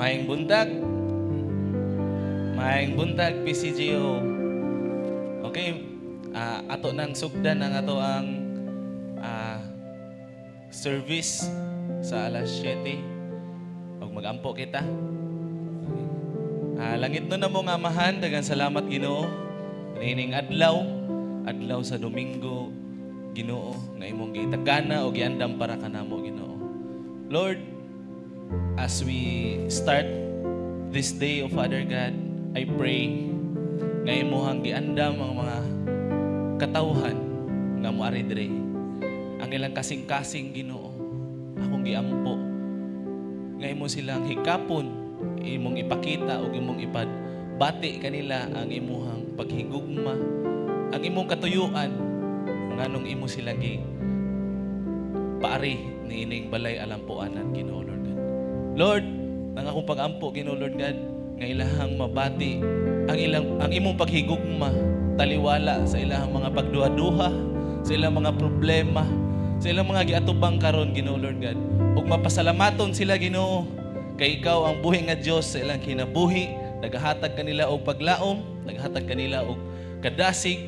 Maayong buntag, maayong buntag PCGO. Okay, ato nang sugdan ang ato ang ah, service sa alas 7. Pag magampo kita. Langit no na mo nga amahan, dagang salamat Ginoo. Nining adlaw sa Domingo, Ginoo, nga imong gitagana o giandam para kanamo Ginoo. Lord, as we start this day, O Father God, I pray nga imuhang giandam ang mga katawhan nga moari dire. Ang ilang kasing-kasing Ginoo, akong giampo nga imo silang hikapon, imong ipakita o imong ipadbati kanila ang imuhang paghigugma, ang imong katuyuan nganong imo silang paari niining balay alampuanan Ginoo Lord God. Lord, ang akong pag-ampo Ginoo Lord God, nga ilahang mabati ang imong paghigugma, taliwala sa ilahang mga pagduha-duha, sa ilang mga problema, sa ilang mga giatubang karon Ginoo Lord God. Ug mapasalamaton sila Ginoo kay ikaw ang buhi nga Dios sa ilang kinabuhi, nagahatag kanila og paglaom, nagahatag kanila og kadasig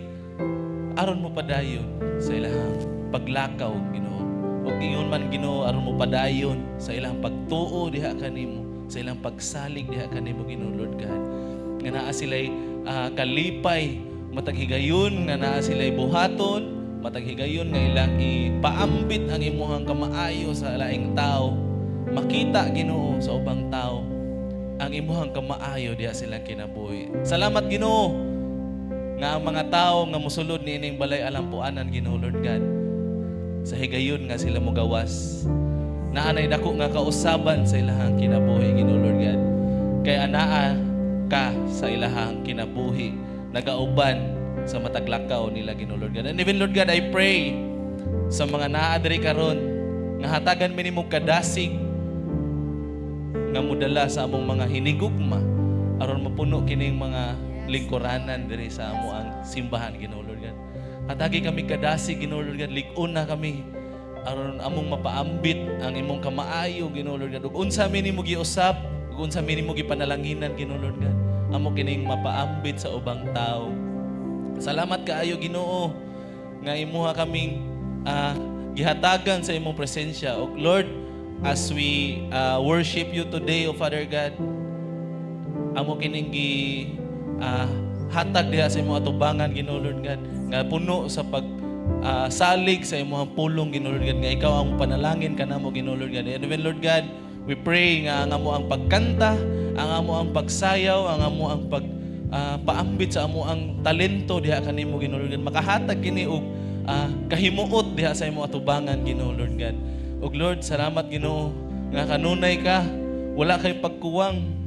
aron mo padayon sa ilahang paglakaw Ginoo. Ug ingon man Ginoo aron mo padayon sa ilang pagtuo diha kanimo, sa ilang pagsalig diha kanimo Ginoo Lord God. Nga naa sila'y kalipay, matag higayon nga naa sila'y buhaton, matag higayon nga ilang ipaambit ang imuhang kamaayo sa laing tao. Makita Ginoo sa ubang tao ang imuhang kamaayo diha silang kinabuhi. Salamat Ginoo nga ang mga tao nga mosulod niining balay alampuanan Ginoo Lord God, sa higayon nga sila mogawas. Naanay dako nga kausaban sa ilahang kinabuhi Ginoo Lord God. Kay anaa ka sa ilahang kinabuhi, nagauban sa mataglakaw nila Ginoo Lord God. And even Lord God, I pray sa mga naa diri karon nga hatagan mi nimo kadasig nga mudala sa among mga hinigugma aron mapuno kining mga lingkuranan diri sa amo ang simbahan Ginoo Lord God. Hatagi kami kadasig Ginoo Lord God, lig-on na kami aron among mapaambit ang imong kamaayo Ginoo Lord God. Ug unsa mi nimo giusap, ug unsa mi nimo gipanalanginan Ginoo Lord God, amo kining mapaambit sa ubang tao. Salamat kaayo Ginoo nga imuha kaming gihatagan sa imong presensya. Ug Lord, as we worship you today, O Father God, amo kining hatag diha sa imong atubangan Ginoo Lord God, nga puno sa salig sa imong pulong Ginoo Lord God, nga ikaw ang panalangin kanamo Ginoo Lord God. And even Lord God, we pray nga ang amo ang pagkanta, ang amo ang pagsayaw, ang amo ang paambit sa amo ang talento diha kanimo Ginoo Lord God, makahatag kini og kahimuot diha sa imong atubangan Ginoo Lord God. Ug Lord, salamat Ginoo nga kanunay ka, wala kay pagkuwang,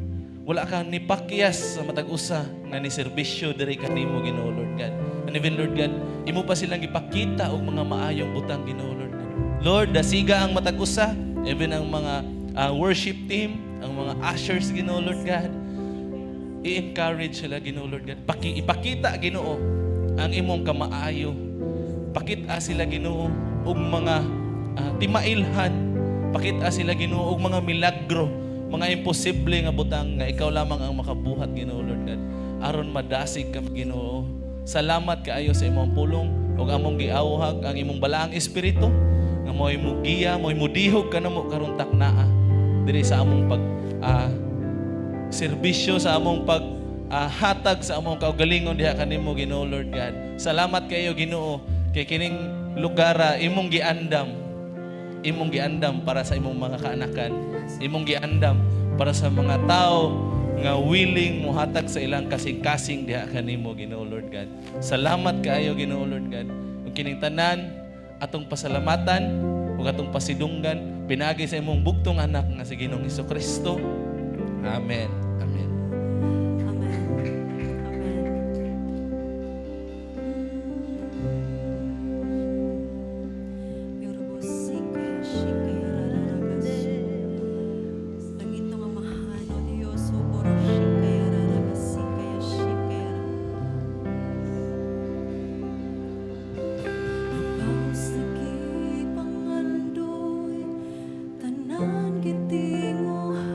wala ka ni pakyas sa matag usa nga ni serbisyo diri kanimo Ginoo Lord God. And even Lord God, imo pa silang ipakita og mga maayong butang Ginoo Lord God. Lord, dasiga ang matag usa, even ang mga worship team, ang mga ushers Ginoo Lord God. I-encourage sila Ginoo Lord God. Ipakita Ginoo ang imong kamaayo. Pakita sila Ginoo og mga timailhan. Pakita sila Ginoo og mga milagro, mga imposible nga butang nga ikaw lamang ang makabuhat Ginoo Lord God, aron madasig kami Ginoo. Salamat kaayo sa imong pulong ug among giawhag ang imong balaang espiritu nga mo'y mugiya, mo'y mudihog kanamo karon taknaa diri sa among serbisyo, sa among hatag sa among kaugalingon diha kanimo Ginoo Lord God. Salamat kayo Ginoo kay kining lugar imong giandam para sa imong mga kaanakan, imong giandam para sa mga tao nga willing muhatag sa ilang kasing-kasing diha kanimo Ginoo Lord God. Salamat kaayo Ginoo Lord God. Ug kining tanan atong pasalamatan ug atong pasidunggan pinagi sa imong bugtong anak nga si Ginoong Hesukristo. Amen. Amen. Amen. Amen. Yorobosika, shikaya, rararagasi. Langit ng amahan, O Diyos, uboro, shikaya, raragasika, shikaya. Nabaos lagi pangandoy, tanan kitinguha.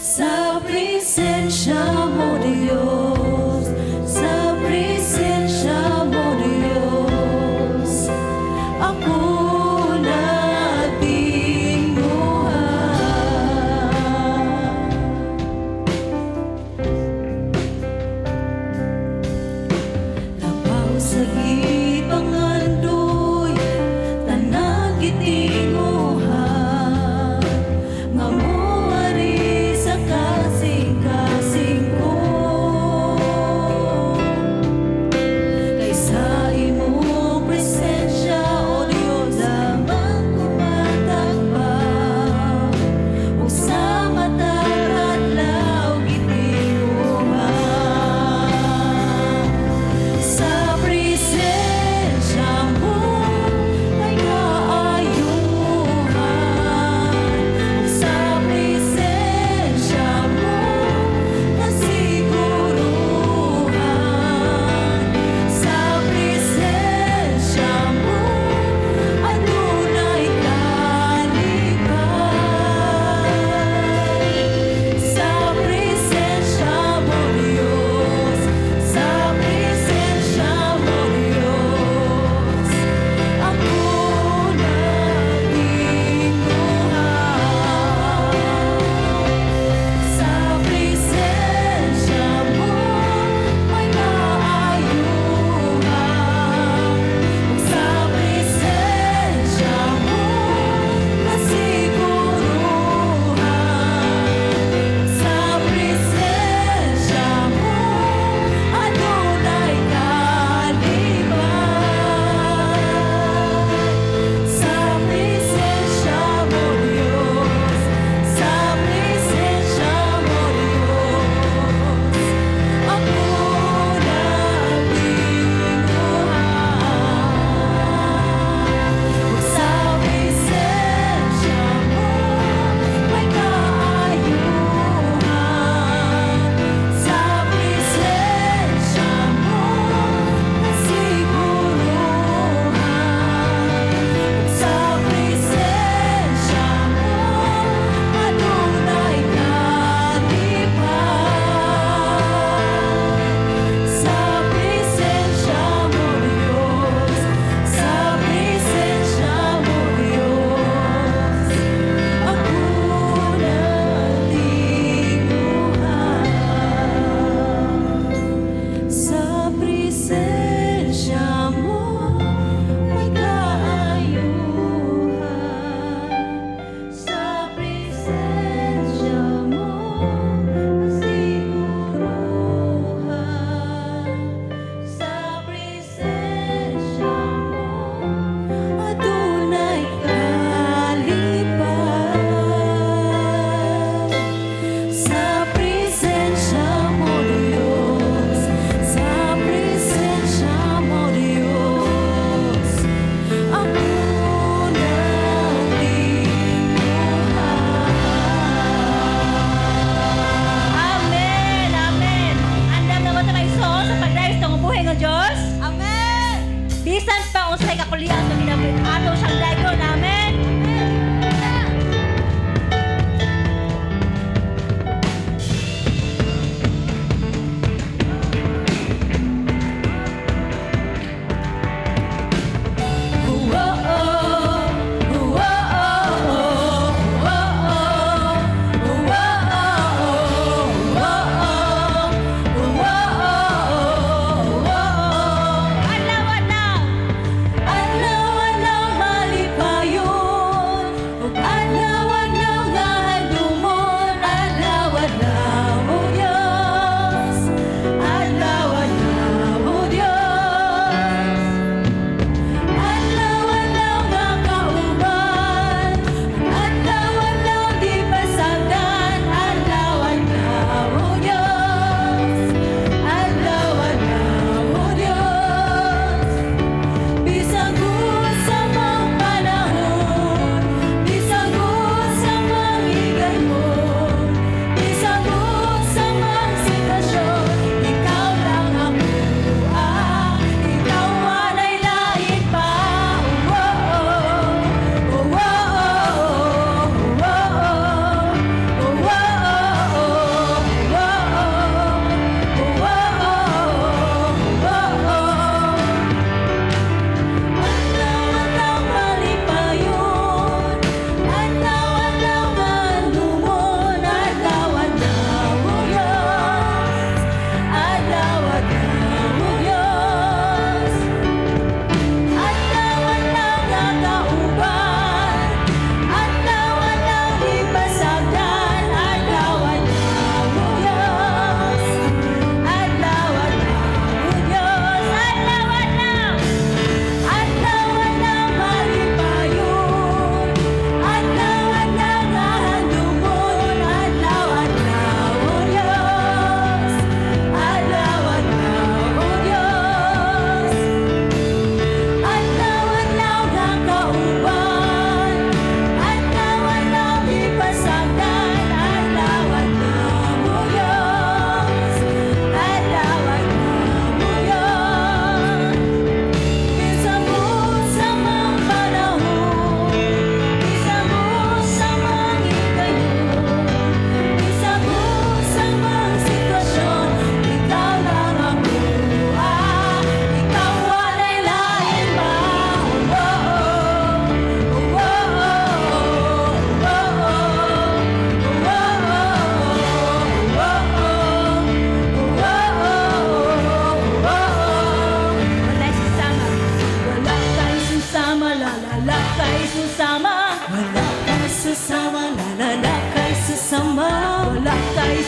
Sa presensya mo, Diyos, sa presensya mo, Diyos, ako natinguhan. Labaw sa gipangandoy, tanang gitinguhan, nga moari sa kasing-kasing ko.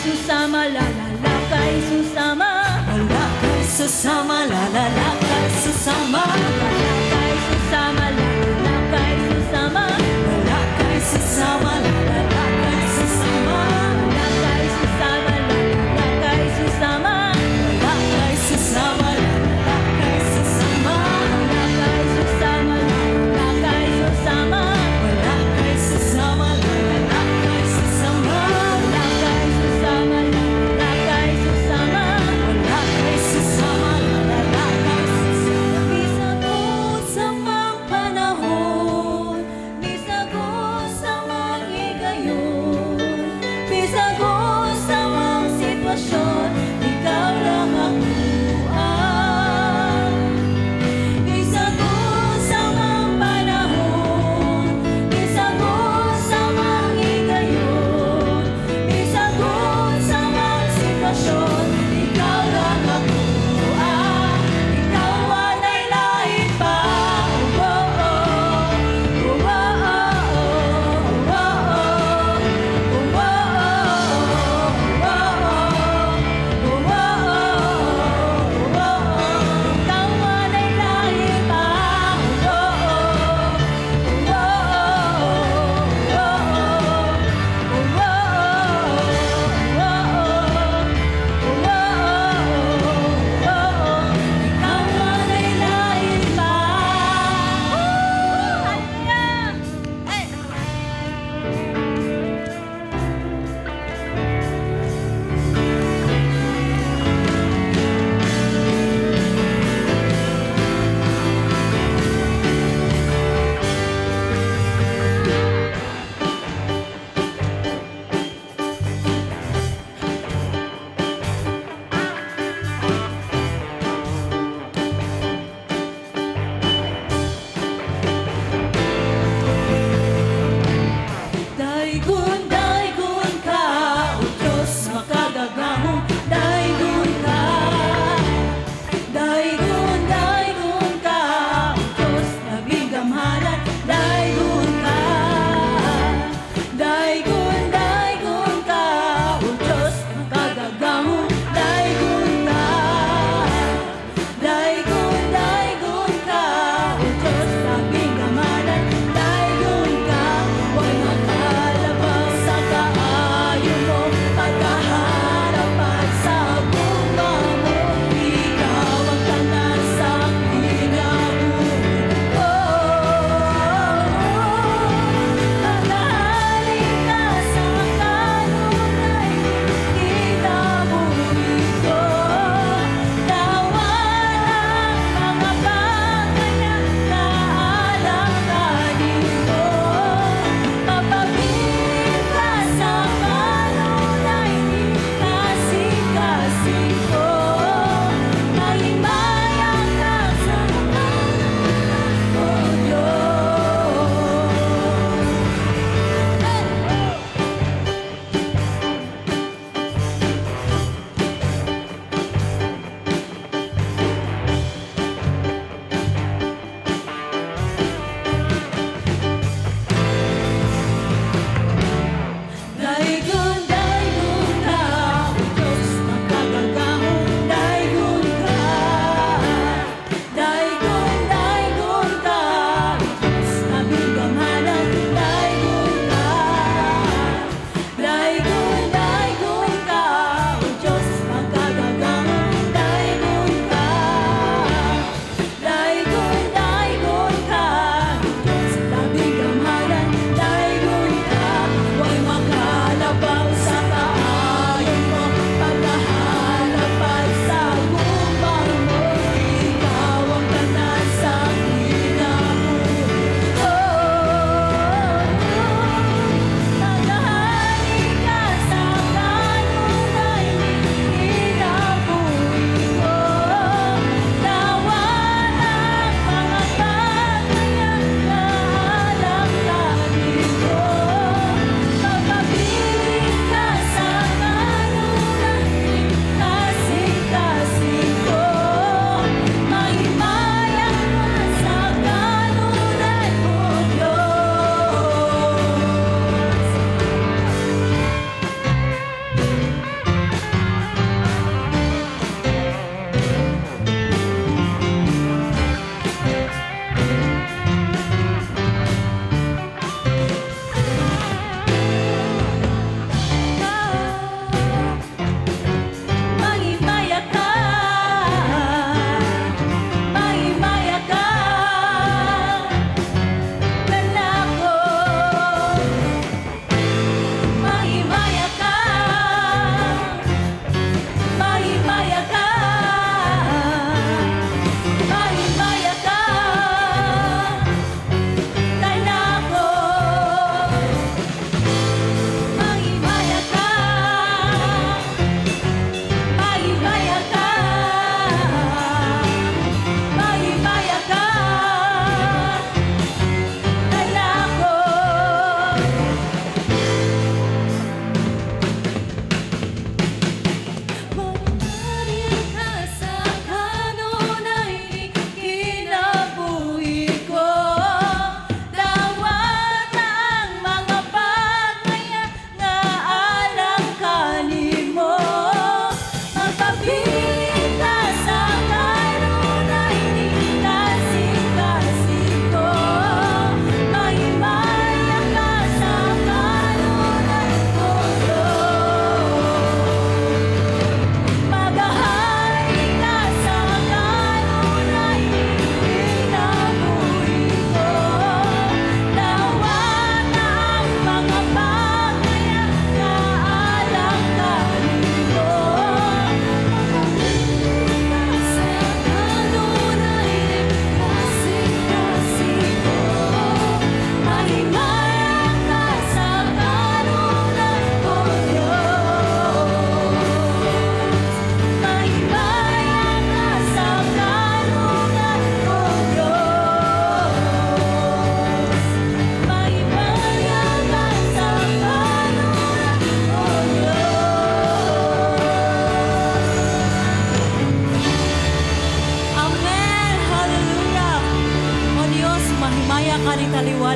susama, lalala kay susama. Wala kay sasama, lalala kay sasama. Lalala kay susama, lalala kay susama. Wala kay sasama, lalala kay sasama. Lalala kay susama, lalala kay susama. Wala kay sasama, lalala kay sasama. Lalala kay susama, lalala kay susama. Wala kay sasama, lalala kay sasama. Lalala kay susama, lalala kay susama. Wala kay sasama, lalala kay sasama.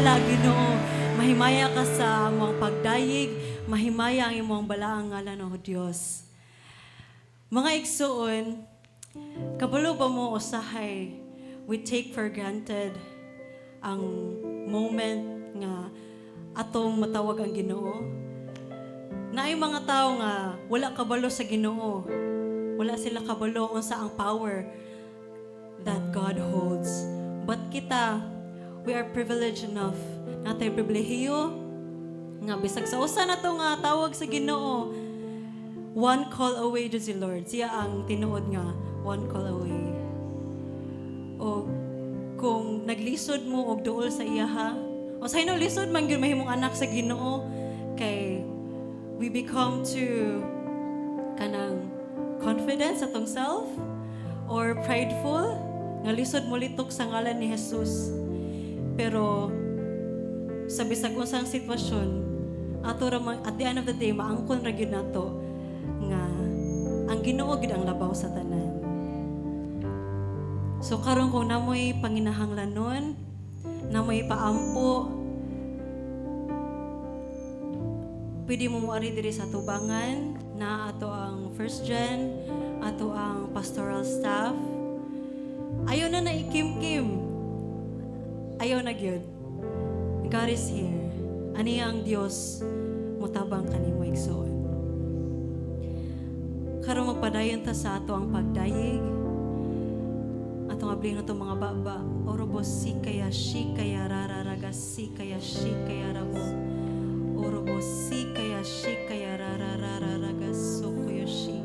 higala Ginoo. Mahimaya ka sa among pagdayig, mahimaya ang imong balaang ngalan o Dios. Mga igsuon, kabalo ba mo usahay we take for granted ang moment nga atong matawag ang Ginoo? Naay mga tao nga wala kabalo sa Ginoo. Wala sila kabalo unsa ang power that God holds. But kita, we are privileged enough. Natay pribilehiyo nga bisag sa usa na to nga tawag sa Ginoo. One call away to the Lord. Siya ang tinuod nga one call away. O kung naglisod mo og duol sa iya ha, o sa hino lisod man gyud mahimong anak sa Ginoo kay we become to kanang confident sa tong self or prideful nga lisod mo litok sa ngalan ni Jesus. Pero sa bisag unsang sitwasyon ato ra at the end of the day maangkon ra gyud nato nga ang Ginoo gyud ang labaw sa tanan. So karon kung namoy panginahanglanon, namoy paampo, pwede mo moari diri sa tubangan na ato ang first gen, ato ang pastoral staff. Ayaw na naikim-kim. Ayaw na gyud. God is here. Ani ang Dios mutabang kanimo igsoon. Karon magpadayon ta sa ato ang pagdayig. Atong abling na mga baba. Orobos si kaya shi kaya rararaga si kaya shi kaya rabo. Orobos si kaya shi kaya rararaga so kuya shi.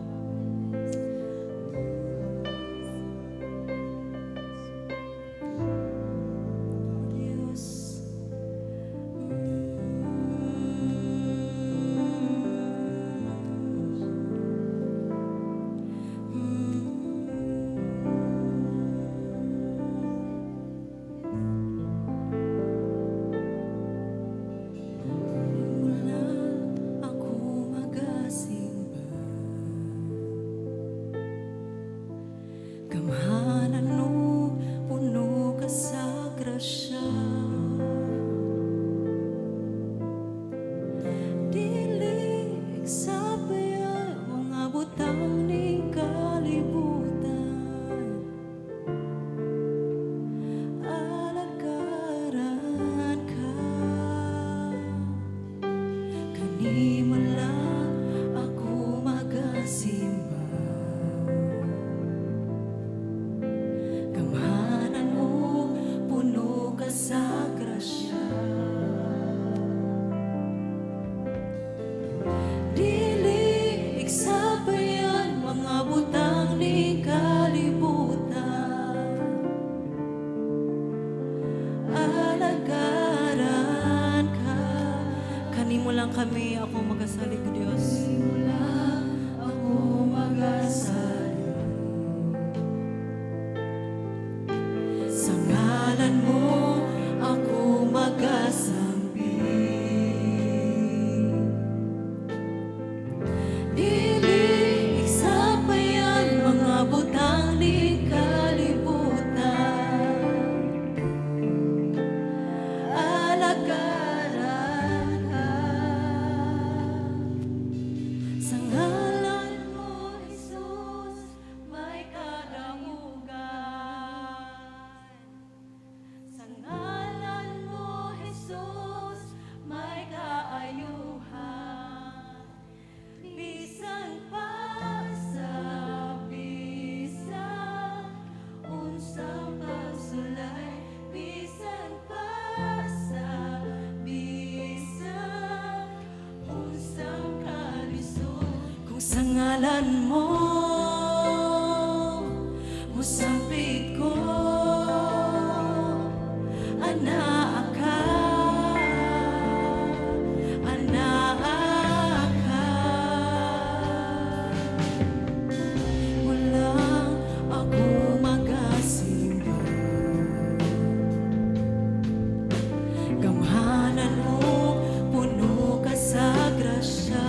Kamhanan mo, puno ka sa grasya. Dili sa bayan, mga butang ni kalibutan. Alagaran ka, kanimo lang ako magasimba. Kamhanan mo, puno ka sa grasya. Dili sa bayan, mga butang ni kalibutan. Alagaran ka, kanimo lang kami ako magasalig ko Dios. Kanimo lang ako magasalig. Sa ngalan mo ako magasambi. Dili sa bayan, mga butang ni kalibutan. Alagaran ka. Sa ngalan mo, Jesus, may kadamugan. Sa ngalan mo, Jesus, may kaayuhan. Bisan pa sa bisan, unsang pagsulay. Bisan pa sa bisan, unsang kalisod. Kung sa ngalan mo, musampit ko. Anak ka, anak ka. Walang ako magasimba. Kamhanan mo, puno ka sa grasya.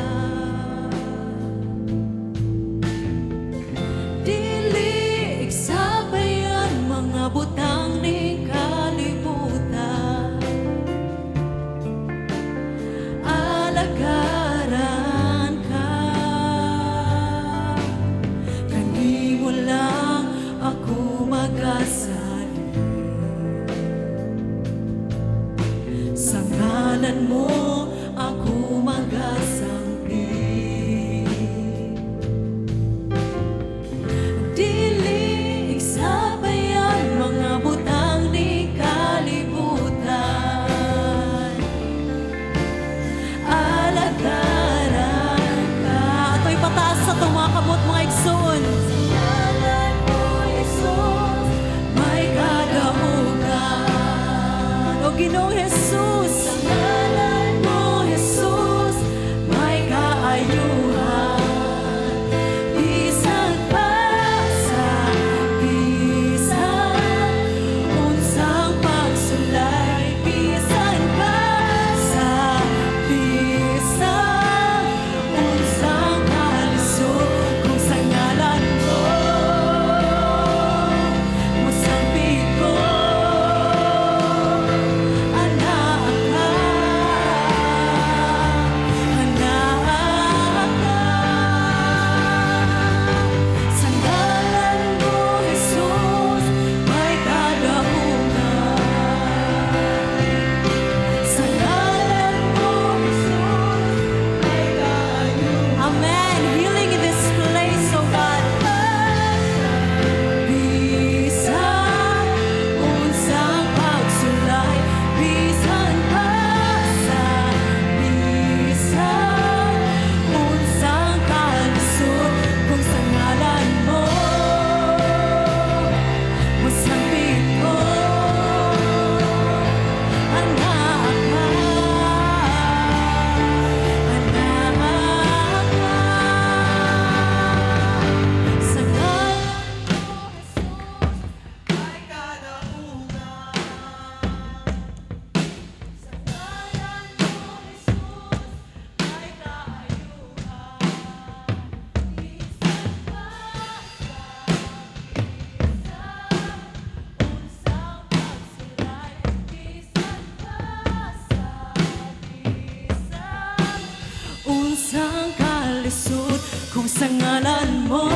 sa ngalan mo,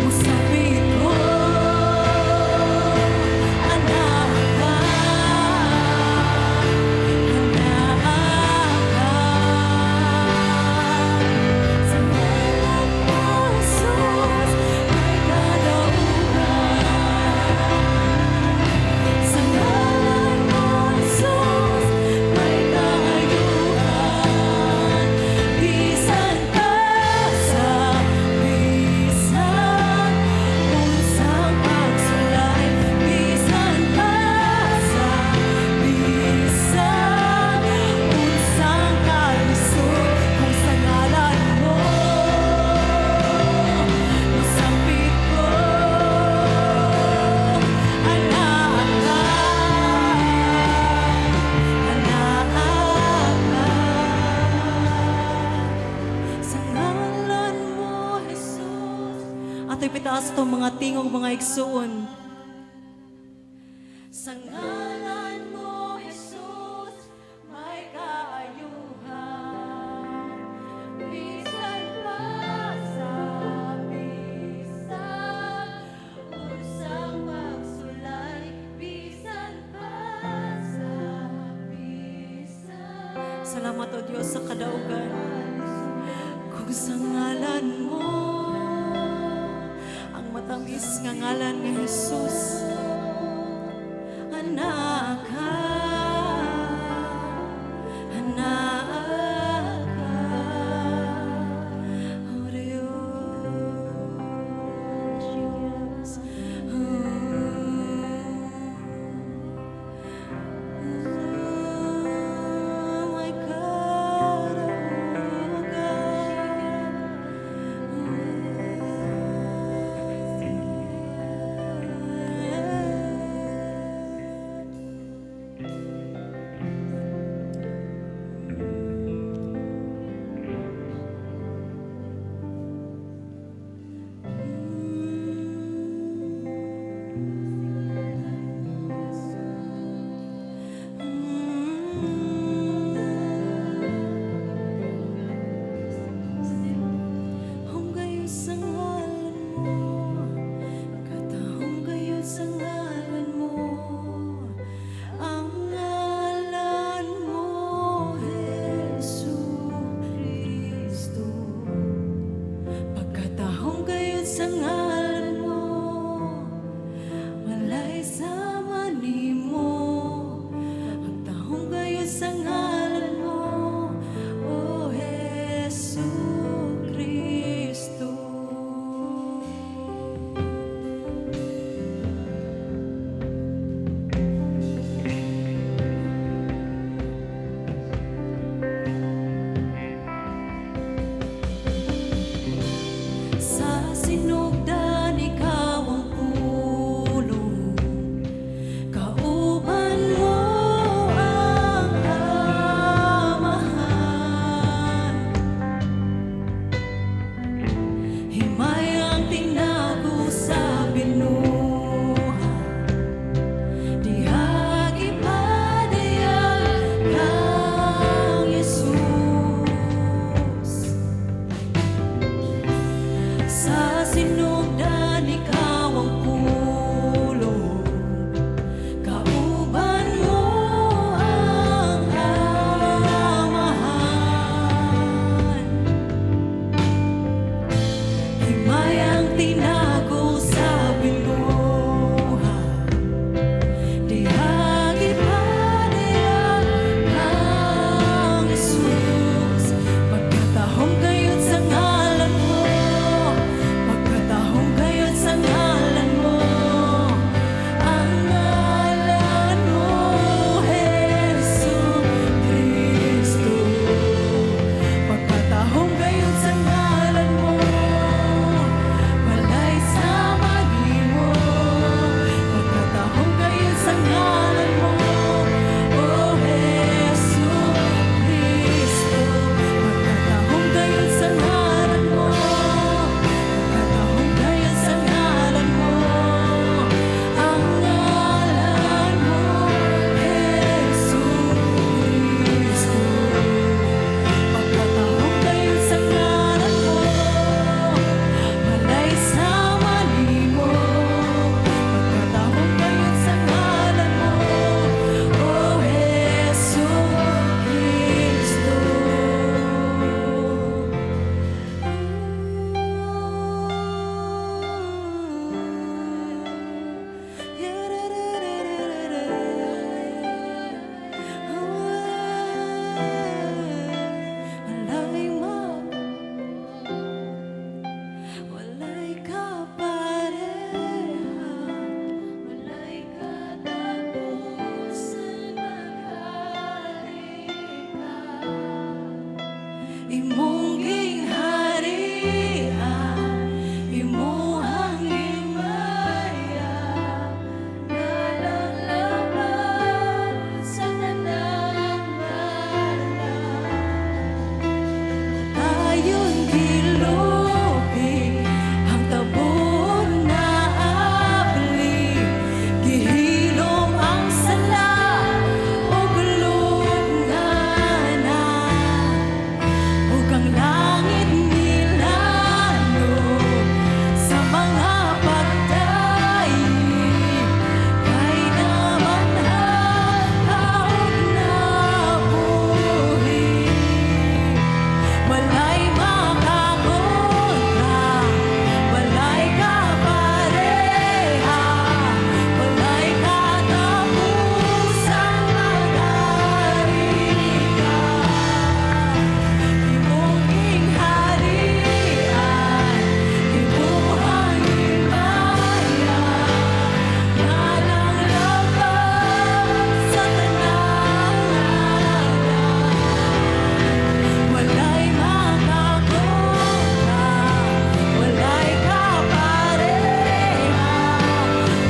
musapit ko, anak ka, anak ka. Sa ngalan mo, Jesus, may kalaunan. Sa ngalan mo, Jesus, may kaayuhan. Bisan ka sa bisan, unsang pagsulay. Bisan ka sa bisan, unsang kalisod. Kung sa ngalan mo, musapit ko, anak ka, anak ka. Sa ngalan mo, Jesus. Ato'y pitaas itong mga tingog, mga igsuon. Sa ngalan mo, Jesus, may kaayuhan. Bisan pa sa bisan, usang pagsulay. Bisan pa sa bisan. Salamat o Diyos sa kadaugan. Kung sa ngalan mo, ang matamis nga ngalan ni Jesus, anak ka, anak ka. Oh Diyos, my God, imong gingharian, imuhang himaya, nalalaman sa tanang ngalan. Ayon gilubi ang tabon na abli, gihilom ang sala ug lugnanan, ug ang langit milano sa mga pagdaig, kay namanhan haog na buhi. Walay makakontra, walay kapareha, walay katapusang mag-ari ka. Imong gingharian, imuhang himaya, ngalang labang sa tanang ngalan. Walay makakontra, walay kapareha,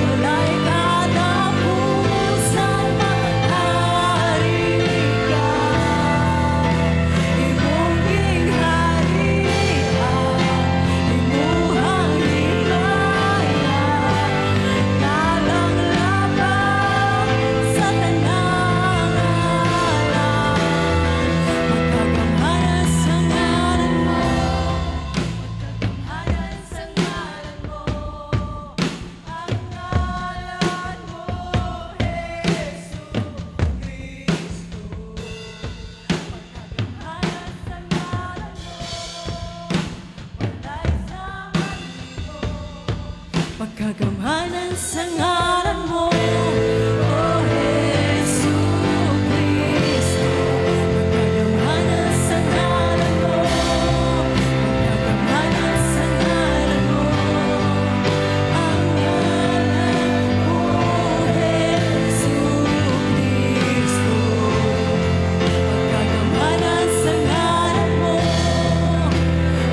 walay katapusang mag-ari ka. Imong gingharian, imuhang himaya, ngalang labang sa tanang ngalan. Magkagamhanan sa ngalan mo, magkagamhanan sa ngalan mo, ang ngalan mo, Hesu Kristo. Magkagamhanan sa ngalan mo, walay samang mo. Pagkagamhanan sa ngalan mo, O Hesu Kristo. Pagkagamhanan sa ngalan mo, pagkagamhanan sa ngalan mo, ang ngalan mo, Hesu Kristo. Pagkagamhanan sa ngalan mo,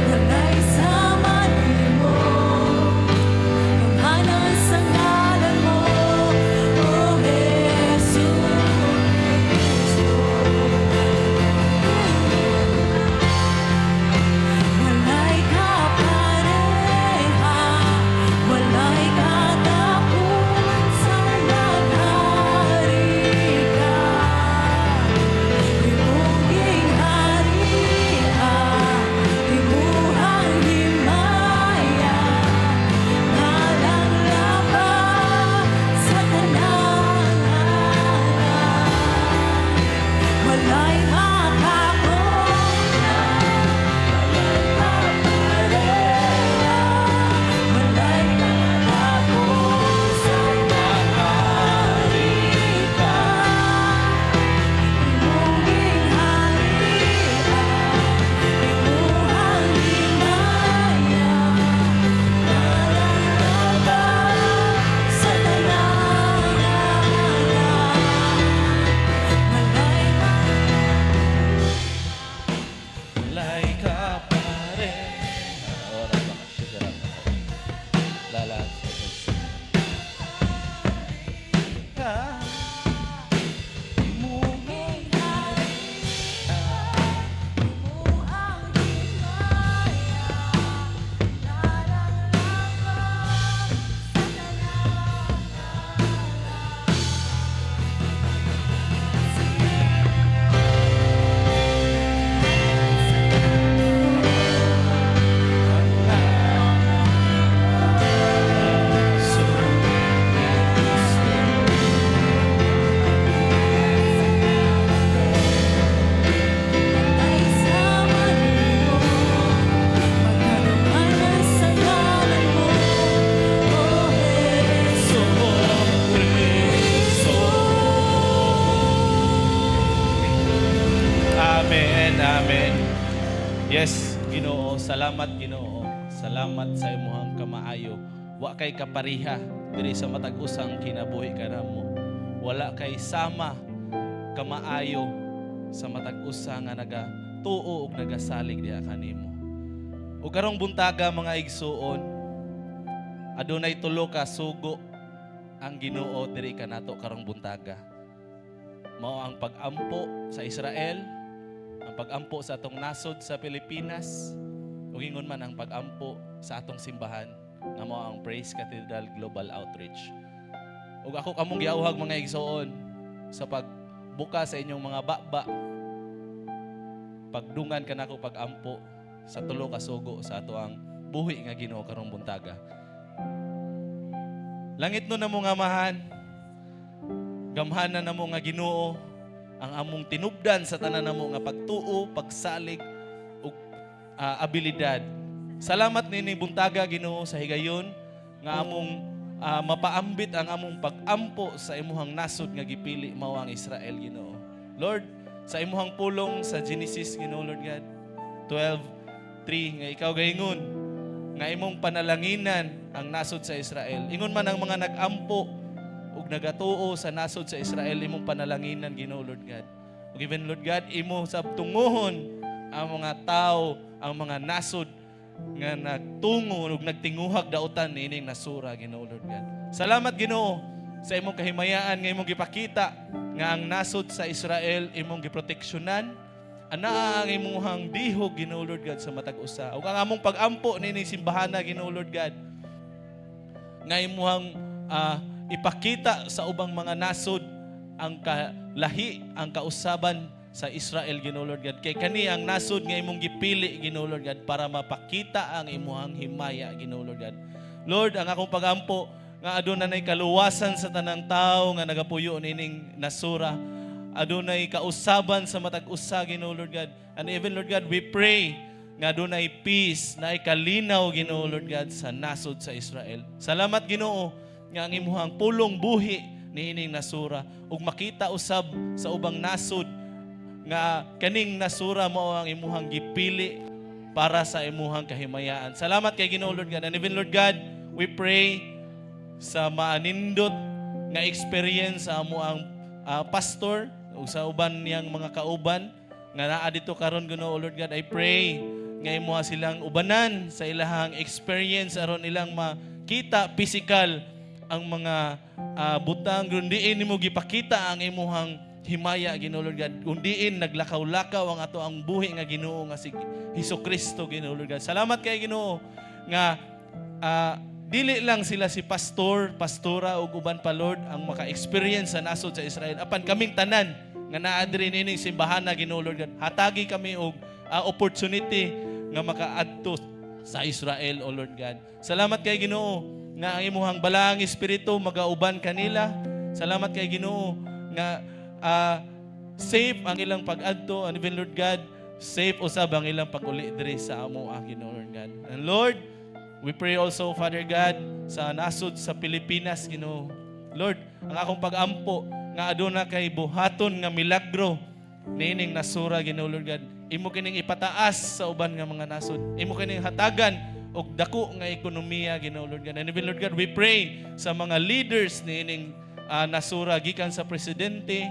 walay samang mo. Gamhanan sa ngalan mo, O Hesu Kristo. Walay kapareha, walay katapusang mag-ari ka. Imong gingharian, imuhang himaya, ngalang labang sa tanang ngalan. Walay makakontra, walay kapareha, walay katapusang mag-ari ka. Imong gingharian, imuhang himaya, ngalang labang sa tanang ngalan. Walay ka pare. Ora ba sugar ako. Lala. Ka. Imong gingharian, imuhang himaya, ngalang labang sa tanang walay samang mo. Pagkagamhanan sa ngalan mo, O Hesu Kristo. Amen, amen. Yes, Ginoo, salamat Ginoo. Salamat sa imong kamaayo. Wa kay kapariha diri sa matag usang kinabuhi kanamo. Wala kay sama kamaayo sa matag usa nga nagtuo ug nagasalig diha kanimo. Ug karong buntaga mga igsuon, adunay tulo ka sugo ang Ginoo diri kanato karong buntaga. Mao ang pag-ampo sa Israel, ang pag-ampo sa atong nasod sa Pilipinas, ug ingon man ang pag-ampo sa atong simbahan nga mao ang Praise Cathedral Global Outreach. Ug ako kamong giauhag mga igsuon sa pagbuka sa inyong mga baba, pagdungan kanako pag-ampo sa tulo ka sugo sa ato ang buhi nga Ginoo karong buntaga. Langit no namo nga mahan, gamhanan namo nga Ginoo ang among tinubdan sa tanan namo nga pagtuo, pagsalig ug abilidad. Salamat nini buntaga Ginoo sa higayon nga among mapaambit ang among pag-ampo sa imuhang nasod nga gipili mao ang Israel Ginoo. Lord, sa imuhang pulong sa Genesis Ginoo Lord God 12:3 nga ikaw gaingon nga imong panalanginan ang nasod sa Israel. Ingon man ang mga nag-ampo ug nagatuo sa nasod sa Israel imong panalanginan Ginoo Lord God. Ug even Lord God imo sabtungohon ang mga tao, ang mga nasod nga nagtungo ug nagtinguhag dautan niining nasura Ginoo Lord God. Salamat Ginoo sa imong kahimayaan nga imong gipakita nga ang nasod sa Israel imong giproteksyonan. Ana ang imuhang dihog Ginoo Lord God sa matag usa. Ug ang among pag-ampo niining simbahana Ginoo Lord God nga imuhang ipakita sa ubang mga nasod ang kalahi, ang kausaban sa Israel Ginoo Lord God. Kay kani ang nasod nga imong gipili Ginoo Lord God para mapakita ang imuhang himaya Ginoo Lord God. Lord, ang akong pag-ampo nga adunay kaluwasan sa tanang tao nga nagapuyo nining nasura. Adunay kausaban sa matag usa Ginoo Lord God. And even Lord God, we pray nga adunay peace na ikalinaw Ginoo Lord God sa nasod sa Israel. Salamat Ginoo nga ang imuhang pulong buhi niining nasura ug makita usab sa ubang nasod nga kaning nasura mo ang imuhang gipili para sa imuhang kahimayaan. Salamat kay Ginoo Lord God. And even Lord God, we pray sa maanindot nga experience sa amo ang pastor ug sa uban niyang mga kauban nga naa dito karon Ginoo Lord God. I pray nga imuha silang ubanan sa ilahang experience aron ilang makita physical ang mga butang grundiin nimo gipakita ang imuhang himaya Ginoo Lord God. Kundiin naglakaw-lakaw ang ato ang buhi nga Ginoo nga si Hesukristo Ginoo Lord God. Salamat kay Ginoo nga dili lang sila si pastor, pastora ug uban pa Lord ang maka-experience sa nasod sa Israel. Apan kaming tanan nga naa diri nining simbahana Ginoo Lord God. Hatagi kami og opportunity nga makaadto sa Israel o Lord God. Salamat kay Ginoo nga ang imuhang balaang espiritu magauban kanila. Salamat kay Ginoo nga safe ang ilang pag-adto, and even Lord God, safe usab ang ilang pag-uli diri sa amo Ginoo Lord God. And Lord, we pray also Father God sa nasod sa Pilipinas Ginoo. Lord, ang akong pag-ampo nga aduna kay buhaton nga milagro niining nasura Ginoo Lord God. Imo kining ipataas sa uban nga mga nasod. Imo kining hatagan og dako nga ekonomiya Ginoo Lord God. And even Lord God, we pray sa mga leaders niining nasura gikan sa presidente,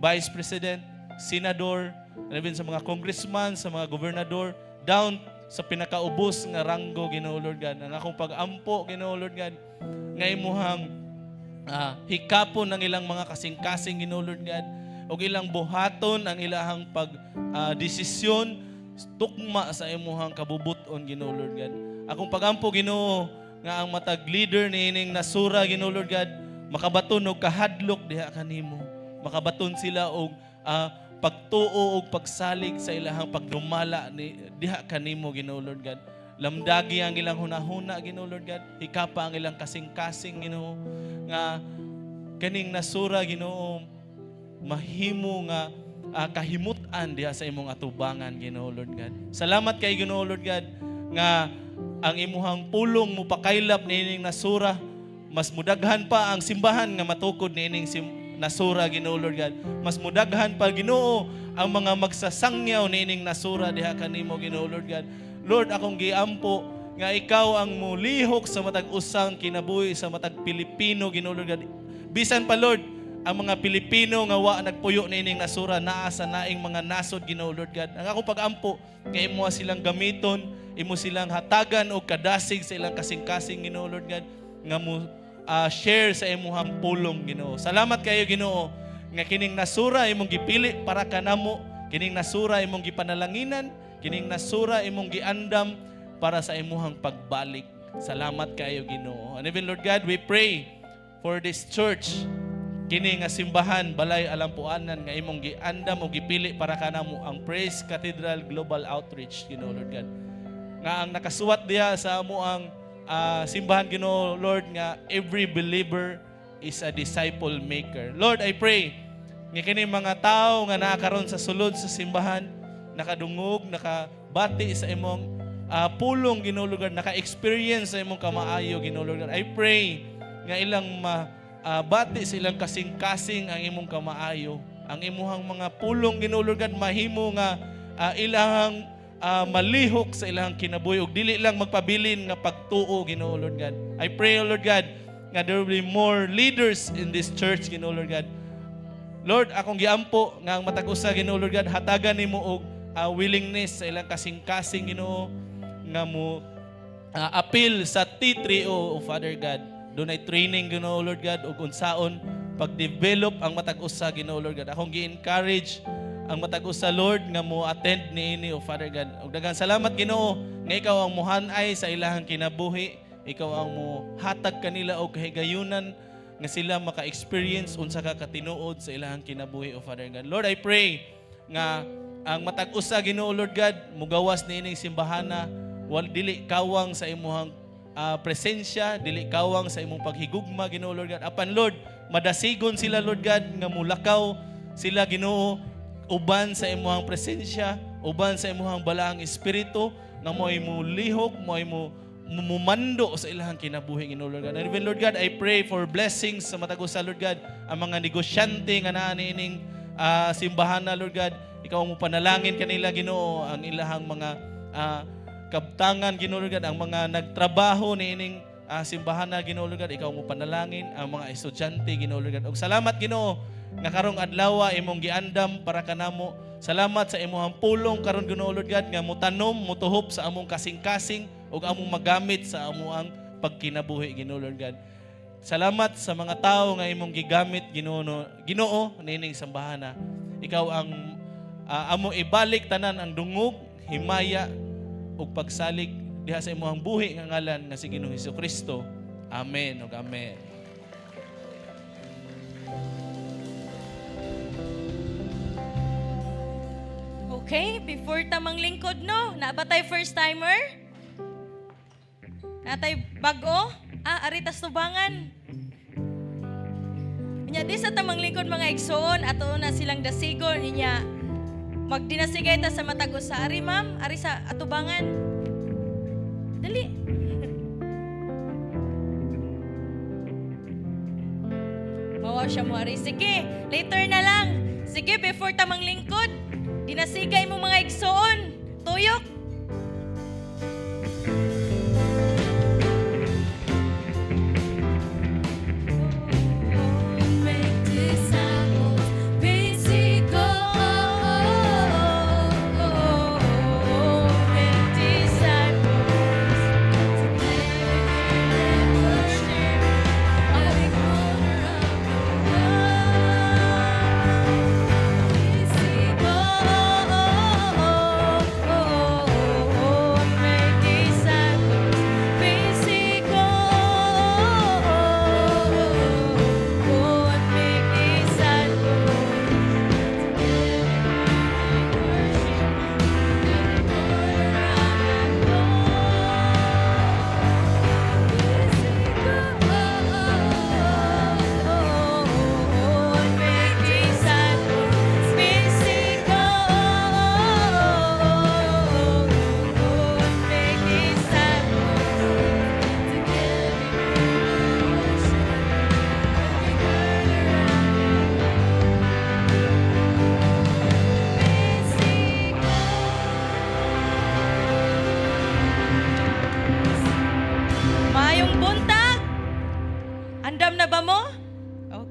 vice president, senador, and even sa mga congressman, sa mga gobernador, down sa pinakaubos nga ranggo Ginoo Lord God. Ang akong pag-ampo Ginoo Lord God nga imuhang hikapon ang ilang mga kasing-kasing Ginoo Lord God ug ilang buhaton ang ilahang desisyon tukma sa imuhang kabubuton Ginoo Lord God. Akong pag-ampo Ginoo nga ang matag leader niining nasura Ginoo Lord God makabaton og kahadlok diha kanimo. Makabaton sila og pagtuo og pagsalig sa ilahang pagdumala ni diha kanimo Ginoo Lord God. Lamdagi ang ilang hunahuna Ginoo Lord God. Hikapa ang ilang kasing-kasing Ginoo nga kaning nasura Ginoo mahimo nga kahimutan diha sa imong atubangan Ginoo Lord God. Salamat kay Ginoo Lord God nga ang imuhang pulong mo pakaylap niining nasura mas mudaghan pa ang simbahan nga matukod niining nasura Ginoo Lord God. Mas mudaghan pa Ginoo ang mga magsasangyaw niining nasura diha kanimo Ginoo Lord God. Lord, akong giampo nga ikaw ang mulihok sa matag usang kinabuhi sa matag Pilipino Ginoo Lord God. Bisan pa Lord ang mga Pilipino nga wa nagpuyo na ining nasura naa sa naing mga nasod, Ginoo Lord God. Ang akong pag-ampo kay imo silang gamiton, imo silang hatagan og kadasig sa ilang kasing-kasing, Ginoo Lord God, nga mo share sa imong pulong, Ginoo. Salamat kayo, Ginoo, nga kining nasura imong gipili para kanamo, kining nasura imong gipanalanginan, kining nasura imong giandam para sa imong pagbalik. Salamat kayo, Ginoo. And even Lord God, we pray for this church, kini nga simbahan balay alampuanan nga imong giandam o gipili para kanamo, ang Praise Cathedral Global Outreach, Ginoo Lord God. Nga ang nakasuwat diha sa amo ang simbahan, Ginoo Lord, nga every believer is a disciple maker. Lord, I pray nga kini mga tao nga nakakaroon sa sulod sa simbahan, nakadungog, nakabati sa imong pulong, Ginoo Lord God, naka-experience sa imong kamaayo, Ginoo Lord God. I pray nga ilang bati sa ilang kasing-kasing ang imong kamaayo, ang imuhang mga pulong, Ginoo Lord God, mahimo nga ilang malihok sa ilang kinabuhi ug dili lang magpabilin nga pagtuo, Ginoo Lord God. I pray, O Lord God, nga there will be more leaders in this church, Ginoo Lord God. Lord, akong giampo nga ang matag usa, Ginoo Lord God, hatagan nimo og willingness sa ilang kasing-kasing, Ginoo, nga mo appeal sa T3O, Father God. Doon ay training, Ginoo Lord God, ug unsaon pag-develop ang matag usa, Ginoo Lord God. Akong gi-encourage ang matag usa, Lord, nga mo attend niini, O Father God. Ug daghang salamat, Ginoo, nga ikaw ang muhanay sa ilahang kinabuhi, ikaw ang mo hatag kanila og kahigayunan nga sila maka-experience unsa ka katinuod sa ilahang kinabuhi, O Father God. Lord, I pray nga ang matag usa, Ginoo Lord God, mugawas niining simbahana, wal dili kawang sa imong presensya, dili kawang sa imong paghigugma, Ginoo Lord God. Apan Lord, madasigon sila, Lord God, nga mulakaw sila, Ginoo, uban sa imong presensya, uban sa imong balaang espiritu, nga mo'y mulihok, mo'y mumando sa ilahang kinabuhi, Ginoo Lord God. And even Lord God, I pray for blessings sa matag usa, Lord God, ang mga negosyante nga naa niining simbahan na, Lord God. Ikaw mo panalangin kanila, Ginoo, ang ilahang mga kabtangan, Ginoo Lord God, ang mga nagtrabaho niining simbahan na, Ginoo Lord God, ikaw mo panalangin ang mga estudyante, Ginoo Lord God. Og salamat, Ginoo, nga karong adlaw imong giandam para kanamo. Salamat sa imong pulong karon, Ginoo Lord God, nga motanom, motuhop sa among kasing-kasing ug among magamit sa among pagkinabuhi, Ginoo Lord God. Salamat sa mga tao nga imong gigamit, Ginoo, nining sambahan. Ikaw ang amo ibalik tanan ang dungog, himaya ug pagsalig diha sa imong buhi nga ngalan nga si Ginoong Hesukristo. Amen ug amen. Okay, before tamang lingkod, no? Nabatay first timer? Natay bago? Aritas tubangan. Nya di sa tamang lingkod mga igsoon, ato na silang dasigon niya. Magdinasigay ta sa matag usa. Ari ma'am, ari sa atubangan. Dali. Mawaw siya mo ari. Sige, later na lang. Sige, before tamang lingkod, dinasigay mo mga igsoon. Tuyok.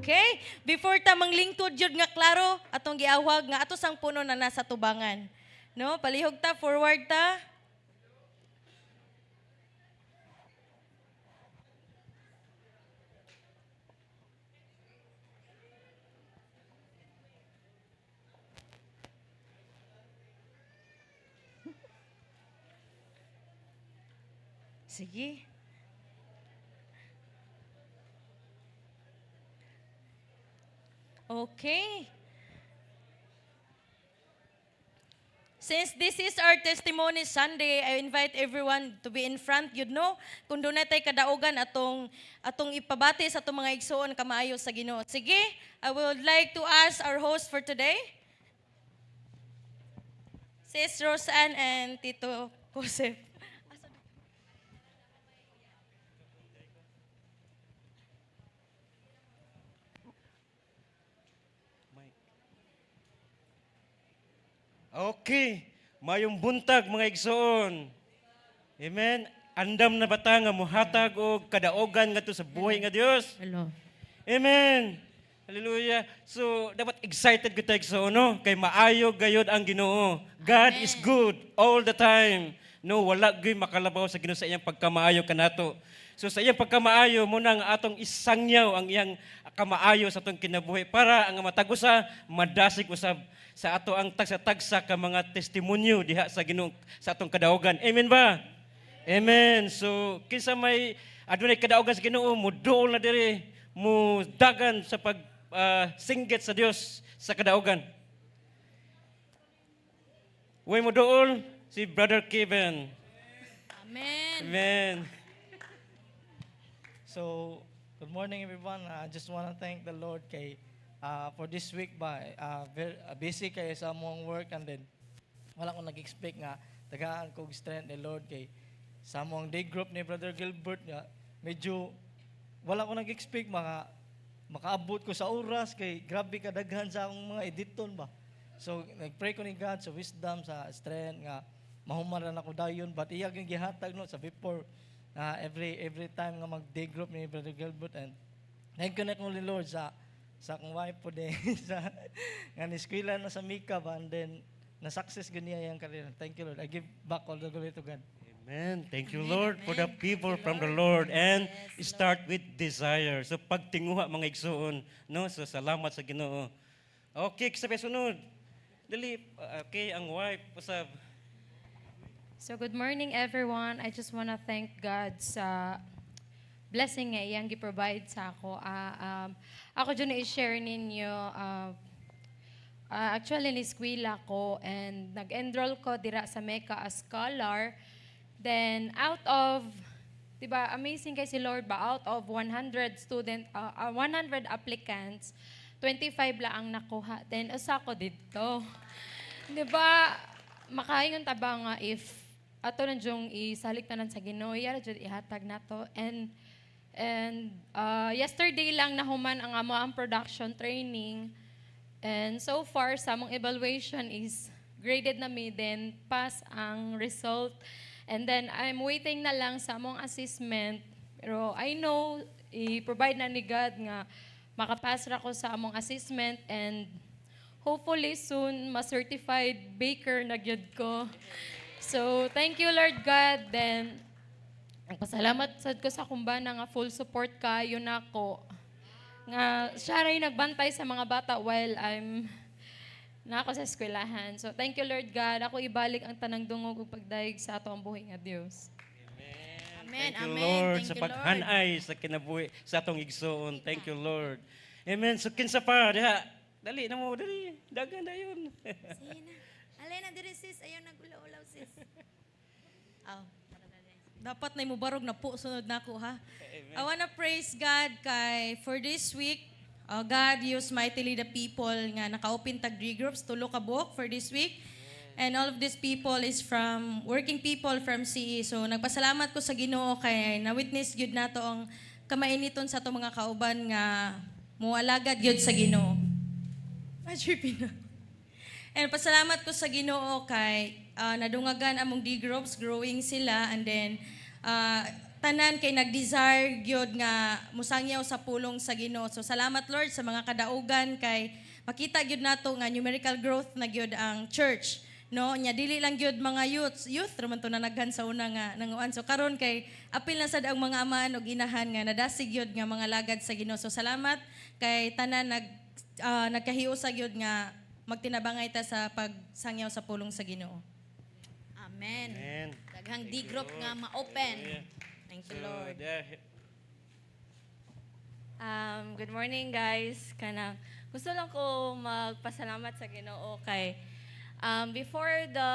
Okay? Before ta manglingkod jud nga klaro atong giawag nga ato sang puno na nasa tubangan. No, palihog ta, forward ta. Sige. Okay. Since this is our testimony Sunday, I invite everyone to be in front, you know, kung doon na tayo kadaugan atong ipabati sa atong mga igsoon kamaayo sa Ginoo. Sige, I would like to ask our host for today, Sis Roseanne and Tito Joseph. Okay, mayong buntag mga igsoon. Amen. Andam na bata nga muhatag og kadaogan ngadto sa buhay nga Dios. Hello. Amen. Hallelujah. So dapat excited kita igsoon no kay maayo gayud ang Ginoo. God is good all the time. No, wala gyud makalabaw sa Ginoo sa iyang pagkamaayo kanato. So sa iyang pagkamaayo mo nang atong isangyaw ang iyang kamaayo sa atong kinabuhi para ang matagusa madasig usab sa ato ang tagsa-tagsa ka mga testimonyo diha sa Ginoo sa atong kadaogan. Amen ba? Amen. So kinsa may adunay kadaogan sa Ginoo mo duol na diri mo dagan sa pag singgit sa Dios sa kadaogan. Way mo duol si Brother Kevin. Amen. Amen. So, good morning everyone. I just want to thank the Lord for this week by very busy kay sa among work and then wala ko nag-expect nga tagaan ko strength ni Lord kay sa among day group ni Brother Gilbert nga medyo wala ko nag-expect makaabot ko sa oras kay grabe kadaghan sa akong mga editon ba. So nag-pray ko ni God sa wisdom sa strength nga mahumaran ako dayon but iyag yung gihatag no sa before every time nga mag-day group ni Brother Gilbert and nag-connect mo ni Lord sa akong wife po din sa nga niskwela na sa Mika ba and then na-success ganiya yung career. Thank you Lord. I give back all the glory to God. Amen. Thank you Lord for the people from the Lord and start with desire. So pagtinguha mga igsoon, no? So salamat sa Ginoo. Okay, sa sunod. Dali, okay, ang wife usab. So good morning everyone. I just want to thank God sa blessing nga iyang gi-provide sa ako. Ako dyan i-share ninyo. Actually, niskwila ko and nag-enroll ko dira sa Mecca as scholar. Then out of, diba, amazing kay si Lord ba, out of 100 applicants, 25 lang ang nakuha. Then usa ko dito. Diba, makaingon taba nga if ato na dyong isalik tanan sa Ginoo, yara jud ihatag nato. And yesterday lang nahuman ang amo ang production training. And so far sa among evaluation is graded na mi, then pass ang result. And then I'm waiting na lang sa among assessment. Pero I know i-provide na ni God nga makapass ra ko sa among assessment and hopefully soon ma-certified baker na gyud ko. So, thank you, Lord God. Then, pasalamat sad ko sa kumbana nga full support kayo nako. Nga siya ray nagbantay sa mga bata while I'm nako sa eskwelahan. So, thank you, Lord God. Ako ibalik ang tanang dungog ug pagdaig sa ato ang buhay nga Dios. Amen. Thank you, Amen. Lord, Thank sa you, Lord. paghanay sa kinabuhi sa atong igsoon. Thank you, Lord. Amen. So kinsa pa diha? Dali na mo, dali. Dagan dayon. Sina. Alena diri sis, ayaw nagulaw-ulaw sis. Dapat na mo barog na po sunod nako ha. I wanna praise God for this week. God used mightily the people nga naka-open tag 3 groups, tulo ka buok for this week. And all of these people is from working people from CE. So nagpasalamat ko sa Ginoo kay na-witness gyud nato ang kamainiton sa ato mga kauban nga mualagad gyud sa Ginoo. And pasalamat ko sa Ginoo kay nadungagan among D groups, growing sila and then tanan kay nag-desire gyud nga musangyaw sa pulong sa Ginoo. So salamat Lord sa mga kadaugan kay makita gyud nato nga numerical growth na gyud ang church. No, nya dili lang gyud mga youth raman to nanaghan sa una nga nanguan. So karon kay apil na sad ang mga amaan ug inahan nga nadasig gyud nga mga lagad sa Ginoo. So salamat kay tanan nagkahiusa gyud nga magtinabangay ta sa pagsangyaw sa pulong sa Ginoo. Amen. Amen. Daghang D-group nga ma-open. Thank you, Lord. Good morning guys. Gusto lang ko magpasalamat sa Ginoo kay before the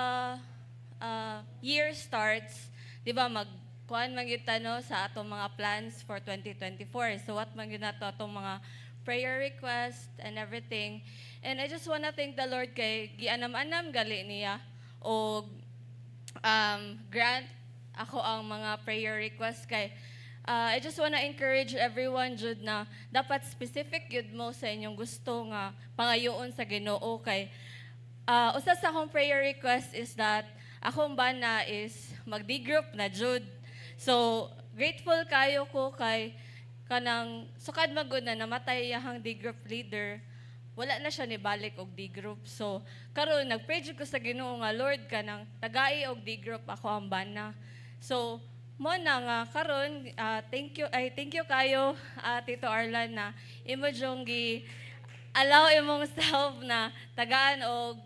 year starts, 'di ba magkuan man gyud no sa atong mga plans for 2024. So what man gyud nato atong mga prayer request and everything. And I just wanna thank the Lord kay gianam-anam gali niya o grant ako ang mga prayer request kay I just wanna encourage everyone jud na dapat specific jud mo sa inyong gusto nga pangayoon sa Ginoo kay usa sa akong prayer request is that akong bana is magdi-group na jud. So grateful kayo ko kay kanang sukad magud na namatay yahang D-group leader. Wala na siya nibalik og D-group. So, karon nag-pray jud ko sa Ginoo nga Lord kanang tagai og D-group ako ang bana. So, mo na nga karon thank you kayo Tito Arlan na imo jong gi allow imong self na tagaan og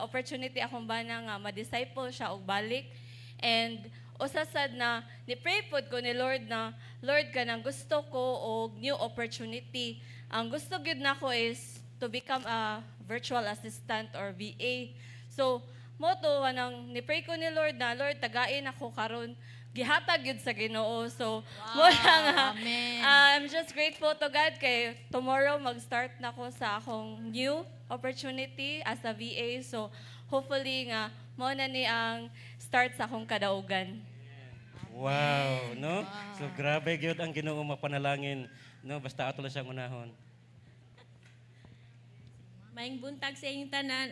opportunity akong bana nga ma-disciple siya og balik. And usasad na ni-pray pod ko ni Lord na Lord kanang gusto ko og new opportunity. Ang gusto gyud nako is to become a virtual assistant or VA. So, mo to anang ni-pray ko ni Lord na Lord tagain ako karon gihatag gyud sa Ginoo. So, mo nga Amen. I'm just grateful to God kay tomorrow mag-start na ko sa akong new opportunity as a VA. So, hopefully nga mo na ni ang start sa akong kadaugan. Wow, no? So grabe gyud ang Ginoo mapanalangin, no? Basta ato lang siyang unahon. Maayong buntag sa inyong tanan.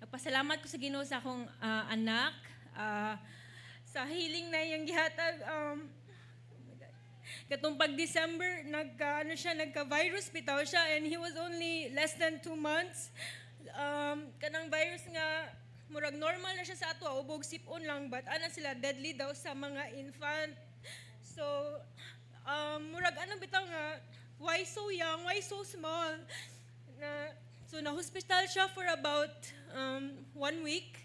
Nagpasalamat ko sa Ginoo sa akong anak. Sa healing na iyang gihatag. Katong pag-December, nagka-virus bitaw siya and he was only less than 2 months. Kanang virus nga, murag normal na siya sa ato, ubog sipon lang, but ana sila deadly daw sa mga infant. So, murag bitaw nga, why so young, why so small? So na-hospital siya for about 1 week.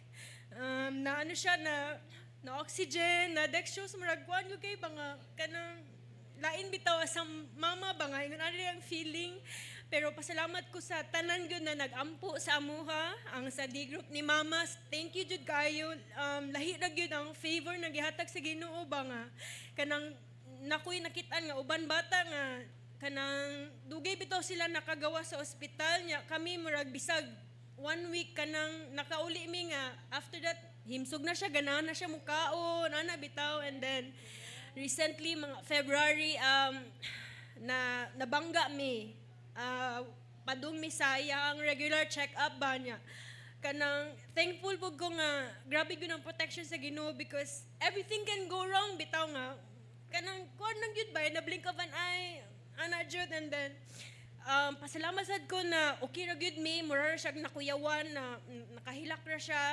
Na siya na oxygen, na dextrose, maragkuan ko kay banga kanang lain bitaw sa mama banga ingon ari ang feeling. Pero pasalamat ko sa tanan gyud na nag-ampo sa amuha, ang sa D-group ni Mama. Thank you jud kayo. Lahi ra gyud ang favor na gihatag sa Ginoo banga kanang nakoy nakitaan nga uban bata nga kanang dugay bitaw sila nakagawa sa ospital niya. Kami murag bisag 1 week kanang nakauli mi nga after that himsog na siya, ganahan na siya mukaon, bitaw. And then recently mga February na nabangga mi padung mi sa ang regular check-up ba niya. Kanang thankful po ko nga grabe gyud ang protection sa Ginoo because everything can go wrong bitaw nga kanang kuan lang gyud ba na blink of an eye ana jud. And then pasalamat sad ko na okay ra gyud mi, mura siya nakuyawan na nakahilak ra siya.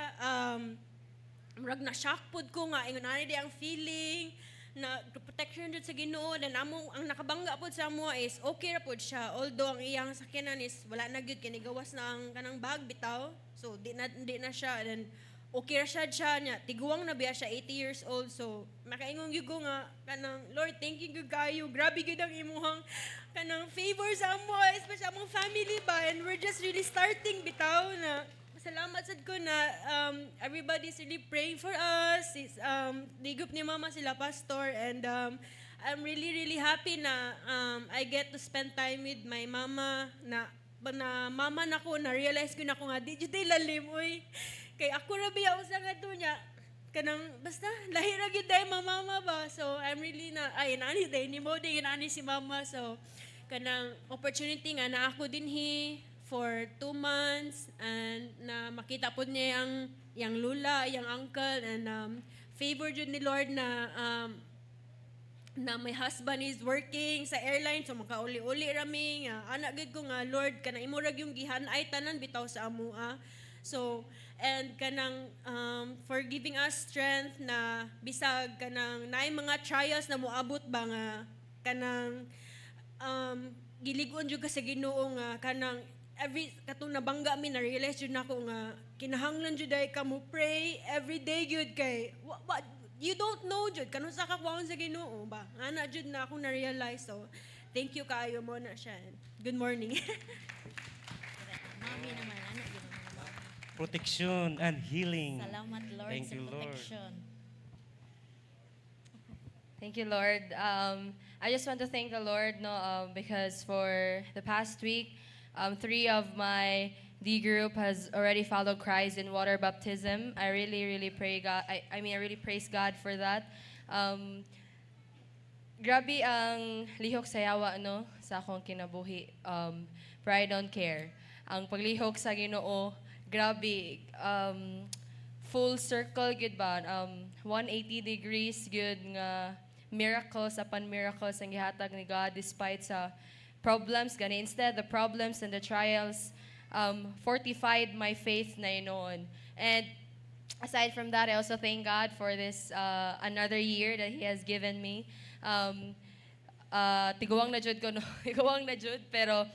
Murag na shock pod ko nga ingon ani di ang feeling na protection jud sa Ginoo. Dan among ang nakabangga pod sa amo is okay ra pod siya, although ang iyang sakyanan is wala na gyud kini gawas na ang kanang bag bitaw. So di na siya. Then okay ra siya niya. Tiguang na biya siya, 80 years old. So, makaingon gyud ko nga, kanang, Lord, thank you gyud kayo. Grabe gyud ang imuhang kanang favor sa amo, especially among family ba. And we're just really starting bitaw na salamat sad ko na everybody's really praying for us. The group ni Mama sila pastor. And I'm really, really happy na I get to spend time with my mama na mama na ko, na-realize ko na ko nga, di jud lalim, uy. Kay ako ra biya usa nga to niya kanang basta lahi ra gyud day mama ba. So I'm really nani day ni mo day nani si mama. So kanang opportunity nga na ako dinhi for 2 months and na makita pod niya yang lula, yang uncle, and favor jud ni Lord na na my husband is working sa airline, so makauli-uli rami nga anak gid ko nga Lord kanang imurag yung gihan-ay tanan bitaw sa amua. So and kanang for giving us strength na bisag kanang naay mga trials na moabot ba nga kanang gilig-on jud ka sa Ginoo nga kanang every katong nabangga mi na realize jud nako nga kinahanglan jud ay ka mo pray every day jud kay you don't know jud kanus sa kakuwang sa Ginoo ba ana jud na ako na realize. So thank you kaayo mo na siya. Good morning. Mami naman, ano yun? Protection and healing. Salamat, Lord, Thank sa you, Lord. protection. Thank you, Lord. I just want to thank the Lord, because for the past week, 3 of my D group has already followed Christ in water baptism. I really pray God. I really praise God for that. Grabe ang lihok sa yawa, no, sa akong kinabuhi. Pride don't care. Ang paglihok sa Ginoo, grabe, full circle, good ba? 180 degrees, good nga miracles upon miracles ang gihatag ni God despite sa problems. Gani, instead, the problems and the trials fortified my faith na noon. And aside from that, I also thank God for this another year that He has given me. Tiguang na jud ko, no? Tiguang na jud, pero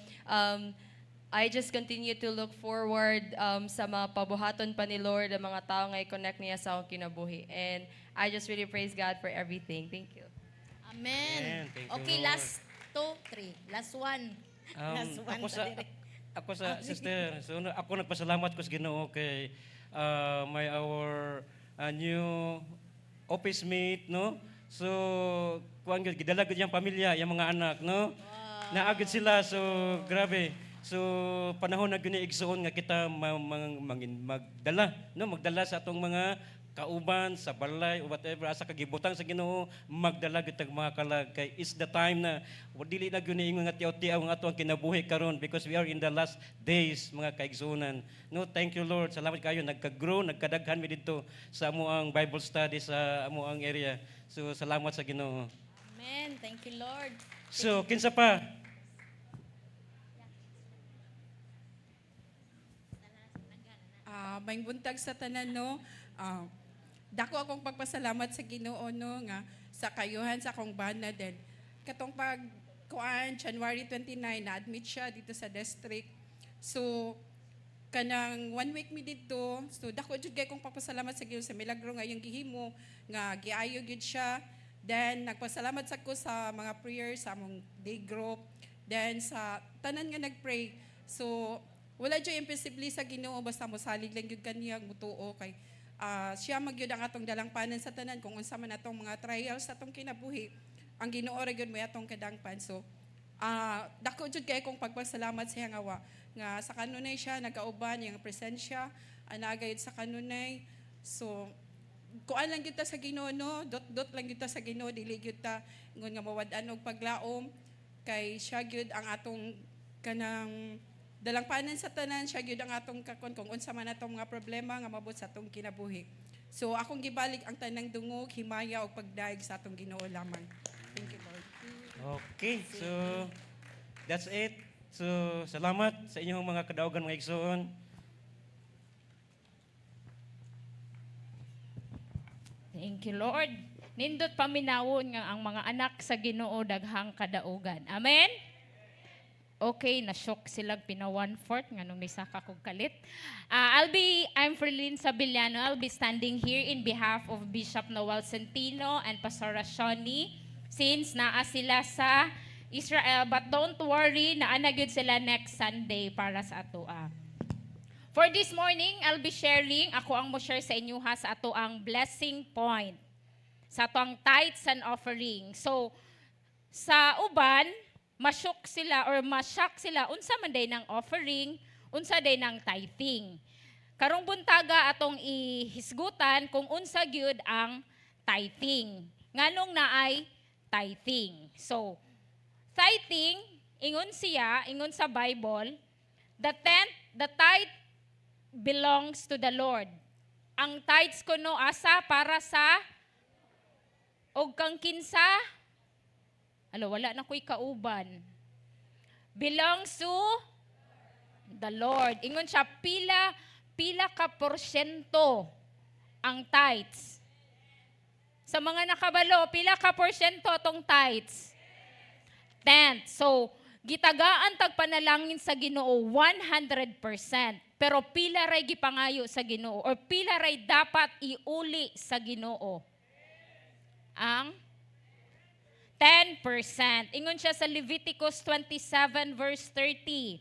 I just continue to look forward sa mga pabuhaton pa ni Lord, ang mga tao nga i-connect niya sa akong kinabuhi. And I just really praise God for everything. Thank you. Amen. Amen. Thank you, Okay, Lord. last 2, 3. Last one. Last one. Ako sa sister, so ako nagpasalamat ko sa Ginoo kay our new office mate, no? So kuan gyud gidala gyud yang pamilya, yang mga anak, no? Naagid sila, so grabe. So panahon na gyud igsuon nga kita magdala, no? Magdala sa atong mga kauban sa balay o whatever asa kagibutang sa Ginoo, magdala gyud tag mga kalag kay is the time na dili na gyud ingon nga tiyaw-tiyaw ang ato ang kinabuhi karon because we are in the last days, mga kaigsunan. No, thank you Lord. Salamat kayo, nagka-grow, nagkadaghan mi didto sa amo ang Bible study sa amo ang area. So salamat sa Ginoo. Amen. Thank you, Lord. So kinsa pa? Maing buntag sa tanan, no. Dako akong pagpasalamat sa Ginoo, no, nga sa kayuhan sa akong bana din. Katong January 29 na-admit siya dito sa district. So kanang 1 week mi dito. So dako jud kay kong pagpasalamat sa Ginoo sa milagro nga iyang gihimo nga giayo gyud siya. Then nagpasalamat sa ko sa mga prayers sa among day group. Then sa tanan nga nagpray. So wala jud imposible sa Ginoo basta mosalig lang gyud kaniya mutuo kay siya magyud ang atong dalangpanan sa tanan kung unsa man atong mga trials sa atong kinabuhi. Ang Ginoo ra gyud may atong kadangpan. So dako jud kay kong pagpasalamat sa Hangawa nga sa kanunay siya nagauban yung presensya anagayud sa kanunay. So kuan lang gyud ta sa Ginoo, no, dot lang gyud ta sa Ginoo, dili gyud ta ingon nga mawad-an og paglaom kay siya gyud ang atong kanang dalangpanan sa tanan, siya gyud ang atong kakon kung unsa man atong mga problema nga mabot sa atong kinabuhi. So akong gibalik ang tanang dungog, himaya ug pagdaig sa atong Ginoo lamang. Thank you, Lord. Okay, so that's it. So salamat sa inyong mga kadaugan mga igsoon. Thank you, Lord. Nindot paminawon nga ang mga anak sa Ginoo daghang kadaugan. Amen? Okay, na-shock sila pina 1/4 nga nung nisaka kong kalit. I'm Ferlin Sabiliano. I'll be standing here in behalf of Bishop Noel Centino and Pastor Shoni since naa sila sa Israel. But don't worry, naanagyod sila next Sunday para sa atoa. For this morning, I'll be sharing, ako ang mo share sa inyo ha, sa ato ang blessing point. Sa ato ang tithes and offering. So, sa uban, ma-shock sila or ma-shock sila unsa man day ng offering, unsa day ng tithing. Karong buntaga atong ihisgutan kung unsa gyud ang tithing. Nganong naay tithing. So, tithing ingon sa Bible, the tithe belongs to the Lord. Ang tithes kuno asa para sa og kang kinsa Alo, wala na ko'y kauban. Belongs to the Lord. Ingon siya, pila ka porsyento ang tithes. Sa mga nakabalo, pila ka porsyento tong tithes? 10. So, gitagaan tag panalangin sa Ginoo 100%. Pero pila ray gipangayo sa Ginoo or pila ray dapat iuli sa Ginoo? Ang 10%. Ingon siya sa Leviticus 27 verse 30.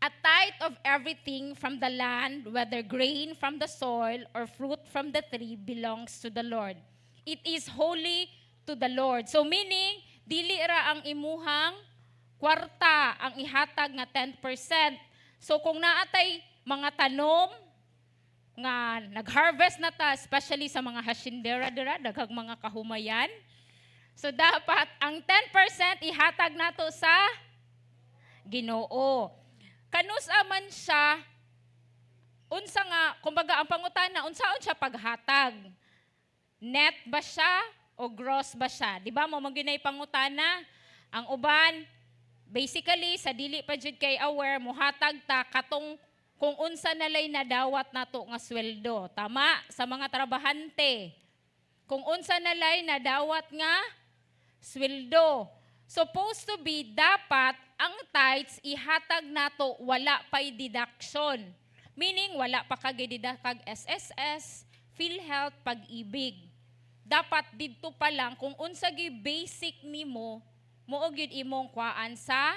A tithe of everything from the land, whether grain from the soil or fruit from the tree, belongs to the Lord. It is holy to the Lord. So meaning, dili ra ang imuhang kwarta ang ihatag nga 10%. So kung naatay mga tanom nga nag-harvest na ta, especially sa mga hasyendera dira, daghang mga kahumayan, so dapat ang 10% ihatag nato sa Ginoo. Kanusa man siya, unsa nga, kumbaga ang pangutana, unsaon siya paghatag? Net ba siya o gross ba siya? Di ba mo maginay pangutana? Ang uban, basically, sa dili pa jud kay aware, muhatag ta katong kung unsa nalay nadawat nato nga sweldo. Tama? Sa mga trabahante. Kung unsa nalay nadawat nga sweldo. Supposed to be, dapat ang tithes ihatag nato wala pa'y deduction. Meaning, wala pa kag-deduct kag SSS, PhilHealth, Pag-ibig. Dapat dito pa lang, kung unsa gi basic nimo, muog yun imong kwaan sa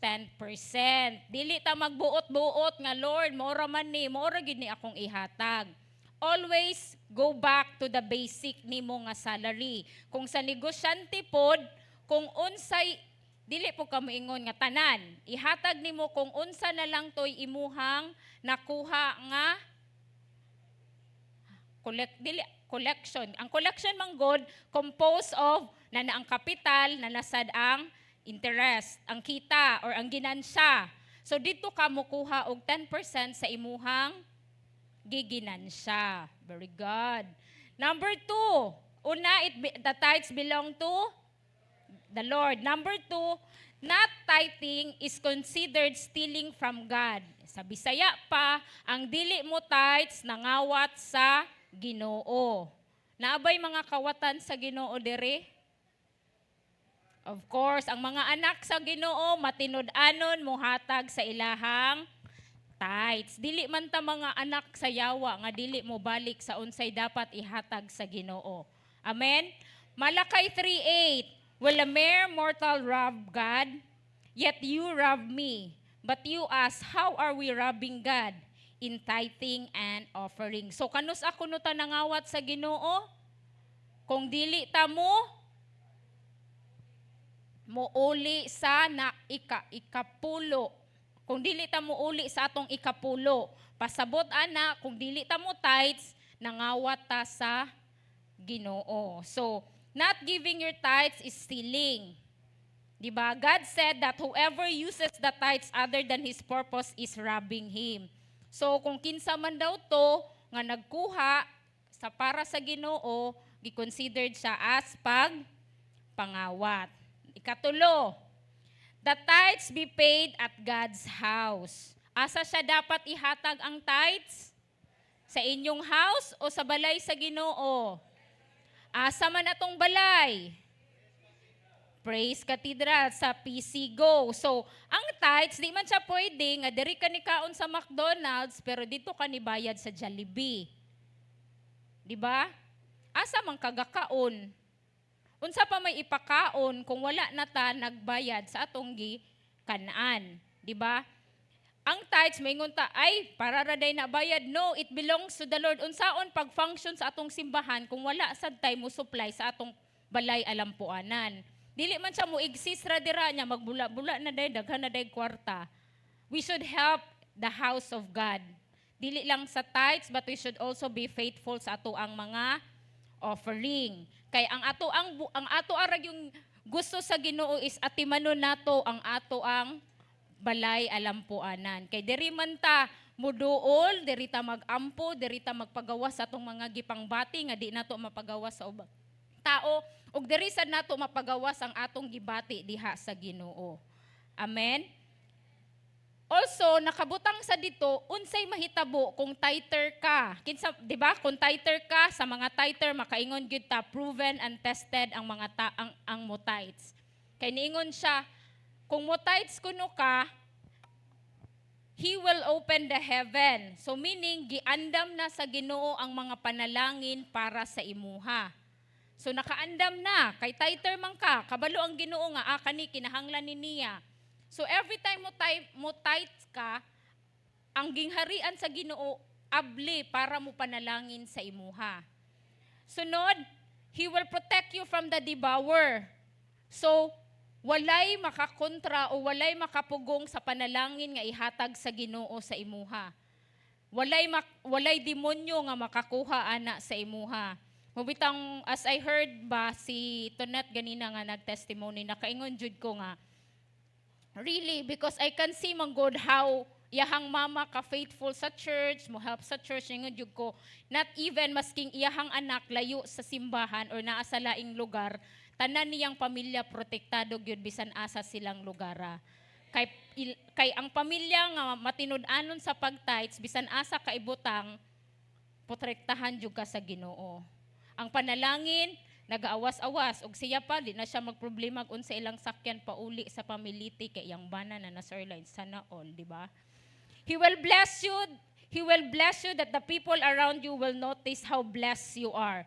10%. Dili ta magbuot-buot nga, Lord, maura man ni, maura gid ni akong ihatag. Always go back to the basic nimo nga salary. Kung sa negosyante pod, kung unsay, dili po ka moingon nga tanan, ihatag nimo kung unsa na lang to'y imuhang nakuha nga collection. Ang collection man god composed of na ang kapital na nasad ang interest, ang kita or ang ginansya. So dito ka mokuha og 10% sa imuhang giginansya. Very good. Number 2, the tithes belong to the Lord. Number 2, not tithing is considered stealing from God. Sa Bisaya pa, ang dili mo tithes nangawat sa Ginoo. Naabay mga kawatan sa Ginoo diri? Of course, ang mga anak sa Ginoo matinud-anon mohatag sa ilahang tithes. Dili man ta mga anak sa yawa nga dili mo balik sa unsay dapat ihatag sa Ginoo. Amen. Malakay 3:8. Will a mere mortal rob God? Yet you rob me. But you ask, how are we robbing God? In tithing and offering. So kanus ako no ta nangawat sa Ginoo? Kung dili ta mouli sa ikapulo. Kung dili ta mouli sa atong ikapulo. Pasabot ana, kung dili ta mo tithes, nangawat ta sa Ginoo. So, not giving your tithes is stealing. Diba? God said that whoever uses the tithes other than his purpose is robbing him. So, kung kinsa man daw to, nga nagkuha sa para sa Ginoo, gi-considered siya as pangawat. Ikatulo, the tithes be paid at God's house. Asa siya dapat ihatag ang tithes? Sa inyong house o sa balay sa Ginoo? Asa man atong balay? Praise Cathedral sa PC Go. So, ang tithes, di man siya pwede nga diri ka ni kaon sa McDonald's pero dito ka ni bayad sa Jollibee. Di ba? Asa man kagakaon? Unsa pa may ipakaon kung wala na ta nagbayad sa atong kanaan, di ba? Ang tithes maingon ta ay para ra day na bayad. No, it belongs to the Lord. Unsaon pag-function sa atong simbahan kung wala sad tay mo supply sa atong balay alampuanan. Dili man siya mo exist ra dira nya magbula-bula na day daghan na day kwarta. We should help the house of God. Dili lang sa tithes but we should also be faithful sa ato ang mga offering. Kay ang ato arag yung gusto sa Ginoo is atimanon nato ang ato ang balay alampuanan. Kay diri man ta muduol, diri ta magampo, diri ta magpagawas sa atong mga gipangbati nga di nato mapagawas sa ubang tao ug diri sad nato mapagawas ang atong gibati diha sa Ginoo. Amen. Also, nakabutang sa dito, unsay mahitabo kung tither ka. Kinsa, di ba? Kung tither ka, sa mga tither, makaingon gyud ta, proven and tested ang mga ang mo tithes. Kay niingon siya, kung mo tithes kuno ka, He will open the heaven. So meaning, giandam na sa Ginoo ang mga panalangin para sa imuha. So nakaandam na, kay tither man ka, kabalo ang Ginoo nga, kani kinahanglan ni niya. So every time mo tithe ka, ang gingharian sa Ginoo abli para mo panalangin sa imuha. Sunod, He will protect you from the devourer. So walay makakontra o walay makapugong sa panalangin nga ihatag sa Ginoo sa imuha. Walay demonyo nga makakuha ana sa imuha. Mubitang as I heard ba si Tonet ganina nga nagtestimony, nakaingon jud ko nga really, because I can see man God how iyahang mama ka faithful sa church, mo help sa church, ingon jud ko, not even masking iyahang anak layo sa simbahan or naa sa laing lugar, tanan niyang pamilya protektado gyud bisan asa silang lugara. Kay ang pamilya nga matinud-anon sa pagtites, bisan asa kaibutang, protektahan jud ka sa Ginoo. Ang panalangin, nag-aawas-awas og siya pa di na siya magproblema kung sa ilang sakyan pauli sa pamiliti kay iyang bana na nasa airline sana all, di ba? He will bless you. He will bless you that the people around you will notice how blessed you are.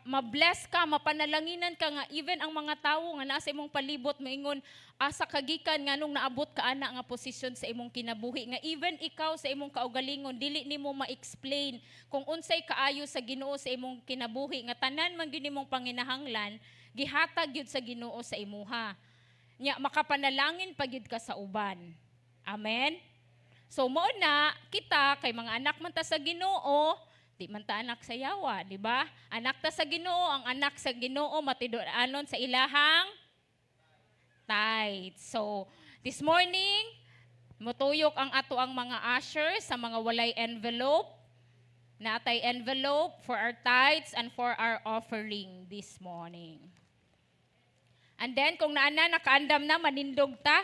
Ma-bless ka, mapanalanginan ka nga even ang mga tawo nga nasa imong palibot moingon asa kagikan nganong naabot ka ana nga posisyon sa imong kinabuhi nga even ikaw sa imong kaugalingon dili nimo ma-explain kung unsay kaayo sa Ginoo sa imong kinabuhi nga tanan man gyud nimong panginahanglan gihatag gyud sa Ginoo sa imuha. Nya makapanalangin pa gyud ka sa uban. Amen. So mo na kita kay mga anak man ta sa Ginoo, di man ta anak sa yawa, di ba? Anak ta sa Ginoo, ang anak sa Ginoo matinud-anon sa ilahang tithe. So this morning, mutuyok ang ato ang mga ushers sa mga walay envelope. Natay envelope for our tithes and for our offering this morning. And then kung naana nakaandam na manindog ta.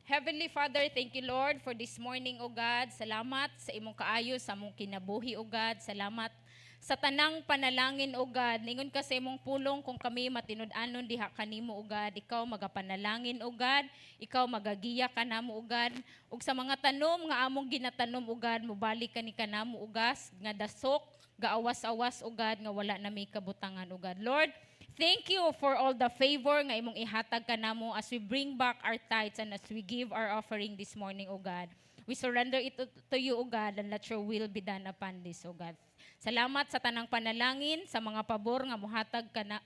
Heavenly Father, thank you Lord for this morning, O God. Salamat sa imong kaayo sa among kinabuhi, O God. Salamat sa tanang panalangin, O God. Ningon ka sa imong pulong kung kami matinud-anon diha kanimo, O God. Ikaw magapanalangin, O God. Ikaw magagiya kanamo, O God. Ug sa mga tanom nga among ginatanom, O God, mubalik ka ni kanamo, O God, nga dasok, gaawas-awas, O God, nga wala na may kabutangan, O God. Lord, thank you for all the favor nga imong ihatag kanamo as we bring back our tithes and as we give our offering this morning, O God. We surrender it to you, O God, and let your will be done upon this, O God. Salamat sa tanang panalangin, sa mga pabor nga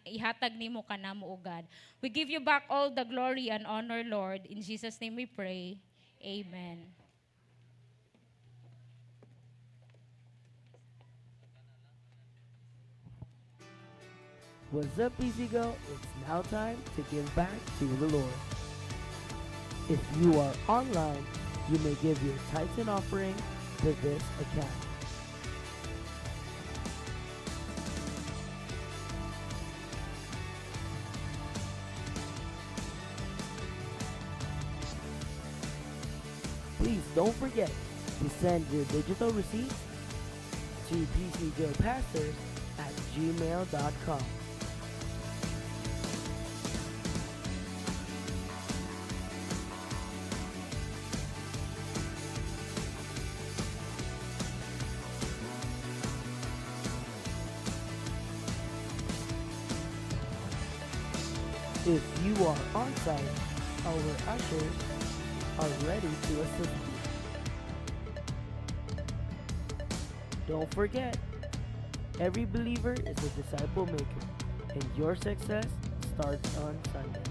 ihatag nimo kanamo, O God. We give you back all the glory and honor, Lord. In Jesus' name we pray. Amen. What's up, Easy Go? It's now time to give back to the Lord. If you are online, you may give your tithes and offering to this account. Please don't forget to send your digital receipts to pcgopastors@gmail.com. If you are on site, our ushers are ready to assist you. Don't forget, every believer is a disciple maker, and your success starts on Sunday.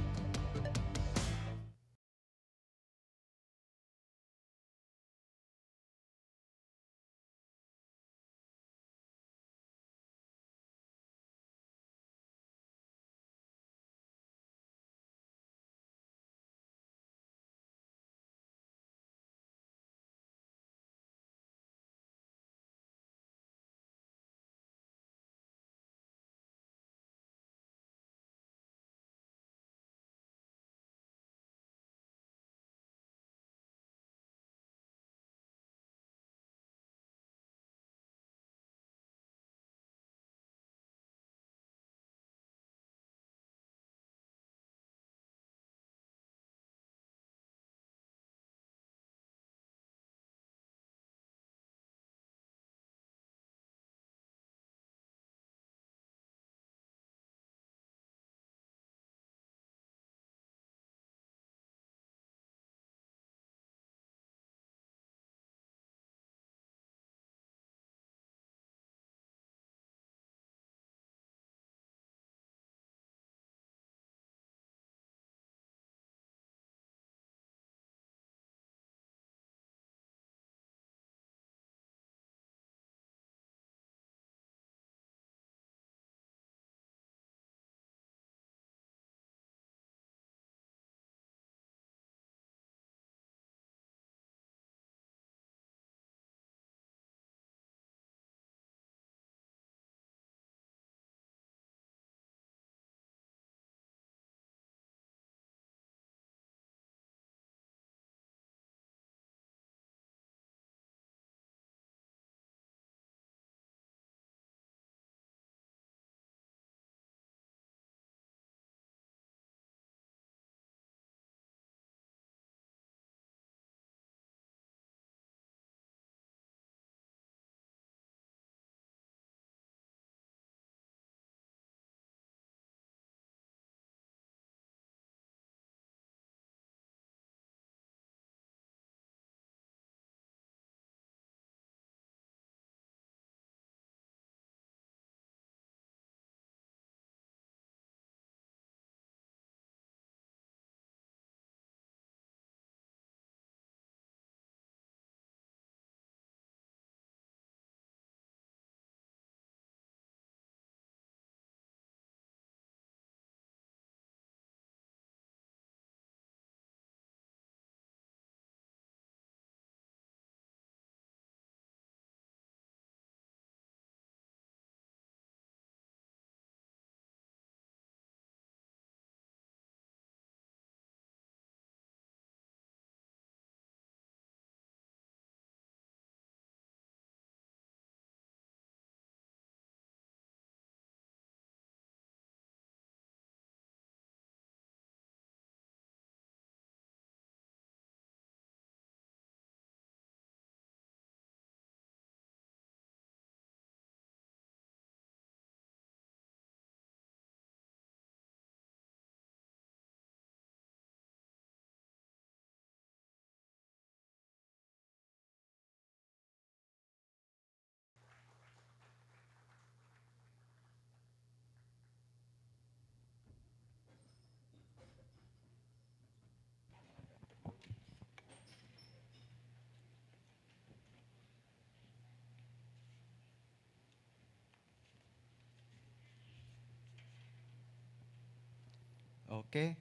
Okay.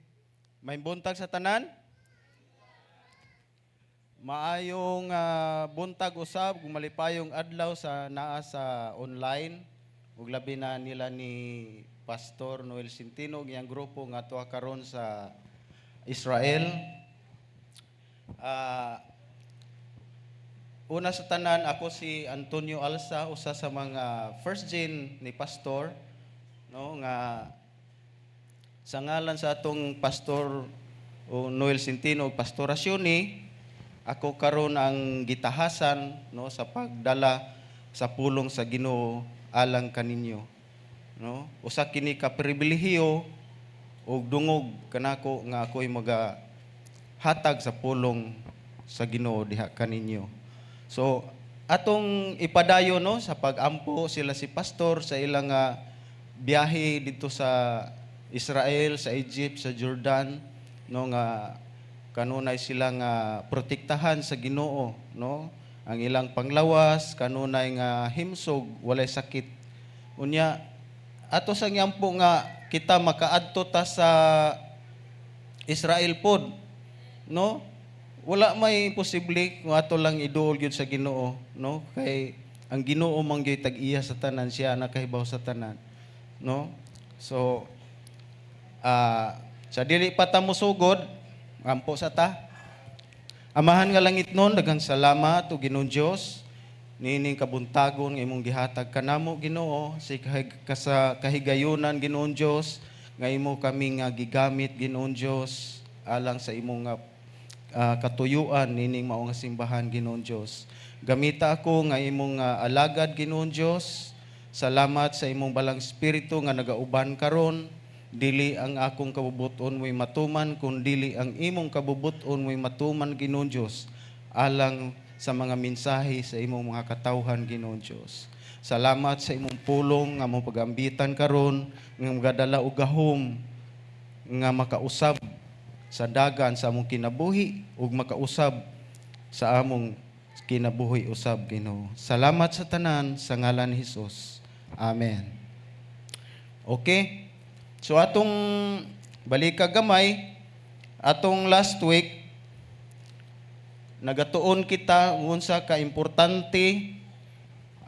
May buntag sa tanan? Maayong buntag usab kung malipayong adlaw sa naa sa online ug labi na nila ni Pastor Noel Centino iyang grupo nga tuwa karon sa Israel. Una sa tanan, ako si Antonio Alsa, usa sa mga first gen ni Pastor, no, nga sa ngalan sa atong Pastor Noel Centino ug Pastorasyon ni ako karon ang gitahasan, no, sa pagdala sa pulong sa Ginoo alang kaninyo, no. Usa kini ka pribilehiyo ug dungog kanako nga ako'y hatag sa pulong sa Ginoo diha kaninyo. So atong ipadayo, no, sa pagampo sila si Pastor sa ilang biyahe dito sa Israel, sa Egypt, sa Jordan, no, nga kanunay sila nga protektahan sa Ginoo, no, ang ilang panglawas kanunay nga himsog walay sakit. Unya ato sa ngyampo nga kita makaadto ta sa Israel pod, no, wala may posible kung ato lang iduol gyud sa Ginoo, no, kay ang Ginoo man gyud tag-iya sa tanan, siya nakahibaw sa tanan, no. So sa dili pa ta mosugod, ampo sa ta. Amahan nga langit nun, daghang salamat o Ginoong Dios nining kabuntagon nga imong gihatag kanamo Ginoo sa kahigayunan Ginoong Dios nga imo kami nga gigamit Ginoong Dios alang sa imong katuyuan nining mao nga simbahan Ginoong Dios. Gamita ako nga imong alagad Ginoong Dios. Salamat sa imong balang espiritu nga nagauban karon. Dili ang akong kabubuton mo'y matuman, kung dili ang imong kabubuton mo'y matuman, Ginoong Dios, alang sa mga mensahe sa imong mga katawhan, Ginoong Dios. Salamat sa imong pulong nga mong pagambitan karon, nga magadala og gahom, nga makausab sa dagan sa among kinabuhi, ug makausab sa among kinabuhi usab, Ginoo. Salamat sa tanan, sa ngalan ni Hesus. Amen. Okay? So atong balika gamay, atong last week, nagatuon kita unsa ka importante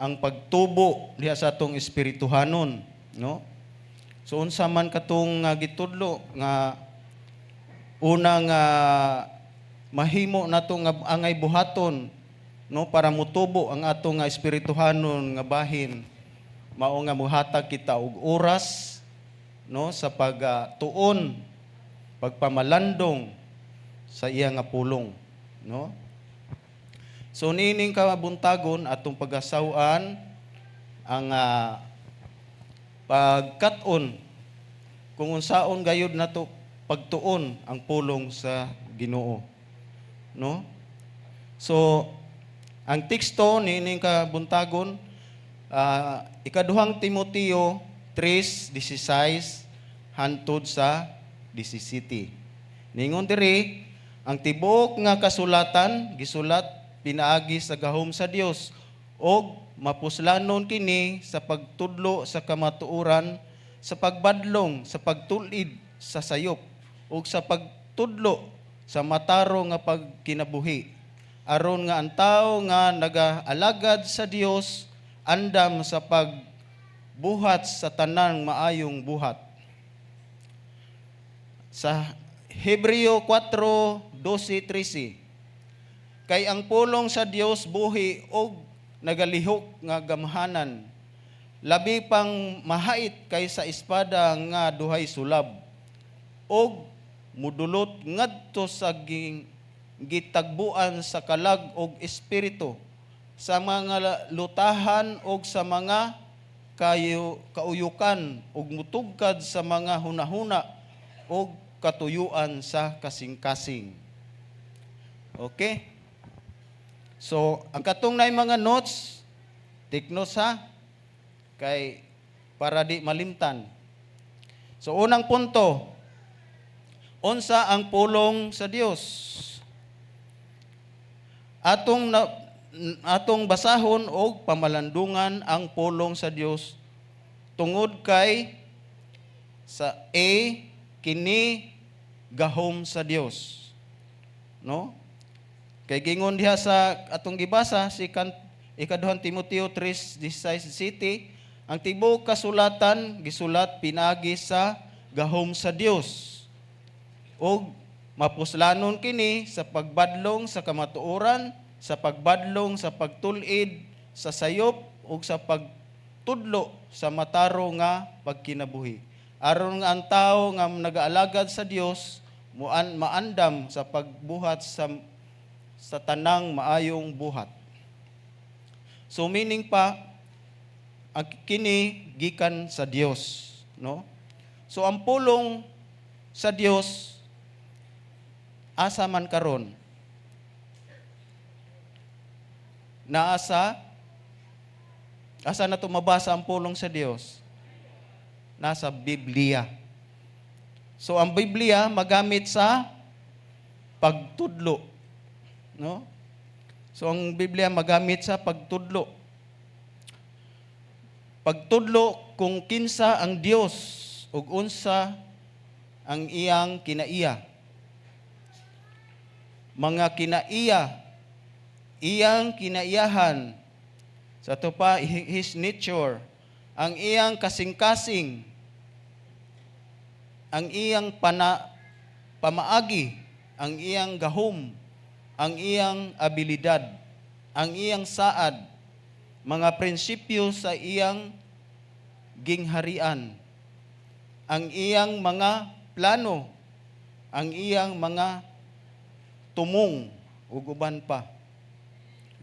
ang pagtubo diha sa atong espirituhanon, no? So unsa man katong gitudlo nga unang mahimo nato nga angay buhaton, no, para mutubo ang atong espirituhanon nga bahin, mao nga muhatag kita og oras, no, sa pagtuon, pagpamalandong sa iya nga pulong, no. So nining kabuntagon atong pagasaw-an ang pagkat-on kung unsaon gayud nato pagtuon ang pulong sa Ginoo, no. So ang teksto nining kabuntagon ikaduhang Timoteo 3:16 hantod sa 17. Ningon diri, ang tibuok nga kasulatan gisulat pinaagi sa gahom sa Dios og mapuslanon kini sa pagtudlo sa kamatuoran, sa pagbadlong, sa pagtulid sa sayop ug sa pagtudlo sa mataro nga pagkinabuhi, aron nga ang tawo nga nagaalagad sa Dios andam sa buhat sa tanang maayong buhat. Sa Hebreo 4:12-13, kay ang pulong sa Dios buhi og nagalihok nga gamhanan, labi pang mahait kaysa espada nga duhay sulab, og mudulot ngadto sa gitagbuan sa kalag og espiritu, sa mga lutahan og sa mga kauyukan ug mutugkad sa mga hunahuna ug katuyuan sa kasing-kasing. Okay? So, ang katong nay mga notes, take notes ha, kay para di malimtan. So, unang punto, unsa ang pulong sa Dios? Atong basahon og pamalandungan ang pulong sa Dios tungod kay sa A, kini gahom sa Dios. No? Kay gingon diha sa atong gibasa si ikaduhang Timoteo 3:16, ang tibuok kasulatan gisulat pinagi sa gahom sa Dios. O mapuslanon kini sa pagbadlong sa kamatuoran, sa pagbadlong sa pagtul-id sa sayop ug sa pagtudlo sa mataro nga pagkinabuhi. Aron nga ang tao nga nagaalagad sa Dios maandam sa pagbuhat sa tanang maayong buhat. So meaning pa ang kini gikan sa Dios, no? So ang pulong sa Dios asa man karon? Asa na to mabasa ang pulong sa Dios? Nasa Biblia. So ang Biblia magamit sa pagtudlo, no? So ang Biblia magamit sa pagtudlo. Pagtudlo kung kinsa ang Dios ug unsa ang iyang kinaiya. Mga kinaiya, iyang kinaiyahan, sa to pa his nature, ang iyang kasing-kasing, ang iyang pamaagi, ang iyang gahom, ang iyang abilidad, ang iyang saad, mga prinsipyo sa iyang gingharian, ang iyang mga plano, ang iyang mga tumong ug uban pa.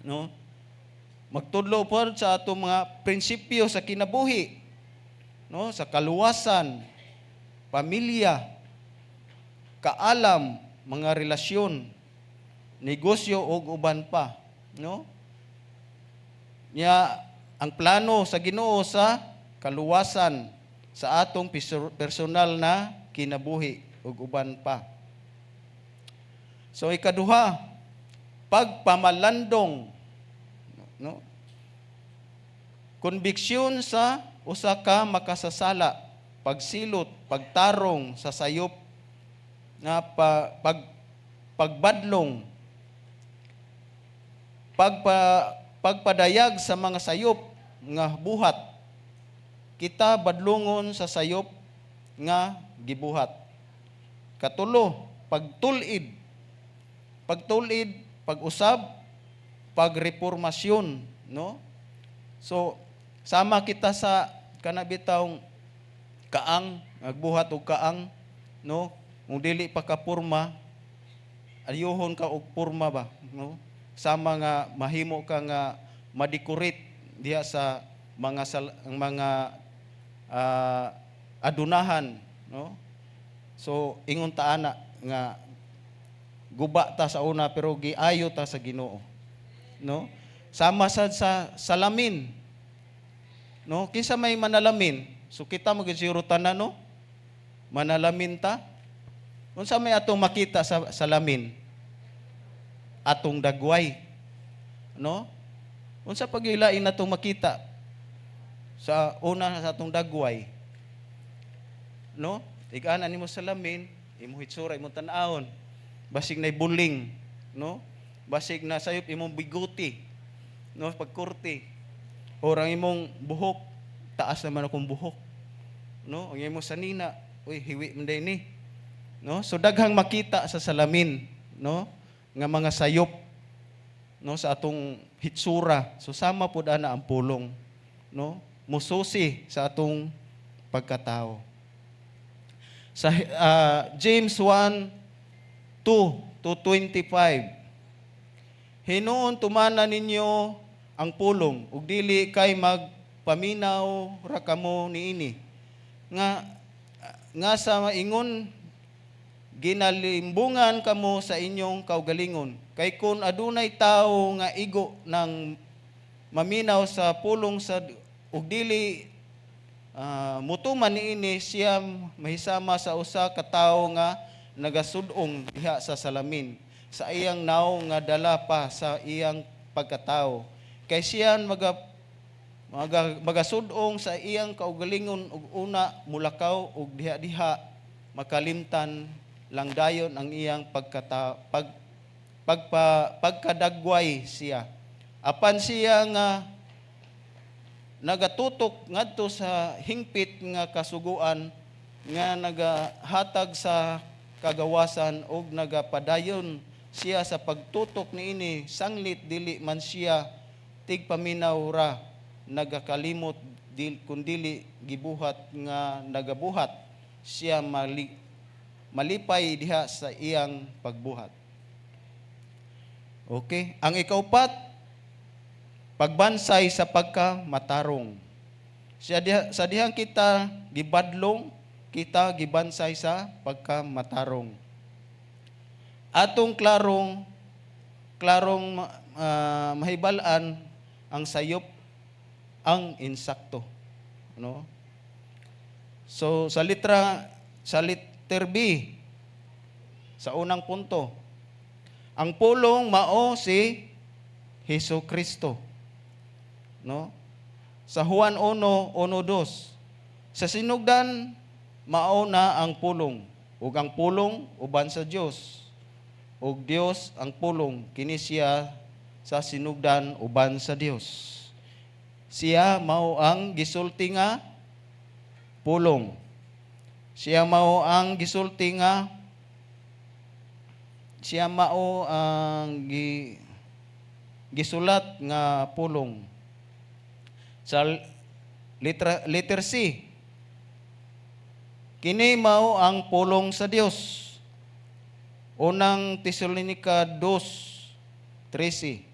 No? Magtudlo po sa atong mga prinsipyo sa kinabuhi, no? Sa kaluwasan, pamilya, kaalam, mga relasyon, negosyo ug uban pa, no? Nya ang plano sa Ginoo sa kaluwasan sa atong personal na kinabuhi ug uban pa. So ikaduha, pagpamalandong, no? Konbiksyon sa usa ka makasasala, pagsilot, pagtarong sa sayop na pagbadlong, pagpadayag sa mga sayop nga buhat. Kita badlongon sa sayop nga gibuhat. Katulo, pagtul-id, pag-usab, pagreformasyon, no? So sama kita sa kanabitawng kaang, nagbuhat og kaang, no? Kung dili pa ka purma, ayuhon ka og purma ba, no? Sama nga mahimo ka nga ma-decorate diha sa mga adunahan, no? So ingon ta ana nga guba ta sa una pero giayo ta sa Ginoo, no? Sama sad sa salamin, no? Kinsa may manalamin, so kita magsiguro tanan, no? Manalamin ta. Unsa may atong makita sa salamin? Atong dagway, no? Unsa pagilain natong makita sa una sa atong dagway, no? Tig-ana nimo salamin, imong hitsura, imong tan-awon, basig nay buling, no? Basig na sayop imong biguti, no? Pagkurti, orang imong buhok, taas naman akong buhok, no? Ang imong sanina, uy, hiwi man day ni, no? So daghang makita sa salamin, no? Nga mga sayop, no, sa atong hitsura. So sama pud ana ang pulong, no? Mususi sa atong pagkatao. Sa James 1:2-25, hinuon tumana ninyo ang pulong ug dili kay magpaminaw ra kamo niini nga sa maingon ginalimbungan kamo sa inyong kaugalingon. Kay kun adunay tawo nga igo ng maminaw sa pulong sa ug dili mutuman niini, siya mahisama sa usa ka tawo nga nagasud-ong diha sa salamin sa iyang naw nga dala pa sa iyang pagkatao. Kay siya magasud-ong sa iyang kaugalingon ug una mulakaw ug diha-diha makalimtan lang dayon ang iyang pagkadagway siya. Apan siya nga nagatutok ngadto sa hingpit nga kasuguan nga nagahatag sa kagawasan og nagapadayon siya sa pagtutok niini sanglit dili man siya tigpaminaw ra nagakalimot kundili gibuhat nga nagabuhat siya malipay diha sa iyang pagbuhat. Okay, ang ikaupat, pagbansay sa pagkamatarong. Sa dihang kita gibadlong, kita gibansay sa pagkamatarong. Atong klarong mahibalan ang sayop ang insakto, no? So sa letter B, sa unang punto, ang pulong mao si Hesus Kristo, no? Sa Juan 1:1-2, sa sinugdan mao na ang pulong, ug ang pulong uban sa Dios, ug Dios ang pulong kini siya sa sinugdan uban sa Dios. Siya mao ang gisulti nga pulong. Siya mao ang gisulti nga gisulat nga pulong. Sa letter C, kini mao ang pulong sa Dios. Unang Tesalonica 2:13.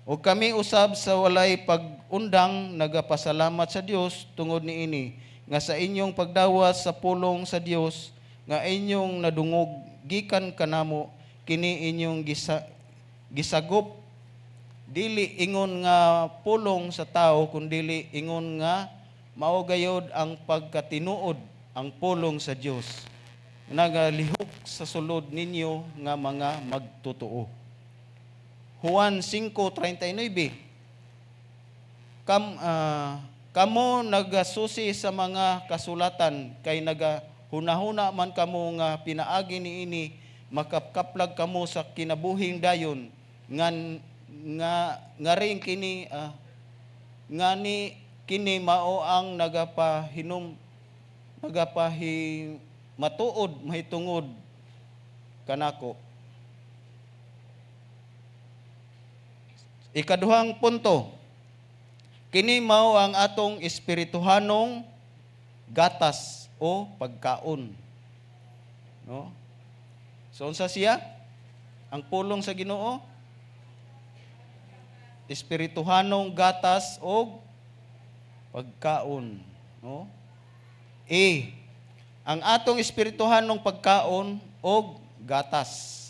O kami usab sa walay pag-undang nagapasalamat sa Dios tungod niini nga sa inyong pagdawas sa pulong sa Dios nga inyong nadungog gikan kanamo kini inyong gisagop dili ingon nga pulong sa tao kundi ingon nga mao gayod ang pagkatinuod ang pulong sa Dios nagalihok sa sulod ninyo nga mga magtotoo. Juan 5:39, kamo nagasusi sa mga kasulatan kay nagahunahuna man kamo nga pinaagi niini makapkaplag kamo sa kinabuhing dayon nga ring kini kini mao ang matuod mahitungod kanako. Ikaduhang punto, kini mao ang atong espirituhanong gatas o pagkaon. No? So unsa siya? Ang pulong sa Ginoo, espirituhanong gatas o pagkaon. No? Ang atong espirituhanong pagkaon o gatas.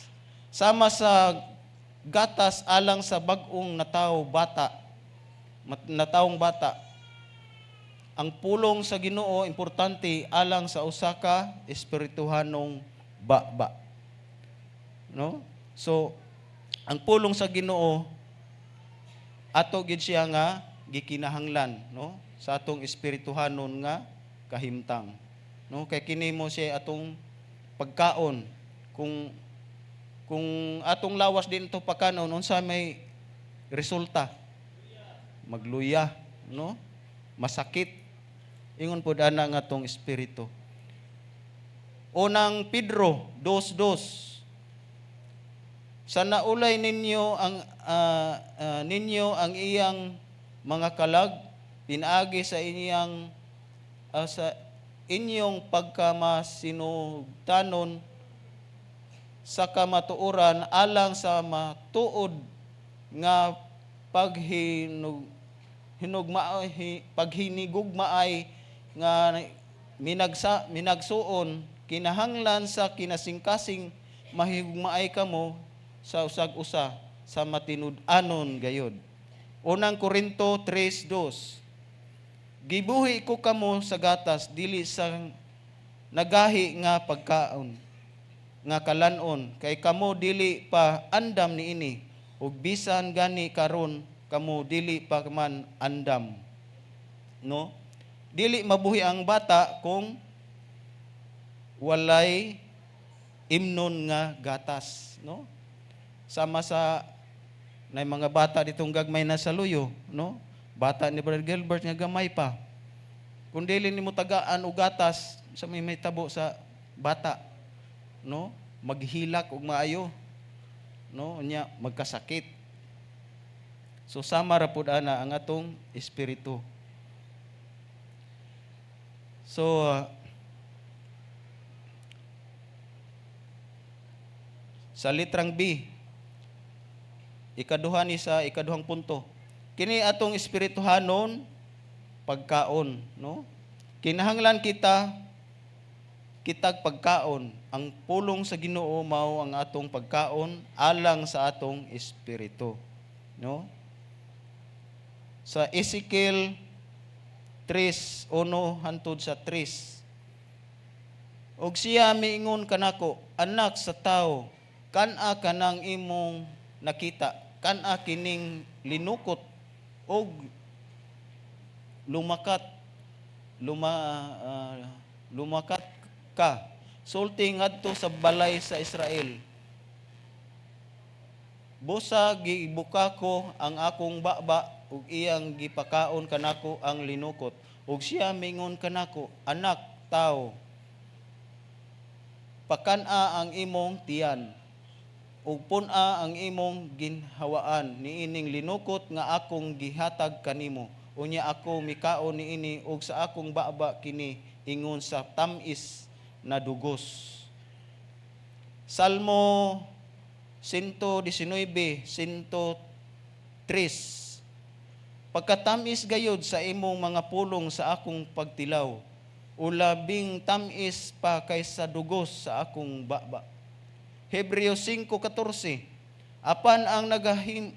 Sama sa gatas alang sa bag-ong nataong bata. Ang pulong sa Ginoo importante alang sa usa ka espirituhanong baba. No? So ang pulong sa Ginoo ato gid siya nga gikinahanglan, no? Sa atong espirituhanon nga kahimtang. No? Kay kini mo siya atong pagkaon kung atong lawas din ito pagkanon, unsa may resulta? Magluya, no? Masakit. Ingon po dana nga atong espiritu. Unang Pedro 2:2. Sa naulay ninyo ang iyang mga kalag, pinaagi sa inyong pagkamasinugtanon sa kamatuoran alang sa matuod nga paghinigugmaay nga minagsuon kinahanglan sa kinasingkasing mahigugmaay kamo sa usag-usa sa matinud-anon gayod. Unang Korinto 3:2. Gibuhi ko kamo sa gatas dili sa nagahi nga pagkaon nga kalanon kay kamo dili pa andam niini ug bisan gani karon kamo dili pa man andam, no? Dili mabuhi ang bata kung walay imnon nga gatas, no? Sama sa na mga bata ditong gagmay na sa luyo, no? Bata ni Brother Gilbert nga gamay pa. Kung dili nimo tagaan og gatas sa may tabo sa bata, no? Maghilak og maayo, no? Unya magkasakit. So sama ra pud ana ang atong espiritu. So sa litrang B, ikaduhang punto. Kini atong espirituhanon pagkaon, no? Kinahanglan kitag pagkaon. Ang pulong sa Ginoo mao ang atong pagkaon alang sa atong espiritu, no? Sa Ezekiel 3:1 hangtod sa 3. Og siya miingon kanako, anak sa tao, kan-a kanang imong nakita, kan-a kining linukot og lumakat ka sulti ngadto sa balay sa Israel. Busa gibuka ko ang akong baba ug iyang gipakaon kanako ang linukot. Ug siya mingon kanako, anak tao, pakan-a ang imong tiyan ug pun-a ang imong ginhawaan niining linukot nga akong gihatag kanimo. Unya ako mikaon niini ug sa akong baba kini ingon sa tamis na dugos. Salmo 119:103. Pagkatamis gayod sa imong mga pulong sa akong pagtilaw, o labing tamis pa kaysa dugos sa akong baba. Hebreo 5:14. Apan ang nagahing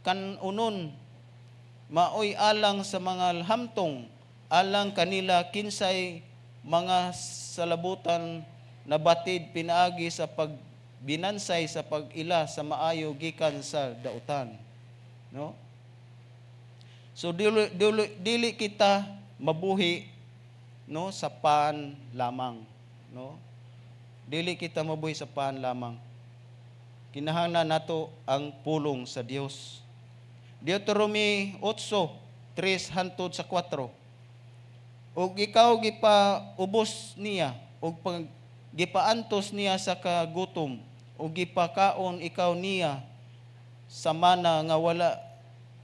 kanunon maoy alang sa mga hamtong, alang kanila kinsay mga salabutan na batid pinaagi sa pagbinansay sa pag-ila sa maayo gikan sa dautan, no? So dili kita mabuhi, no, sa pan lamang, no? Dili kita mabuhi sa pan lamang. Kinahanglan nato ang pulong sa Dios. Deuteronomy 8:3 hangtod sa 4. Ug ikaw gipaubos niya ug gipaantos niya sa kagutom ug gipakaon ikaw niya sa mana nga wala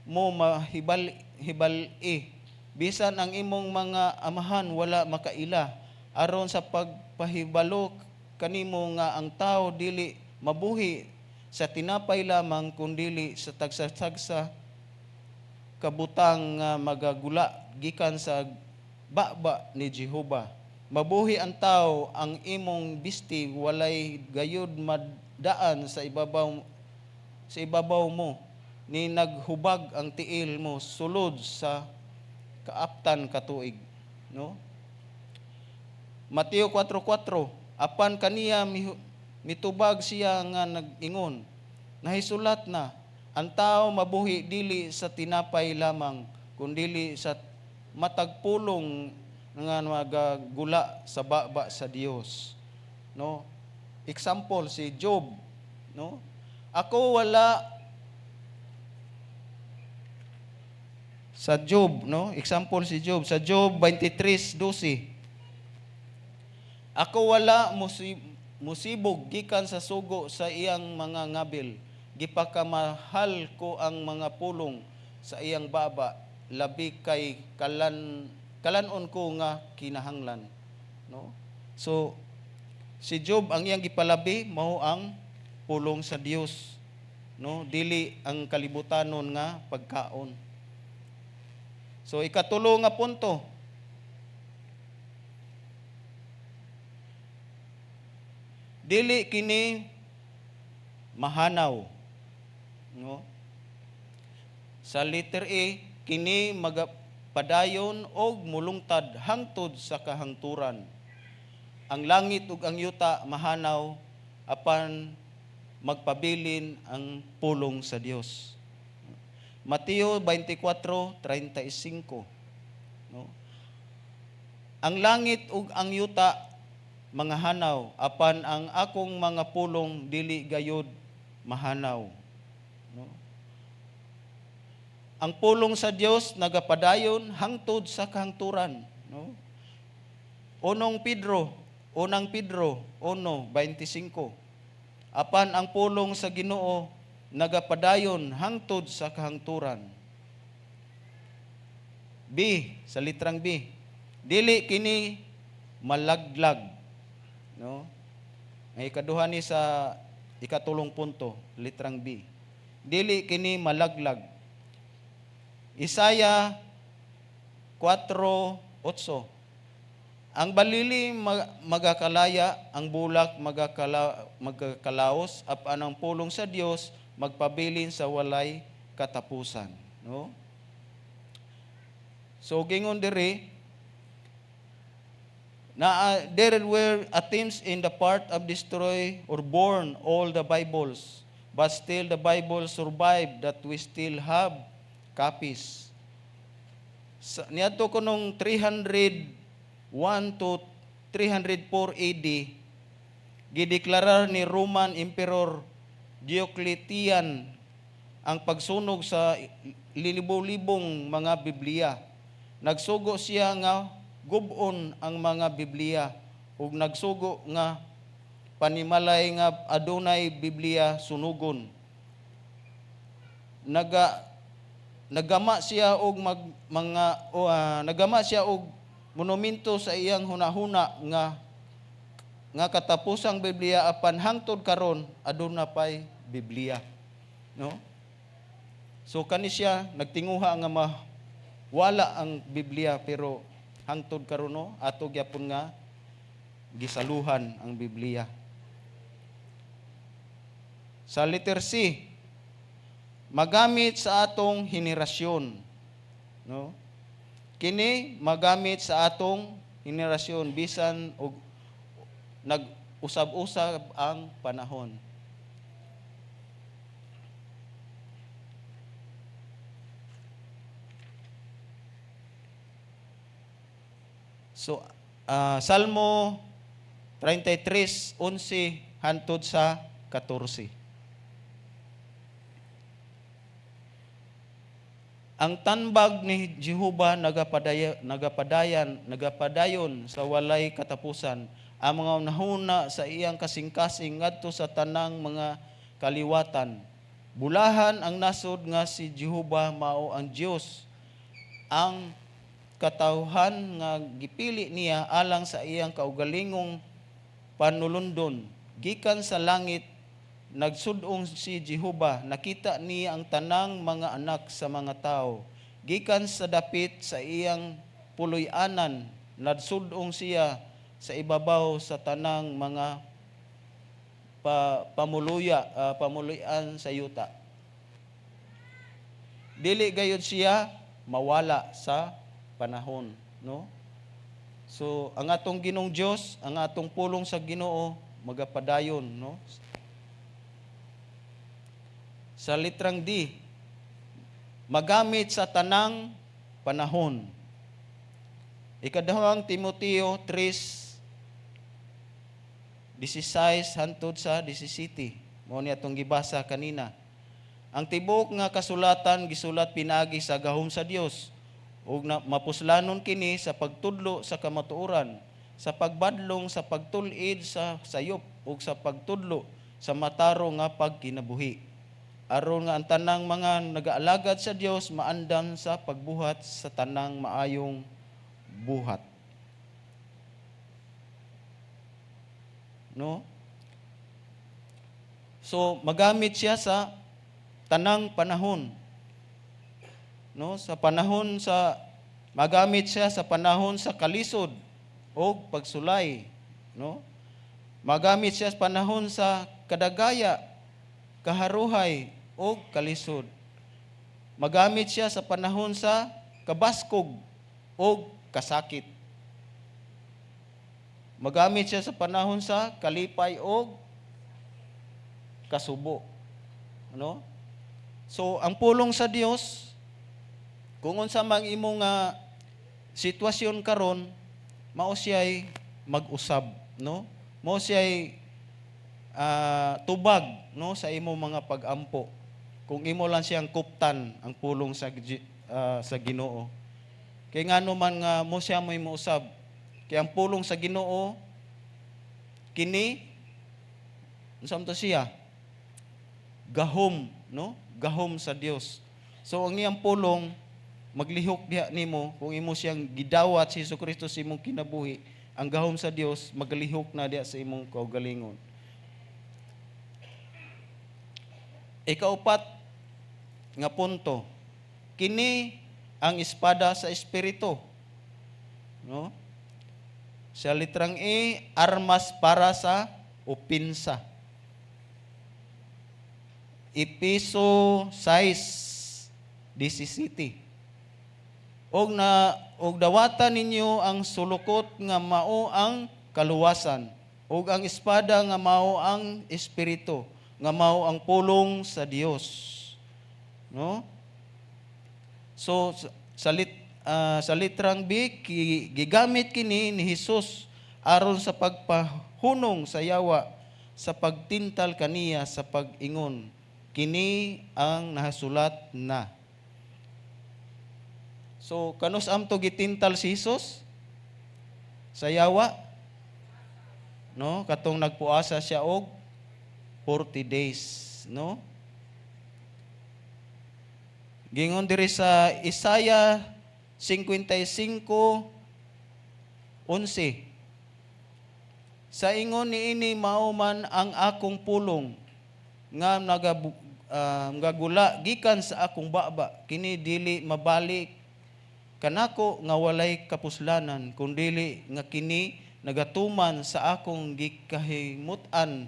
mo mahibal-i. Bisan ang imong mga amahan wala makaila aron sa pagpahibalo kanimo nga ang tao dili mabuhi sa tinapay lamang kundili sa tagsa-tagsa kabutang nga magagula gikan sa baba ni Jehova. Mabuhi ang tao ang imong bisti walay gayud madaan sa ibabaw mo ni naghubag ang tiil mo sulod sa kaaptan katuig, no? Mateo 4:4. Apan kaniya mitubag siya nga nag-ingon, nahisulat na, ang tao mabuhi dili sa tinapay lamang, kundili sa matagpulong nga magagula sa baba sa Dios, no? Example si Job, no? Ako wala sa Job, no? Example si Job sa Job 23:12. Ako wala musibog gikan sa sugo sa iyang mga ngabil. Gipakamahal ko ang mga pulong sa iyang baba, labi kay kalanon ko nga kinahanglan, no? So si Job ang iyang gipalabi mao ang pulong sa Dios, no? Dili ang kalibutanon nga pagkaon. So ikatulo nga punto, dili kini mahanaw, no? Sa letter A, kini magapadayon og mulungtad hangtod sa kahangturan. Ang langit ug ang yuta mahanaw apan magpabilin ang pulong sa Dios. Mateo 24:35, no? ang langit ug ang yuta mga hanaw, apan ang akong mga pulong dili gayud mahanaw. No? Ang pulong sa Dios nagapadayon hangtod sa kahangturan. No? Unang Pedro 1:25. Apan ang pulong sa Ginoo nagapadayon hangtod sa kahangturan. B, sa litrang B. Dili kini malaglag. No? Ang ikaduha ni sa ikatulong punto, litrang B. Dili kini malaglag. Isaya 4:8. Ang balili magakalaya, ang bulak magakalaos, apan ang pulong sa Dios magpabilin sa walay katapusan. No? So gingon diri na there were attempts in the part of destroy or burn all the Bibles, but still the Bible survived, that we still have copies. Niadto ko nung 301 to 304 AD, gideklarar ni Roman Emperor Diocletian ang pagsunog sa libo-libong mga Biblia. Nagsugo siya nga gubon ang mga Biblia ug nagsugo nga panimalay nga adunay Biblia sunugon. Nagama siya og nagama siya og monumento sa iyang hunahuna nga katapusang Biblia, apan hangtod karon aduna pay Biblia. No? So kani siya nagtinguha nga wala ang Biblia, pero hangtod karon no ato gyapon nga gisaluhan ang Biblia. Sa letter C, magamit sa atong henerasyon. No? Kini magamit sa atong henerasyon bisan og nag-usab-usab ang panahon. So, Salmo 33:11 hantod sa 14. Ang tanbag ni Jehova nagapadayon sa walay katapusan. Ang mga nahuna sa iyang kasing-kasing ngadto sa tanang mga kaliwatan. Bulahan ang nasod nga si Jehova mao ang Dios. Ang katawhan nga gipili niya alang sa iyang kaugalingong panulundon. Gikan sa langit nagsudong si Jehova, nakita niya ang tanang mga anak sa mga tao. Gikan sa dapit sa iyang puloy-anan, nagsudong siya sa ibabaw sa tanang mga pamuluyan sa yuta. Dili gayud siya mawala sa panahon, no? So ang atong Ginong Dios, ang atong pulong sa Ginoo magapadayon, no? Sa litrang D, magamit sa tanang panahon. Ikadahang Timoteo 3:16 hantod sa 17. Mao ni atong gibasa kanina. Ang tibok nga kasulatan gisulat pinaagi sa gahom sa Dios ug mapuslanon kini sa pagtudlo sa kamatuoran, sa pagbadlong sa pagtul-id sa sayop ug sa pagtudlo sa mataro nga pagkinabuhi. Aron nga ang tanang mga nagaalagad sa Dios maandan sa pagbuhat sa tanang maayong buhat. No? So magamit siya sa tanang panahon. No, sa panahon sa magamit siya sa panahon sa kalisod o pagsulay, no? Magamit siya sa panahon sa kadagaya, kaharuhay o kalisod. Magamit siya sa panahon sa kabaskog o kasakit. Magamit siya sa panahon sa kalipay o kasubo. Ano? So, ang pulong sa Dios, kung unsa mang imong sitwasyon karon, mao siya'y mag-usab, no? Mao siya'y tubag, no, sa imo mga pag-ampo. Kung imo lang siyang kuptan ang pulong sa Ginoo. Kay ngano man nga mo siya mo'y mousab. Kay ang pulong sa Ginoo kini unsam to siya? Gahom, no? Gahom sa Dios. So ang iyang pulong maglihok diha nimo kung imo siyang gidawat si Jesucristo sa imong kinabuhi, ang gahom sa Dios maglihok na diha sa imong kaugalingon. Ikaupat nga punto, kini ang espada sa espiritu. No? Sa litrang E, armas para sa opinsa. Episo 6:17. Og dawatan ninyo ang sulukot nga mao ang kaluwasan, og ang espada nga mao ang espiritu, nga mao ang pulong sa Dios. No? So sa litrang B, gigamit kini ni Hesus aron sa pagpahunong sa yawa sa pagtintal kaniya sa pag-ingon. Kini ang nahasulat na. So kanus amto gitintal si Hesus sa yawa, no, katong nagpuasa siya og 40 days, no? Gingon diri sa Isaiah 55:11. Sa ingon niini mao man ang akong pulong nga nagagula gikan sa akong baba, kini dili mabalik kanako nga walay kapuslanan, kundili nga kini nagatuman sa akong gikahimutan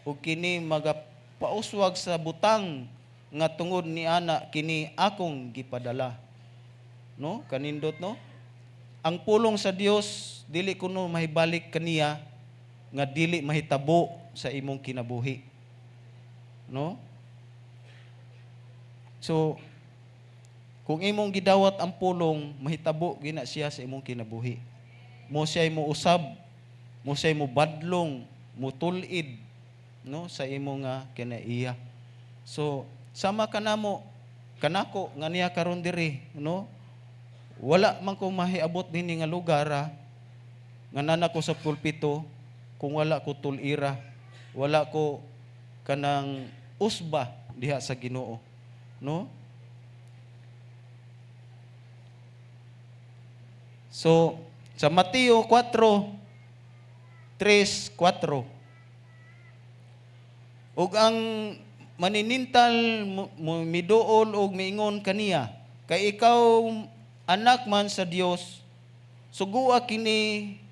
ug kini magapauswag sa butang nga tungod ni ana kini akong gipadala. No? Kanindot, no? Ang pulong sa Dios dili kuno mahibalik kaniya nga dili mahitabo sa imong kinabuhi. No? So kung imong gidawat ang pulong, mahitabo gina siya sa imong kinabuhi. Mo siya'y mo usab, mo siya'y mo badlong, mo tulid, no, sa imong kinaiya. So sama kanamo kanako nga niya karon diri, no? Wala man ko mahiabot dinhi nga lugar nga nanako sa pulpito kung wala ko tulira, wala ko kanang usba diha sa Ginoo, no? So, sa Mateo 4:3-4. Ug ang maninintal miduol og miingon kaniya, kay ikaw anak man sa Dios, sugua kini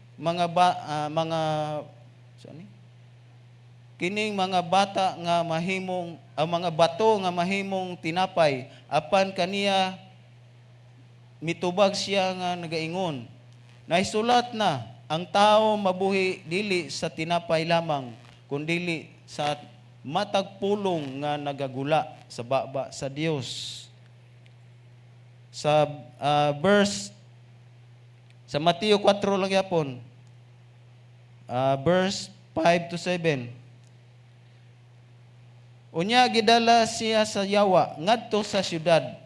kining mga bata nga mahimong mga bato nga mahimong tinapay, apan kaniya mitubag siya nga nagaingon, naisulat na ang tao mabuhi dili sa tinapay lamang kundi sa matag pulong nga nagagula sa baba sa Dios. Sa verse sa Mateo 4 lang yapon, verse 5-7. Unya gidala siya sa yawa ngadto sa syudad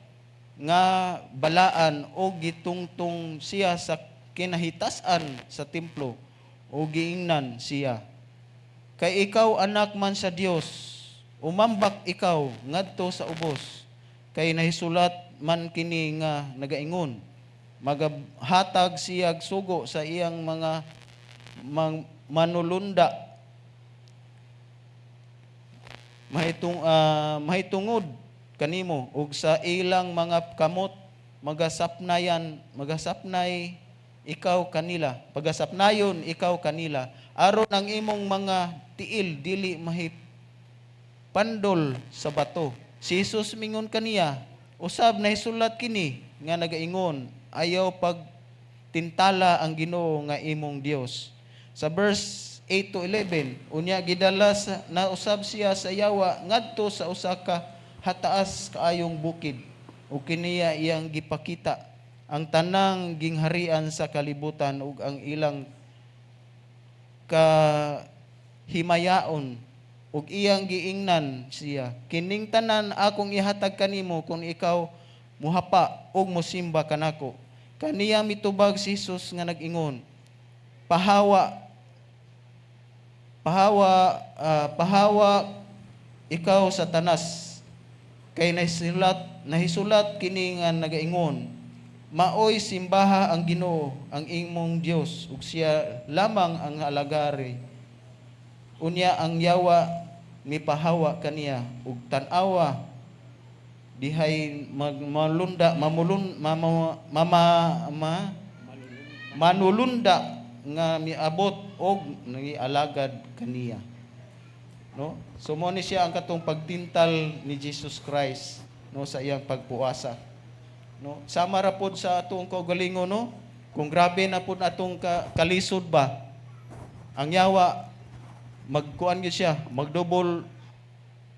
nga balaan o gitungtong siya sa kinahitasan sa templo o giingnan siya. Kay ikaw anak man sa Dios, umambak ikaw ngadto sa ubos, kay nahisulat man kini nga nagaingon, magahatag siyag sugo sa iyang mga manulunda, mahitungod kanimo ug sa ilang mga kamot magasapnay ikaw kanila, pagasapnayon ikaw kanila, aron ang imong mga tiil dili mahipandol sa bato. Si Jesus mingon kaniya, usab na hisulat kini nga nagaingon, ayaw pagtintala ang Ginoo nga imong Dios. Sa verse 8-11, unya gidala na usab siya sa yawa ngadto sa usa ka hataas kaayong bukid, o kiniya iyang gipakita ang tanang gingharian sa kalibutan ug ang ilang kahimayaon ug iyang giingnan siya. Kining tanan akong ihatag kanimo kung ikaw muhapa ug mosimba kanako. Kaniya mitubag si Jesus nga nag-ingon, pahawa ikaw Satanas, kay nahisulat kini nga nagaingon, maoy simbaha ang Ginoo ang imong Dios ug siya lamang ang alagari. Unya ang yawa mipahawa kaniya ug tan-awa dihay manulunda nga miabot og nangialagad kaniya. No? So mo ni siya ang katong pagtintal ni Jesus Christ, no, sa iyang pagpuasa. No? Sama ra pod sa atong kaugalingon, no? Kung grabe na pod atong kalisod ba, ang yawa magkuan gyud siya, magdouble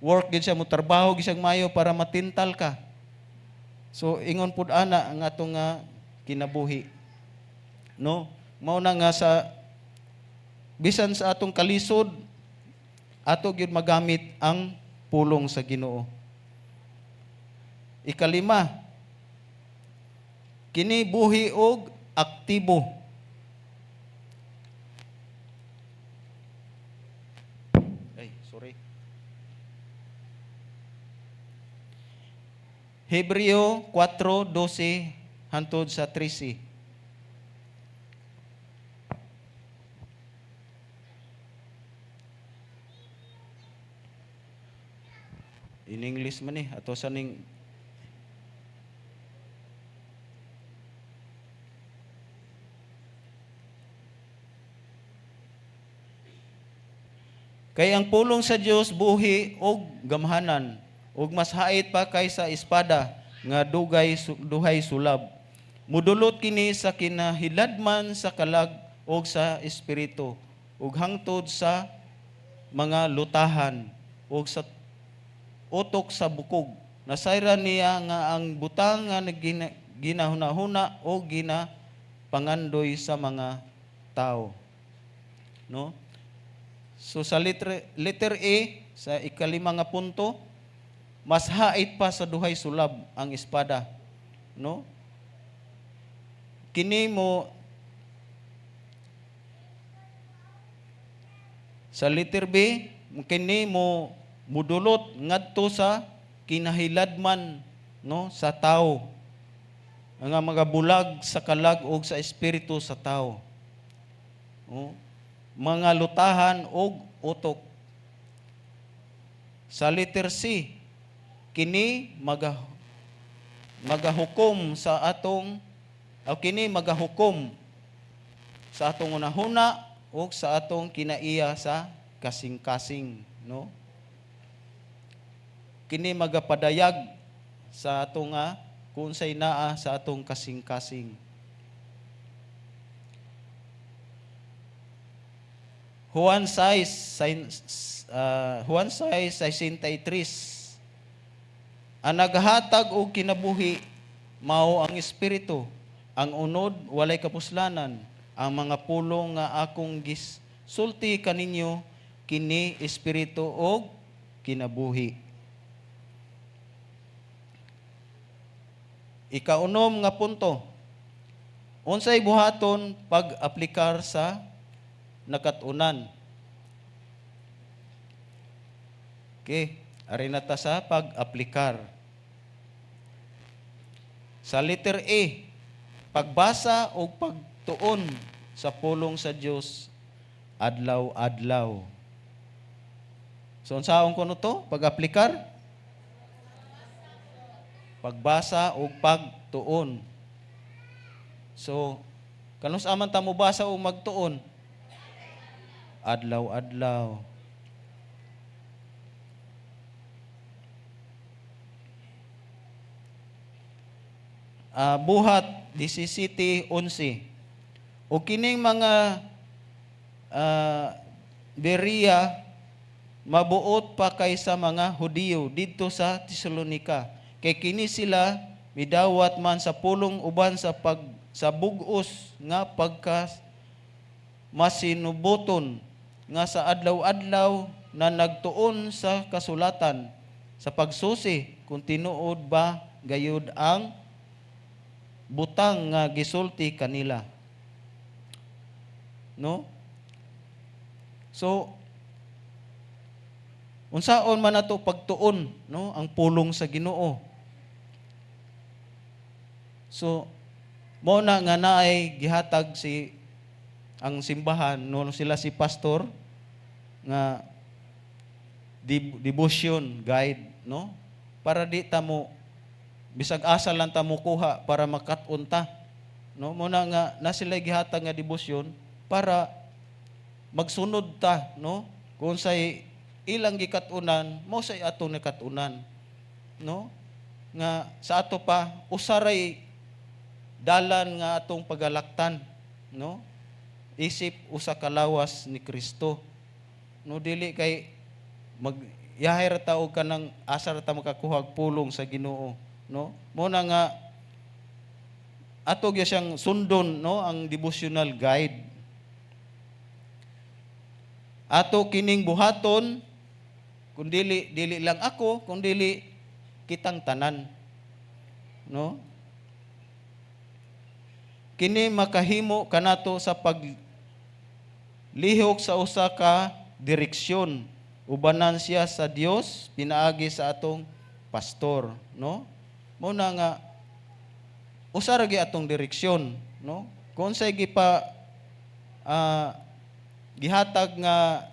work gyud siya, mo trabaho gyud siyang mayo para matintal ka. So ingon pod ana ang atong kinabuhi. No? Mao na nga sa bisan sa atong kalisod, ato gyud magamit ang pulong sa Ginoo. Ikalima, kini buhi og aktibo. Hebreo 4:12 hantod sa 13. In English man ato sa ning kay ang pulong sa Dios buhi og gamhanan ug mas hait pa kaysa espada nga duhay sulab. Mudulot kini sa kinahiladman sa kalag ug sa espiritu ug hangtod sa mga lutahan ug sa utok sa bukog. Nasayra niya nga ang butang nga ginahuna-huna o ginapangandoy sa mga tao. No? So sa letter A, sa ikalima nga punto, mas hait pa sa duhay sulab ang espada. No? Kini mo sa letter B, kini mo mudulot ngadto sa kinahiladman, no, sa tao, nga mga bulag sa kalag og sa espiritu sa tao, mga lutahan og utok. Sa letter C, kini magahukom sa atong kini magahukom sa atong unahuna o sa atong kinaiya sa kasing-kasing, no? Kini magapadayag sa atong kung say naa sa atong kasing-kasing. Juan 6:63 ang naghatag og kinabuhi mao ang espiritu, ang unod walay kapuslanan, ang mga pulong nga akong sulti kaninyo kini espiritu og kinabuhi. Ikaunom nga punto, unsay buhaton pag-aplikar sa nakatunan. Okay, ari na ta sa pag-aplikar. Sa letter A, pagbasa o pagtuon sa pulong sa Dios adlaw-adlaw. So unsaon ko no to? Pag-aplikar? Pagbasa o pagtuon. So, kanus aman ta mo basa o magtuon? Adlaw-adlaw. Buhat 17:11. O kining mga Berea mabuot pa kaysa mga Hudiyo didto sa Tesalonika. Kay kini sila midawat man sa pulong uban sa bugos nga pagka masinuboton nga sa adlaw-adlaw na nagtuon sa kasulatan sa pagsusi kung tinuod ba gayud ang butang nga gisulti kanila. No? So, unsaon man nato pagtuon, no, ang pulong sa Ginoo. So, mo na nga naay gihatag ang simbahan, no, sila si pastor nga devotion guide, no, para di ta mo bisag asa lang ta mo kuha para makatunta, no, mo na nga na sila gihatag nga devotion para magsunod ta, no, kung say ilang gikatunan, mo say atong nakatunan, no, nga sa ato pa usaray dalan nga atong pagalaktan, no, isip usa ka lawas ni Kristo, no, dili kay yahay ra ta og kanang asa ra ta makakuha og pulong sa Ginoo, no, mo na nga ato gyud siyang sundon, no, ang devotional guide. Ato kining buhaton kung dili lang ako, kung dili kitang tanan, no? Kini makahimo kanato sa paglihok sa usa ka direksyon, ubanan siya sa Dios pinaagi sa atong pastor, no? Muna nga usa ra gyud atong direksyon, no? Kung say gihatag nga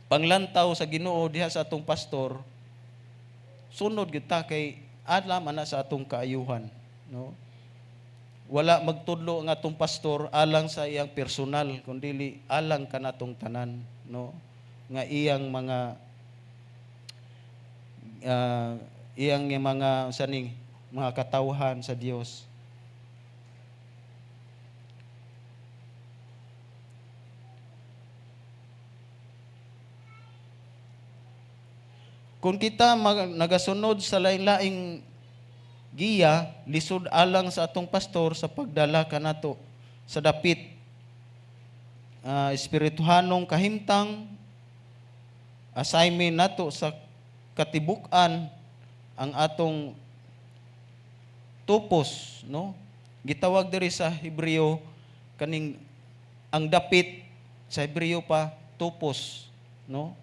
panglantaw sa Ginoo diha sa atong pastor, sunod gyud ta kay adla man na sa atong kaayuhan, no? Wala magtudlo ang atong pastor alang sa iyang personal, kundi alang kanatong tanan, no? Nga iyang mga saning mga katawhan sa Dios. Kung kita nagasunod sa lain-laing giya, lisod alang sa atong pastor sa pagdala kanato sa dapit espirituhanong kahimtang, assignment nato sa katibuk-an ang atong tupos, no? Gitawag diri sa Hebreo kaning ang dapit sa Hebreo pa tupos, no?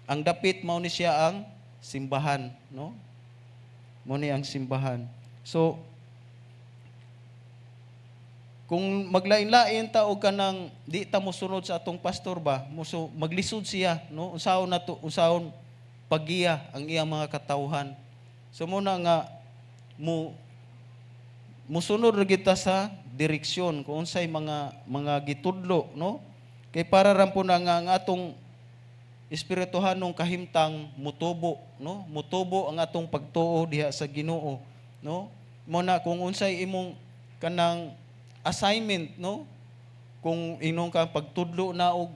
Ang dapit mao ni siya ang simbahan, no? Mao ni ang simbahan. So kung maglain-lain ta og kanang di ta mosunod sa atong pastor ba, maglisod siya, no? Unsaon paggiya ang iyang mga katawhan. So muna nga musunod ra kita sa direksyon kung unsay mga gitudlo, no? Kay para ram po na nga ang atong espirituhanong kahimtang mutubo, no? Mutubo ang atong pagtuo diha sa Ginoo, no? Muna kung unsay imong kanang assignment, no? Kung inong ka pagtudlo na og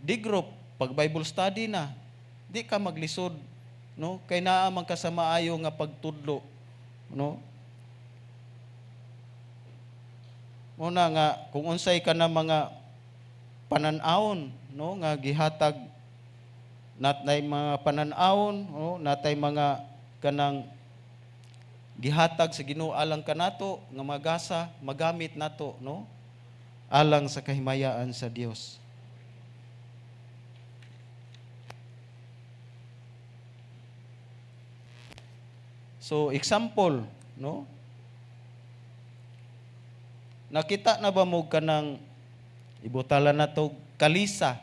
D-group, pag Bible study na, di ka maglisod, no? Kay naa man ka sa maayo nga pagtudlo, no? Muna nga kung unsay ka na mga panan-awon, no, nga gihatag natay mga panan-awon, no, natay mga kanang gihatag sa Ginoo alang kanato nga magasa magamit nato, no, alang sa kahimayaan sa Dios. So example, no, nakita na ba mo kanang ibutala na to kalisa.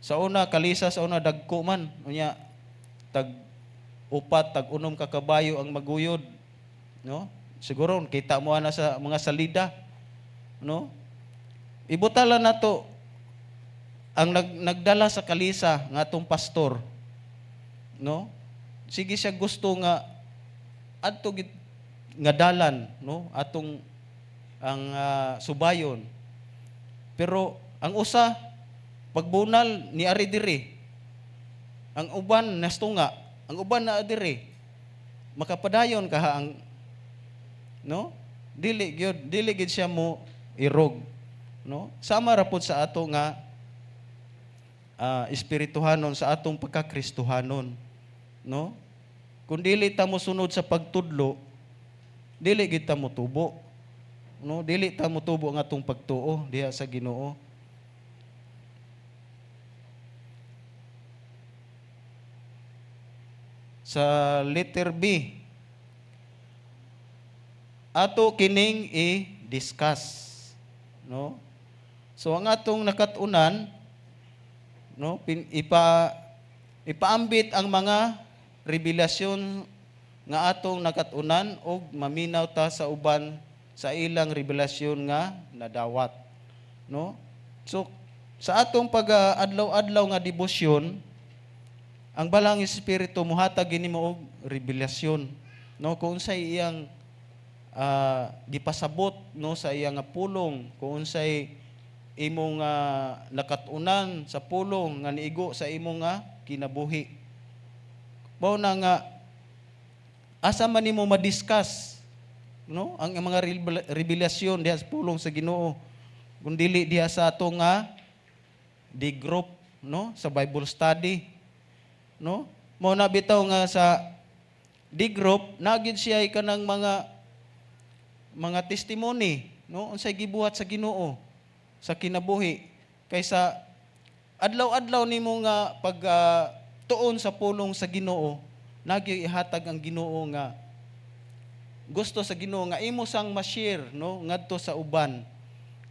Sa una, kalisa sa una dagko man. Unya, tag-upat, tag-unom ka kabayo ang maguyod. No? Siguro, kita mo na sa mga salida. No? Ibutala na to ang nagdala sa kalisa nga atong pastor. No? Sige siya gusto nga adto nga dalan, no? Atong ang subayon. Pero ang usa pagbunal ni ari diri. Ang uban nastunga, ang uban na adire makapadayon ka ang no dili gid siya mo irog, no? Sama ra pud sa ato nga espirituhanon, sa atong pagkakristohanon, no? Kung dili ta mo sunod sa pagtudlo, dili gid ta mo tubo, no? Dili ta mo tubo ang atong pagtuo diha sa Ginoo. Sa letter B, ato kining i-discuss, no? So ang atong nakatunan, no, ipaambit ang mga revelasyon nga atong nakatunan og maminaw ta sa uban sa ilang revelasyon nga nadawat, no? So sa atong pag-adlaw-adlaw nga debosyon, ang balang espiritu muhatag gini mo og revelasyon, no, kung sa iyang gipasabot, no, sa iyang pulong, kung unsay imong nakatunan sa pulong nga niigo sa imong kinabuhi. Mao na nga asa man nimo ma-discuss, no, ang mga revelasyon diha sa pulong sa Ginoo, kung dili diha sa ato nga di group, no, sa Bible study, no? Mao na bitaw nga sa di group nagid siya kanang mga testimony, no, unsay gibuhat sa Ginoo sa kinabuhi, kaysa adlaw-adlaw nimo nga pag tuon sa pulong sa Ginoo, nagihatag ang Ginoo nga gusto sa Ginoo nga imo sang ma-share, no, ngadto sa uban,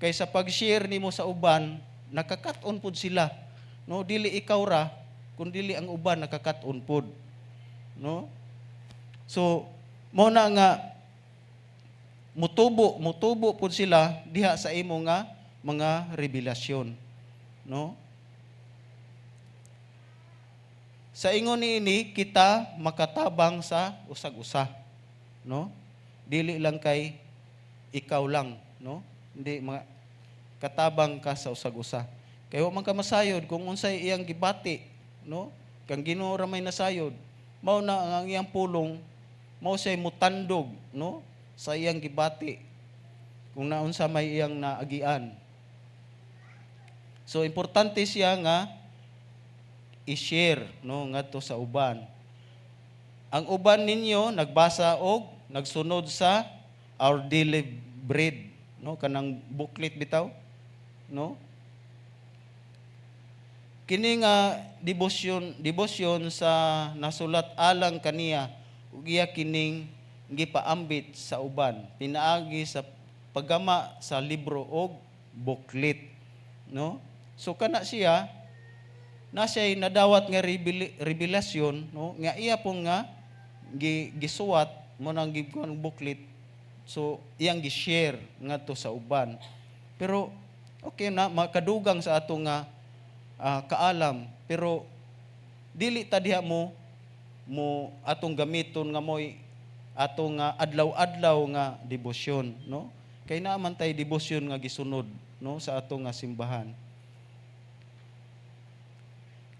kaysa pag-share nimo sa uban nakakat-on pud sila, no, dili ikaw ra kun dili ang uban nakakat-on pud, no? So mo na nga mutubo pud sila diha sa imo nga mga revelasyon, no? Sa ingon niini kita makatabang sa usag-usa, no? Dili lang kay ikaw lang, no? Hindi katabang ka sa usag-usa. Kay wa man ka masayod kung unsay iyang gibati, no? Kang Ginoo ra may nasayod, mao na ang iyang pulong, mao say mutandog, no, sa iyang gibati kung naunsa may iyang naagian. So importante siya nga i-share, no, ngadto sa uban. Ang uban ninyo nagbasa og nagsunod sa Our Daily Bread, no, kanang booklet bitaw, no? Kini nga debosyon sa nasulat alang kaniya ug iya kining gipaambit sa uban pinaagi sa paggama sa libro og booklet, no? So kana siya na siya'y nadawat nga revelasyon, no, nga iya pong nga gisuwat mo nang gibkuan booklet, so iyang gi-share ngadto sa uban. Pero okay na makadugang sa ato nga kaalam, pero dili ta diha mo atong gamiton nga moy atong adlaw-adlaw nga debosyon, no? Kay naaman tay debosyon nga gisunod, no, sa atong nga simbahan.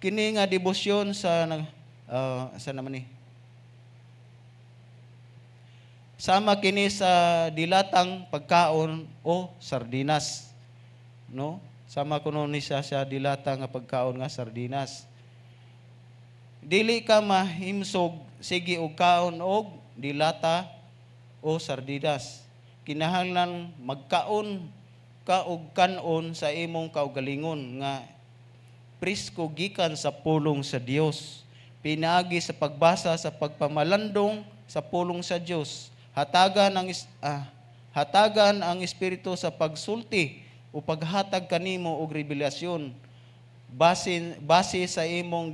Kini nga debosyon sa naman ni sama kini sa dilatang pagkaon o sardinas, no? Sama kuno ni sa dilatang nga pagkaon nga sardinas. Dili ka mahimsog sige og kaon og dilata o sardinas. Kinahanglan magkaon ka og kanon sa imong kaugalingon nga prisko gikan sa pulong sa Dios. Pinaagi sa pagbasa sa pagpamalandong sa pulong sa Dios. Hatagan ang Espiritu sa pagsulti o paghatag kanimo og revelasyon base sa imong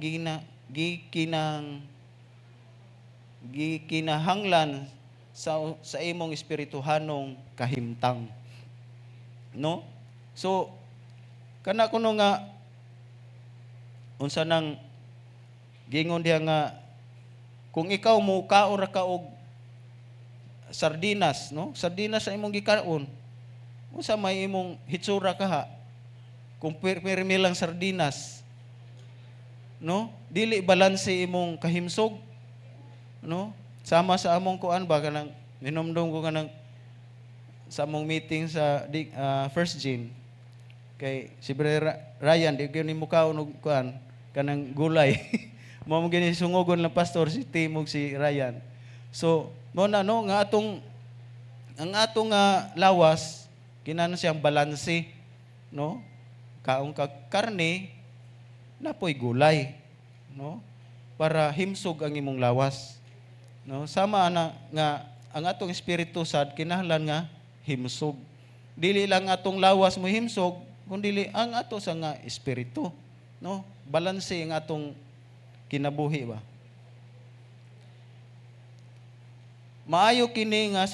gikinahanglan sa imong espirituhanong kahimtang, no? So kana kuno nga unsa nang gingon diha nga kung ikaw mo kaon ra ka og sardinas, no? Sardinas sa imong gikaon, unsa may imong hitsura kaha kung pirmi lang sardinas, no? Dili balanse imong kahimsog, no? Sama sa among kuan ba kanang minumdum ko kanang sa among meeting sa First Gene kay si Brother Ryan di gyud nimo kaon og kuan kanang gulay. Mao mo gini sungugon lang pastor si Tim ug si Ryan. So, mo na no nga ang atong lawas kinahanglan siyang balanse, no? Kaong kag karne napoy gulay, no? Para himsog ang imong lawas. No? Sama na nga ang atong espiritu sad kinahanglan nga himsog. Dili lang atong lawas mo himsog, kundi ang ato sa nga espiritu, no? Balanse ang atong kinabuhi ba. Maayo kini nga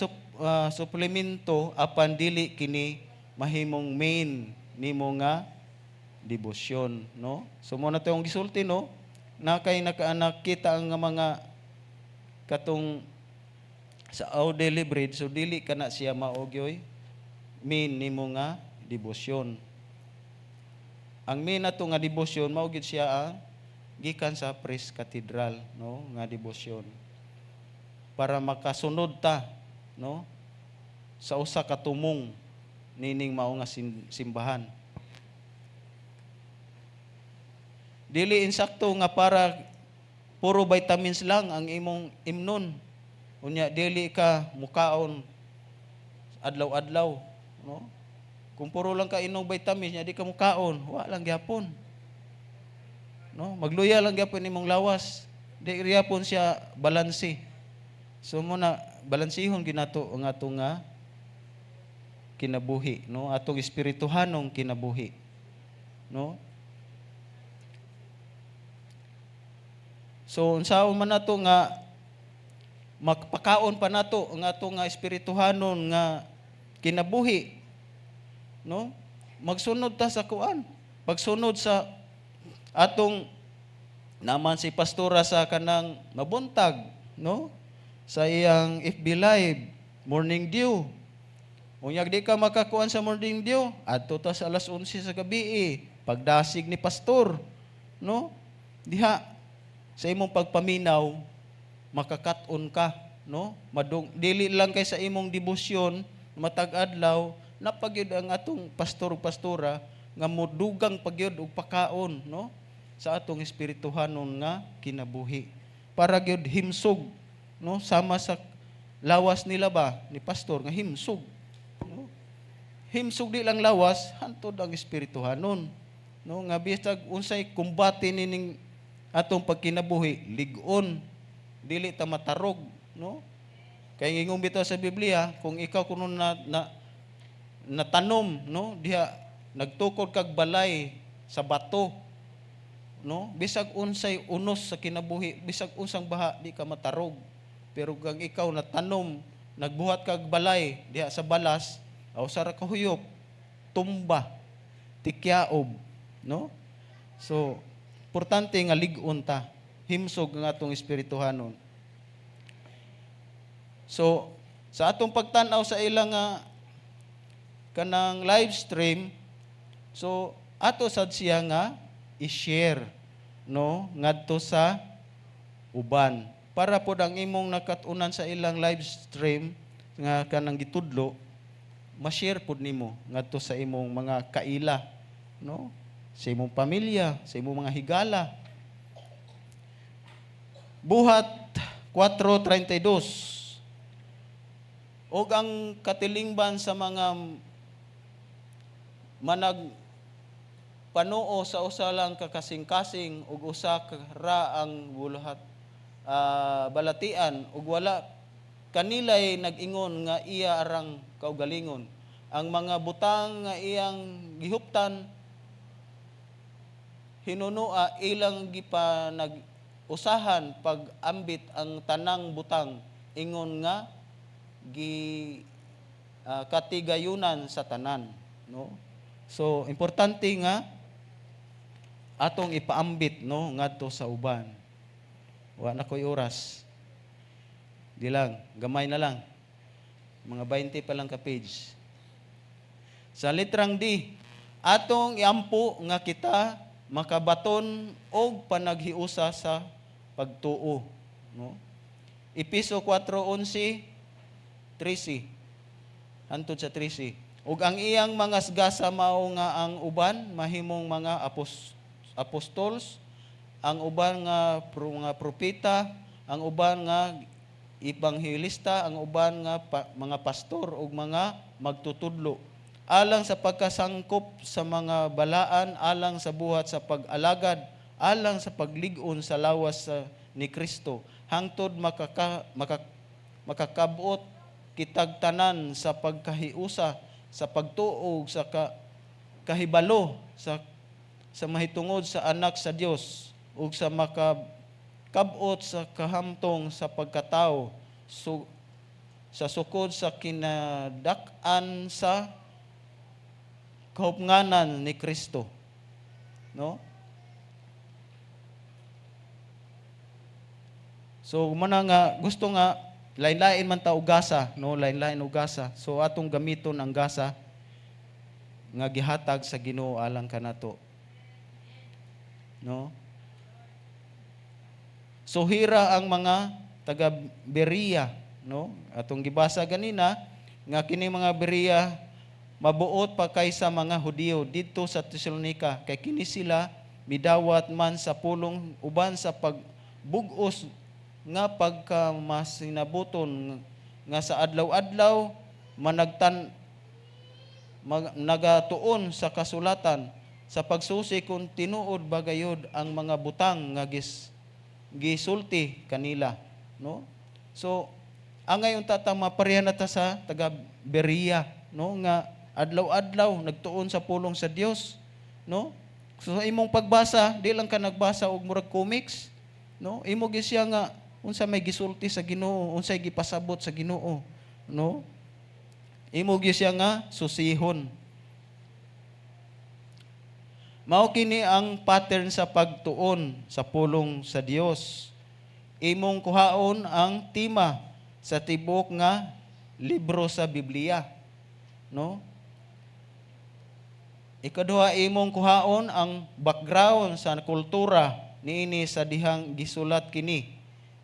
suplemento apan dili kini mahimong main nimo nga debosyon, no? So mo na tayong gisulti, no? Na kay nakita ang mga katong sa Daily Bread, so dili kana siya maogyoy main nimo nga debosyon. Ang main nato nga debosyon mao gid siya ang gikan sa Praise Cathedral, no, nga debosyon. Para makasunod ta, no, sa usa ka tumong nining mao nga simbahan. Dili insakto nga para puro vitamins lang ang imong imnon. Unya dili ka mukaon adlaw-adlaw, no? Kung puro lang ka inom vitamins, nya di ka mukaon, wa lang gyapon. No? Magluya lang gyapon imong lawas. Di gyapon siya balanse. So mo na balansihon ginato ang atong nga kinabuhi, no? Atong espirituhanong kinabuhi, no? So unsaon man nato nga magpakaon pa nato ang atong nga espirituhanon nga kinabuhi, no? Magsunod ta sa kuan. Pagsunod sa atong naman si pastora sa kanang mabuntag, no? Sa iyang FB Live, Morning Dew. Unyag di ka makakuan sa Morning Dew, adto ta sa alas 11 sa gabi, pagdasig ni pastor, no? Diha sa imong pagpaminaw makakat-on ka, no? Dili lang kay sa imong debosyon matag adlaw napagyud ang atong pastor ug pastora nga modugang pagyud og pakaon, no? Sa atong espirituhanon nga kinabuhi para gyud himsog, no? Sama sa lawas nila ba ni pastor nga himsog, no? Himsog di lang lawas, hantod ang espirituhanon, no? Nga bisag unsay kumbate nining atong pagkinabuhi lig-on, dili ta matarog, no? Kay ingong bitaw sa Biblia, kung ikaw kuno natanom, no, diha nagtukod kag balay sa bato, no, bisag unsay unos sa kinabuhi, bisag unsang baha di ka matarog. Pero kung ikaw natanom, nagbuhat kag balay diha sa balas, aw sara ka huyop, tumba, tikyaob, no? So importante nga lig-on ta, himsog nga atong espirituhanon. So, sa atong pagtan-aw sa ilang kanang live stream, so ato sad siya nga i-share, no, ngadto sa uban para pod ang imong nakatunan sa ilang live stream nga kanang gitudlo ma-share pod nimo ngadto sa imong mga kaila, no, sa imong pamilya, sa imong mga higala. Buhat 4:32. Og ang katilingban sa mga manag panuo sa usa lang kakasing-kasing ug usa ka ra ang buluhat balatian ug wala kanilay nag-ingon nga iya arang kaugalingon. Ang mga butang nga iyang gihuptan hinunua ilang gipa nag-usahan pag-ambit ang tanang butang ingon nga katigayunan sa tanan, no? So importante nga atong ipaambit, no, ngadto sa uban. Wa na koy oras. Di lang, gamay na lang. Mga 20 pa lang ka page. Sa litrang D, atong iampo nga kita makabaton og panaghiusa sa pagtuo, no? Episo 4:11, 13. Hantod sa 13. Ug ang iyang mga gasa mao nga ang uban mahimong mga apostols, ang uban nga mga propeta, ang uban nga ebanghelista, ang uban nga mga pastor ug mga magtutudlo. Alang sa pagkasangkop sa mga balaan, alang sa buhat sa pag-alagad, alang sa paglig-on sa lawas ni Kristo, hangtod makakabot kitag tanan sa pagkahiusa, sa pagtuog, sa kahibalo, sa mahitungod sa anak sa Dios, ug sa makabot sa kahamtong sa pagkatao, sa sukod sa kinadak-an sa kahupnganan ni Kristo. No? So muna nga gusto nga lain-lain man ta og gasa, no, lain-lain og gasa. So atong gamiton ang gasa nga gihatag sa Ginoo alang kanato. No? So hira ang mga taga Berea, no? Atong gibasa ganina nga kini mga Berea mabuot pa kaysa mga Hudiyo didto sa Tesalonica, kay kini sila midawat man sa pulong uban sa pagbug-os nga pagkamasinabuton nga sa adlaw-adlaw nagatuon sa kasulatan sa pagsusi kung tinuod bagayod ang mga butang nga gisulti kanila, no? So ang ngayon tatama pareha na ta sa taga Berea, no, nga adlaw-adlaw nagtuon sa pulong sa Dios, no? So sa imong pagbasa di lang ka nagbasa og murag comics, no? Imo gi siya nga unsa may gisulti sa Ginoo, unsay gipasabot sa Ginoo, no? Imo gyud siya nga susihon. Mao kini ang pattern sa pagtuon sa pulong sa Dios. Imong kuhaon ang tema sa tibok nga libro sa Biblia, no? Ikaduha, imong kuhaon ang background sa kultura niini sa dihang gisulat kini.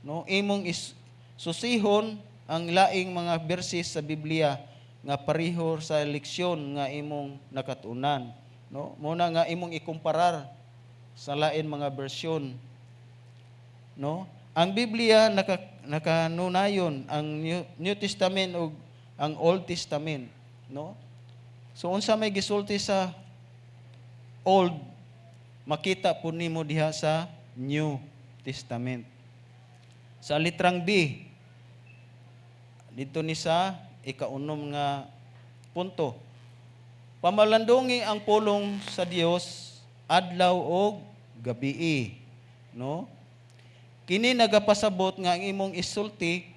No, imong susihon ang laing mga berses sa Biblia nga pareho sa leksyon nga imong nakatunan, no? Muna nga imong ikumparar sa lain mga bersyon, no? Ang Biblia nakanunayon ang New Testament ug ang Old Testament, no? So unsa may gisulti sa Old, makita po nimo diha sa New Testament. Sa litrang B, dito ni sa ikaunom nga punto. Pamalandungi ang pulong sa Dios adlaw og gabii, no? Kini nagapasabot nga ang imong isulti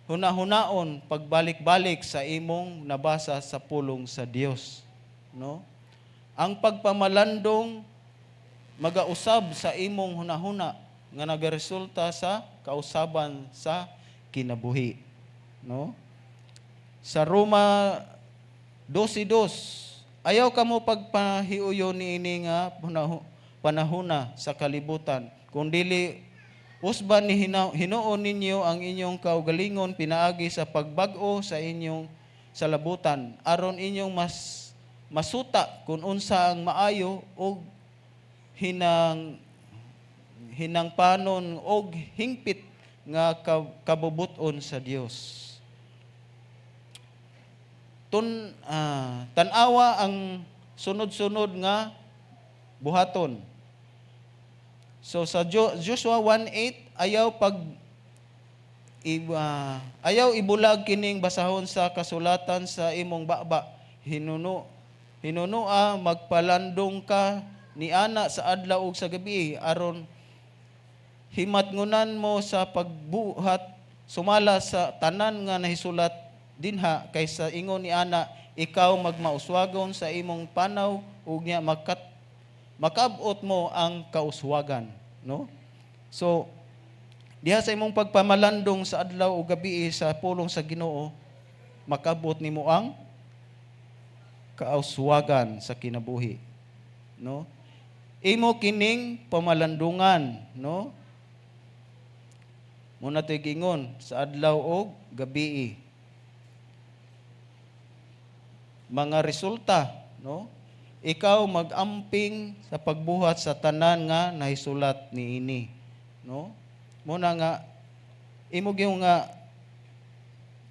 huna-hunaon pagbalik-balik sa imong nabasa sa pulong sa Dios, no? Ang pagpamalandong magausab sa imong hunahuna nga nagaresulta sa kausaban sa kinabuhi, no? Sa Roma 12:2, ayaw kamo pagpahiuyon niini nga panahuna sa kalibutan, kung dili usban ni hinuon ninyo ang inyong kaugalingon pinaagi sa pagbag-o sa inyong salabutan, aron inyong masuta kung unsa ang maayo og hinangpanon og hingpit nga kabubuton sa Dios. Tanawa ang sunod-sunod nga buhaton. So sa Joshua 1:8, ayaw ibulag kining basahon sa kasulatan sa imong baba. Hinunua magpalandong ka ni ana sa adlaw ug sa gabi aron himatngunan mo sa pagbuhat sumala sa tanan nga nahisulat dinha, kaysa ingon ni ana ikaw magmauswagon sa imong panaw ug nya makabot mo ang kauswagan, no? So diha sa imong pagpamalandong sa adlaw ug gabi sa pulong sa Ginoo, makabot nimo ang kauswagan sa kinabuhi, no? Imo kining pamalandungan, no? Muna to'y gingon sa adlaw og gabi. Mga resulta, no? Ikaw mag-amping sa pagbuhat sa tanan nga nahisulat niini, no? Muna nga imo gyud nga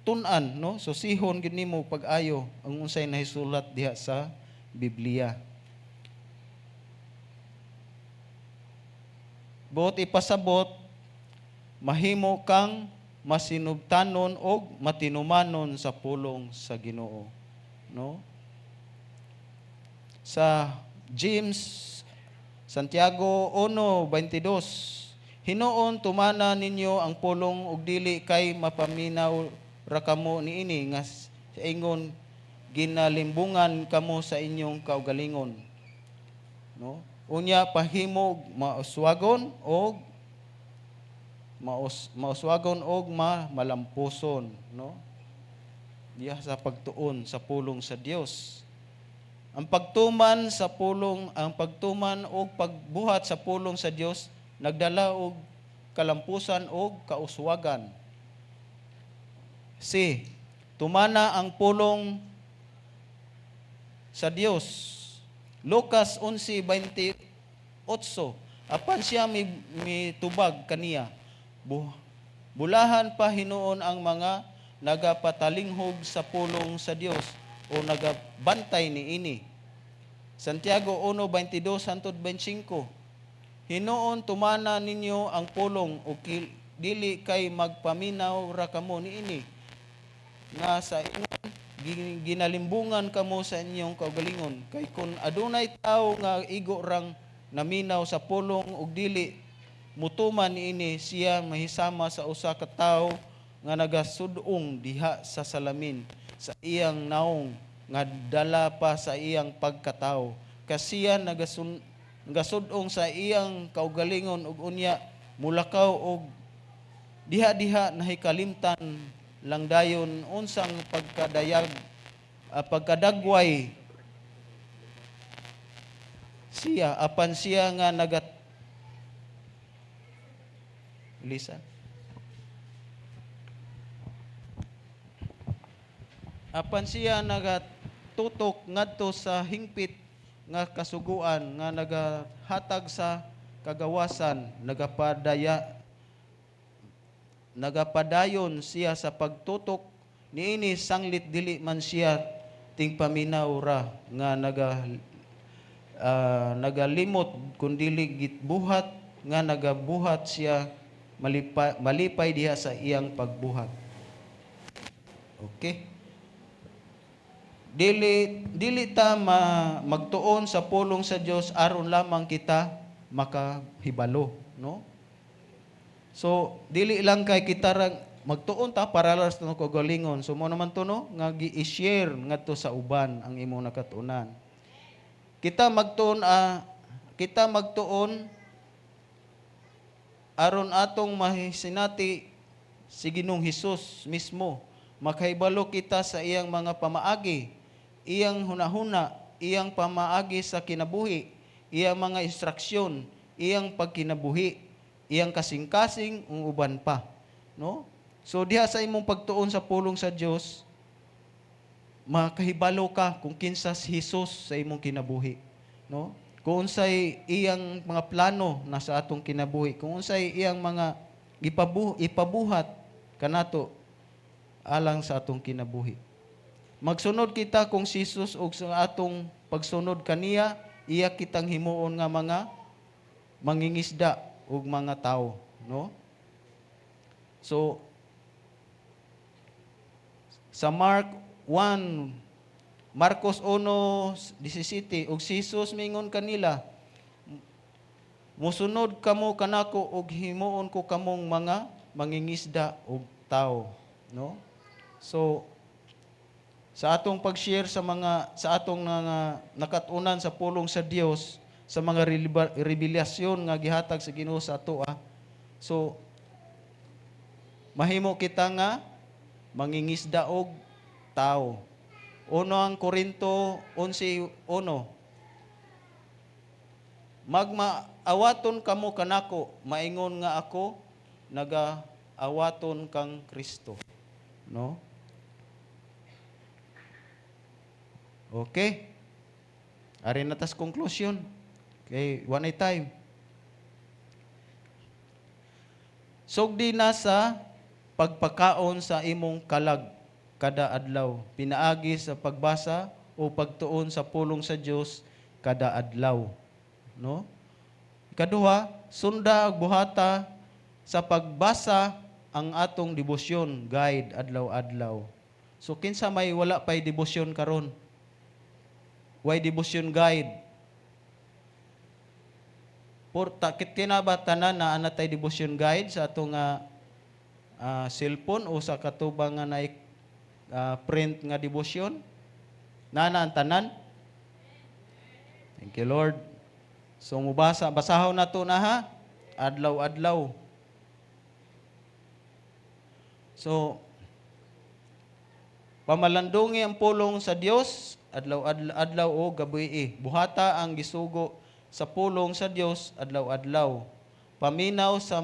tun-an, no? So sihon gid nimo pag-ayo ang unsay nahisulat diha sa Biblia. Buot ipasabot, mahimo kang masinubtanon og matinumanon sa pulong sa Ginoo, no? Sa James Santiago 1:22, hinuon tumana ninyo ang pulong ug dili kay mapaminaw ra kamo niini nga sa ingon ginalimbungan kamo sa inyong kaugalingon, no? Unya pahimog mauswagon og malampuson, no? Diya sa pagtuon sa pulong sa Dios. Ang pagtuman og pagbuhat sa pulong sa Dios nagdala og kalampusan og kauswagan. C. Tumana ang pulong sa Dios. Lucas 11:28, apan siya mitubag kaniya, bulahan pa hinuon ang mga nagapatalinghob sa pulong sa Dios o nagabantay niini. Santiago 1:22-25, hinuon tumana ninyo ang pulong o dili kay magpaminaw ra kamo niini nga sa ingon ginalimbungan kamo sa inyong kaugalingon. Kay kung adunay tao nga igo rang naminaw sa pulong ug dili mutuman niini, siya mahisama sa usa ka tawo nga nagasudong diha sa salamin sa iyang naong nga dala pa sa iyang pagkatawo. Kasi siya nagasudong sa iyang kaugalingon ug unya mulakaw og diha-diha nahikalimtan lang dayon unsang pagkadagway siya apan siya nga nagatutok ngadto sa hingpit nga kasuguan nga nagahatag sa kagawasan, nagapadayon siya sa pagtutok niini sanglit dili man siya tingpaminaw ra nga nagalimot kundili gitbuhat nga nagabuhat siya malipay diha sa iyang pagbuhat. Okay? Dili ta magtuon sa pulong sa Dios aron lamang kita makahibalo, no? So dili lang kay kita magtuon ta para las no kagalingon. So mo naman to, no, nga gi-share ngadto sa uban ang imong nakatunan. Kita magtuon aron atong mahisinati si Ginoong Hesus mismo. Makahibalo kita sa iyang mga pamaagi, iyang hunahuna, iyang pamaagi sa kinabuhi, iyang mga instruksyon, iyang pagkinabuhi, iyang kasing-kasing ug uban pa, no? So diha sa imong pagtuon sa pulong sa Dios, makahibalo ka kung kinsa si Hesus sa imong kinabuhi, no? Kung unsay iyang mga plano na sa atong kinabuhi, kung unsay iyang mga ipabuhat kanato alang sa atong kinabuhi. Magsunod kita kung si Hesus og sa atong pagsunod kaniya, iya kitang himuon nga mga mangingisda ug mga tao, no? So sa Marcos 1:17, ug si Jesus mingon kanila, musunod kamo kanako ug himuon ko kamong mga mangingisda ug tao, no? So sa atong pag-share sa atong nakatunan sa pulong sa Dios, sa mga revelasyon nga gihatag sa Ginoo sa ato, so mahimo kita nga mangingisda og tao. 1 Korinto 11:1, magmaawaton kamo kanako, maingon nga ako awaton kang Kristo. No? Okay. Ari na tas conclusion. Okay, one at a time. Sugdi na sa pagpakaon sa imong kalag kada adlaw. Pinaagi sa pagbasa o pagtuon sa pulong sa Dios kada adlaw. No? Ikaduha, sunda og buhata sa pagbasa ang atong debosyon, guide adlaw-adlaw. So kinsa may wala pay debosyon karon? Why devotion guide? Por takit kinaba tanan na ana tay devotion guide sa atong cellphone o sa katubang nga naik print nga devotion? Nana ang tanan? Thank you, Lord. So basahon na to na ha, adlaw-adlaw. So pamalandungi ang pulong sa Dios adlaw o gabi. Buhata ang gisugo sa pulong sa Dios adlaw-adlaw. Paminaw sa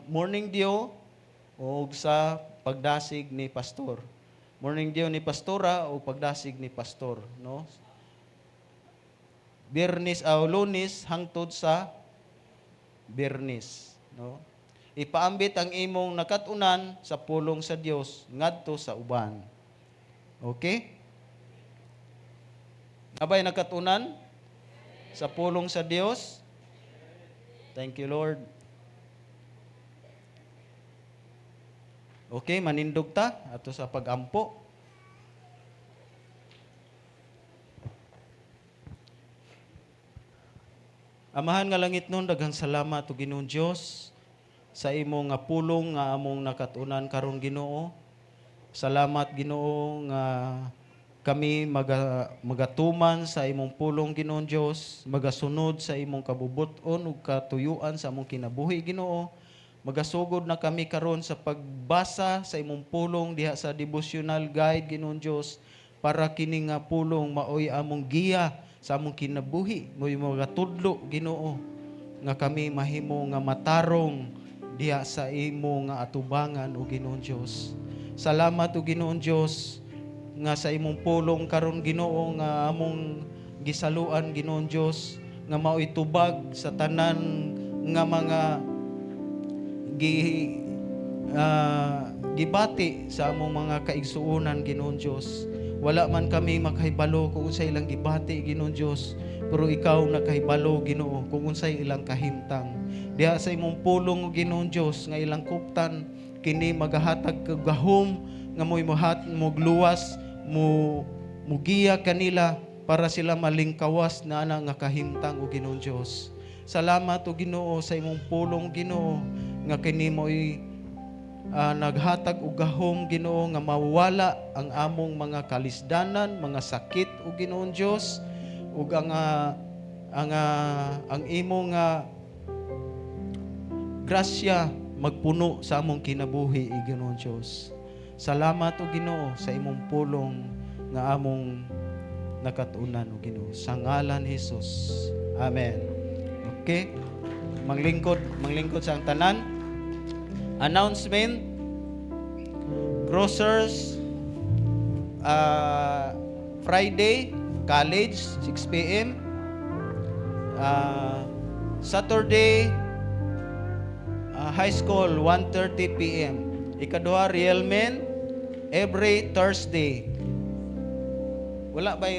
morning dew o sa pagdasig ni pastor. Morning dew ni pastora o pagdasig ni pastor, no? Biyernes o Lunes hangtod sa Biyernes, no? Ipaambit ang imong nakatunan sa pulong sa Dios ngadto sa uban. Okay? Abay nakatunan sa pulong sa Dios. Thank you, Lord. Okay, manindog ta ato sa pagampo. Amahan nga langit nun, daghang salamat o Ginoong Dios sa imong nga pulong nga among nakatunan karon Ginoo. Salamat Ginoo nga kami magatuman sa imong pulong Ginoong Dios, magasunod sa imong kabubuton ug katuyuan sa among kinabuhi Ginoo. Magasugod na kami karon sa pagbasa sa imong pulong diha sa devotional guide Ginoong Dios para kini nga pulong maoy among giya sa among kinabuhi. Moy magatudlo Ginoo nga kami mahimo nga matarong diha sa imo nga atubangan o Ginoong Dios. Salamat o Ginoong Dios nga sa imong pulong karon Ginoo nga among gisaluan Ginoong Dios nga maoy tubag sa tanan nga mga gibati sa among mga kaigsuonan Ginoong Dios. Wala man kami makahibalo kung unsay ilang gibati Ginoong Dios, pero ikaw nakahibalo Ginoo kung unsay ilang kahimtang. Diha sa imong pulong Ginoong Dios nga ilang kuptan kini magahatag kag gahom nga mo'y mogluwas mugiya kanila para sila malingkawas na nga kahimtang o Ginoong Dios. Salamat o Ginoo sa imong pulong Ginoo nga kini mo'y naghatag og gahom Ginoo nga mawala ang among mga kalisdanan, mga sakit o Ginoong Dios ug ang imong grasya magpuno sa among kinabuhi Ginoong Dios. Salamat o Ginoo sa imong pulong nga among nakatunan o Ginoo. Sa ngalan ni Jesus. Amen. Okay? Manglingkod sa ang tanan. Announcement. Grocers Friday college 6 p.m. Saturday high school 1:30 p.m. Ikaduha, Real Men, every Thursday. Wala ba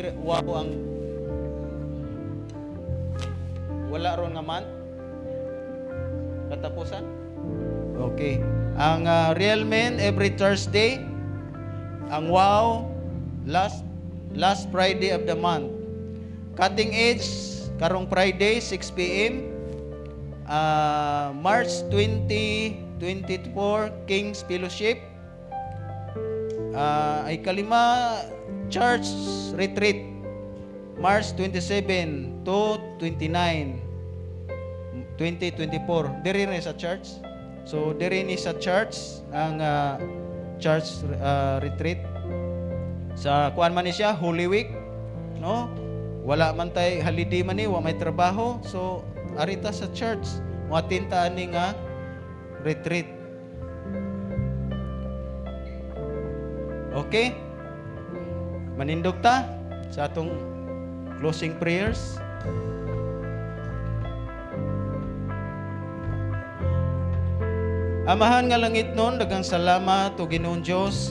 wala ron nga month? Katapusan? Okay. Ang Real Men, every Thursday. Ang Wow, last Friday of the month. Cutting Edge, karong Friday, 6 p.m. March 2024 King's Fellowship. Ay kalima Church Retreat March 27 to 29 2024 diri ni sa church. So diri ni sa church ang church retreat sa kuan man ni siya Holy Week, no? Wala man tay holiday man ni, wa may trabaho. So arita sa church moatinta ani nga retreat. Okay? Manindog ta sa atong closing prayers. Amahan nga langit nun, daghang salamat o Ginoong Diyos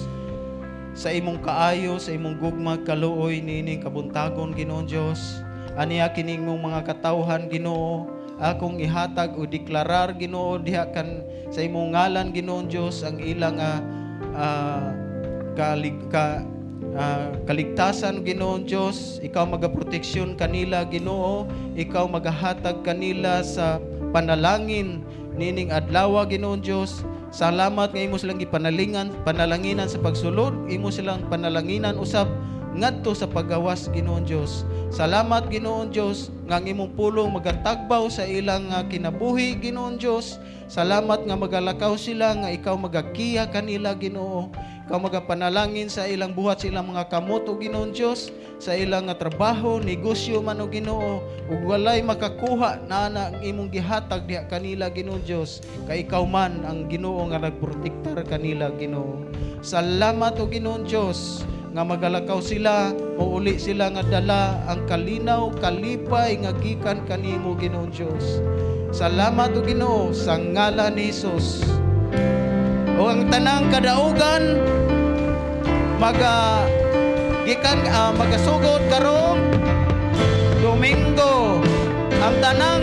sa imong kaayo, sa imong gugmag kaluoy nining kabuntagon Ginoong Diyos. Aniya kining mong mga katawhan Ginoo, akong ihatag o deklarar Ginoo diha kan sa imong ngalan Ginoong Diyos ang ilang kaligtasan Ginoong Diyos. Ikaw magaproteksyon kanila Ginoo, ikaw magahatag kanila sa panalangin nining adlaw Ginoong Diyos. Salamat nga imo silang panalanginan sa pagsulod, imo silang panalanginan usab ngadto sa paggawas Ginoong Diyos. Salamat Ginoong Diyos nga ang imong pulong magatagbaw sa ilang kinabuhi Ginoong Diyos. Salamat nga magalakaw sila nga ikaw magakiya kanila Ginoo. Ikaw magapanalangin sa ilang buhat, sa ilang mga kamot o Ginoong Diyos, sa ilang trabaho, negosyo man o Ginoo, ug walay makakuha na ang imong gihatag diha kanila Ginoong Diyos, kay ikaw man ang Ginoo nga nagprotektar kanila Ginoo. Salamat o Ginoong Diyos nga magalakaw sila o uli sila nga dala ang kalinaw, kalipay nga gikan kanimo Ginoong Diyos. Salamat o Ginoo sa ngalan ni Jesus. O ang tanang kadaugan magasugod karong Domingo ang tanang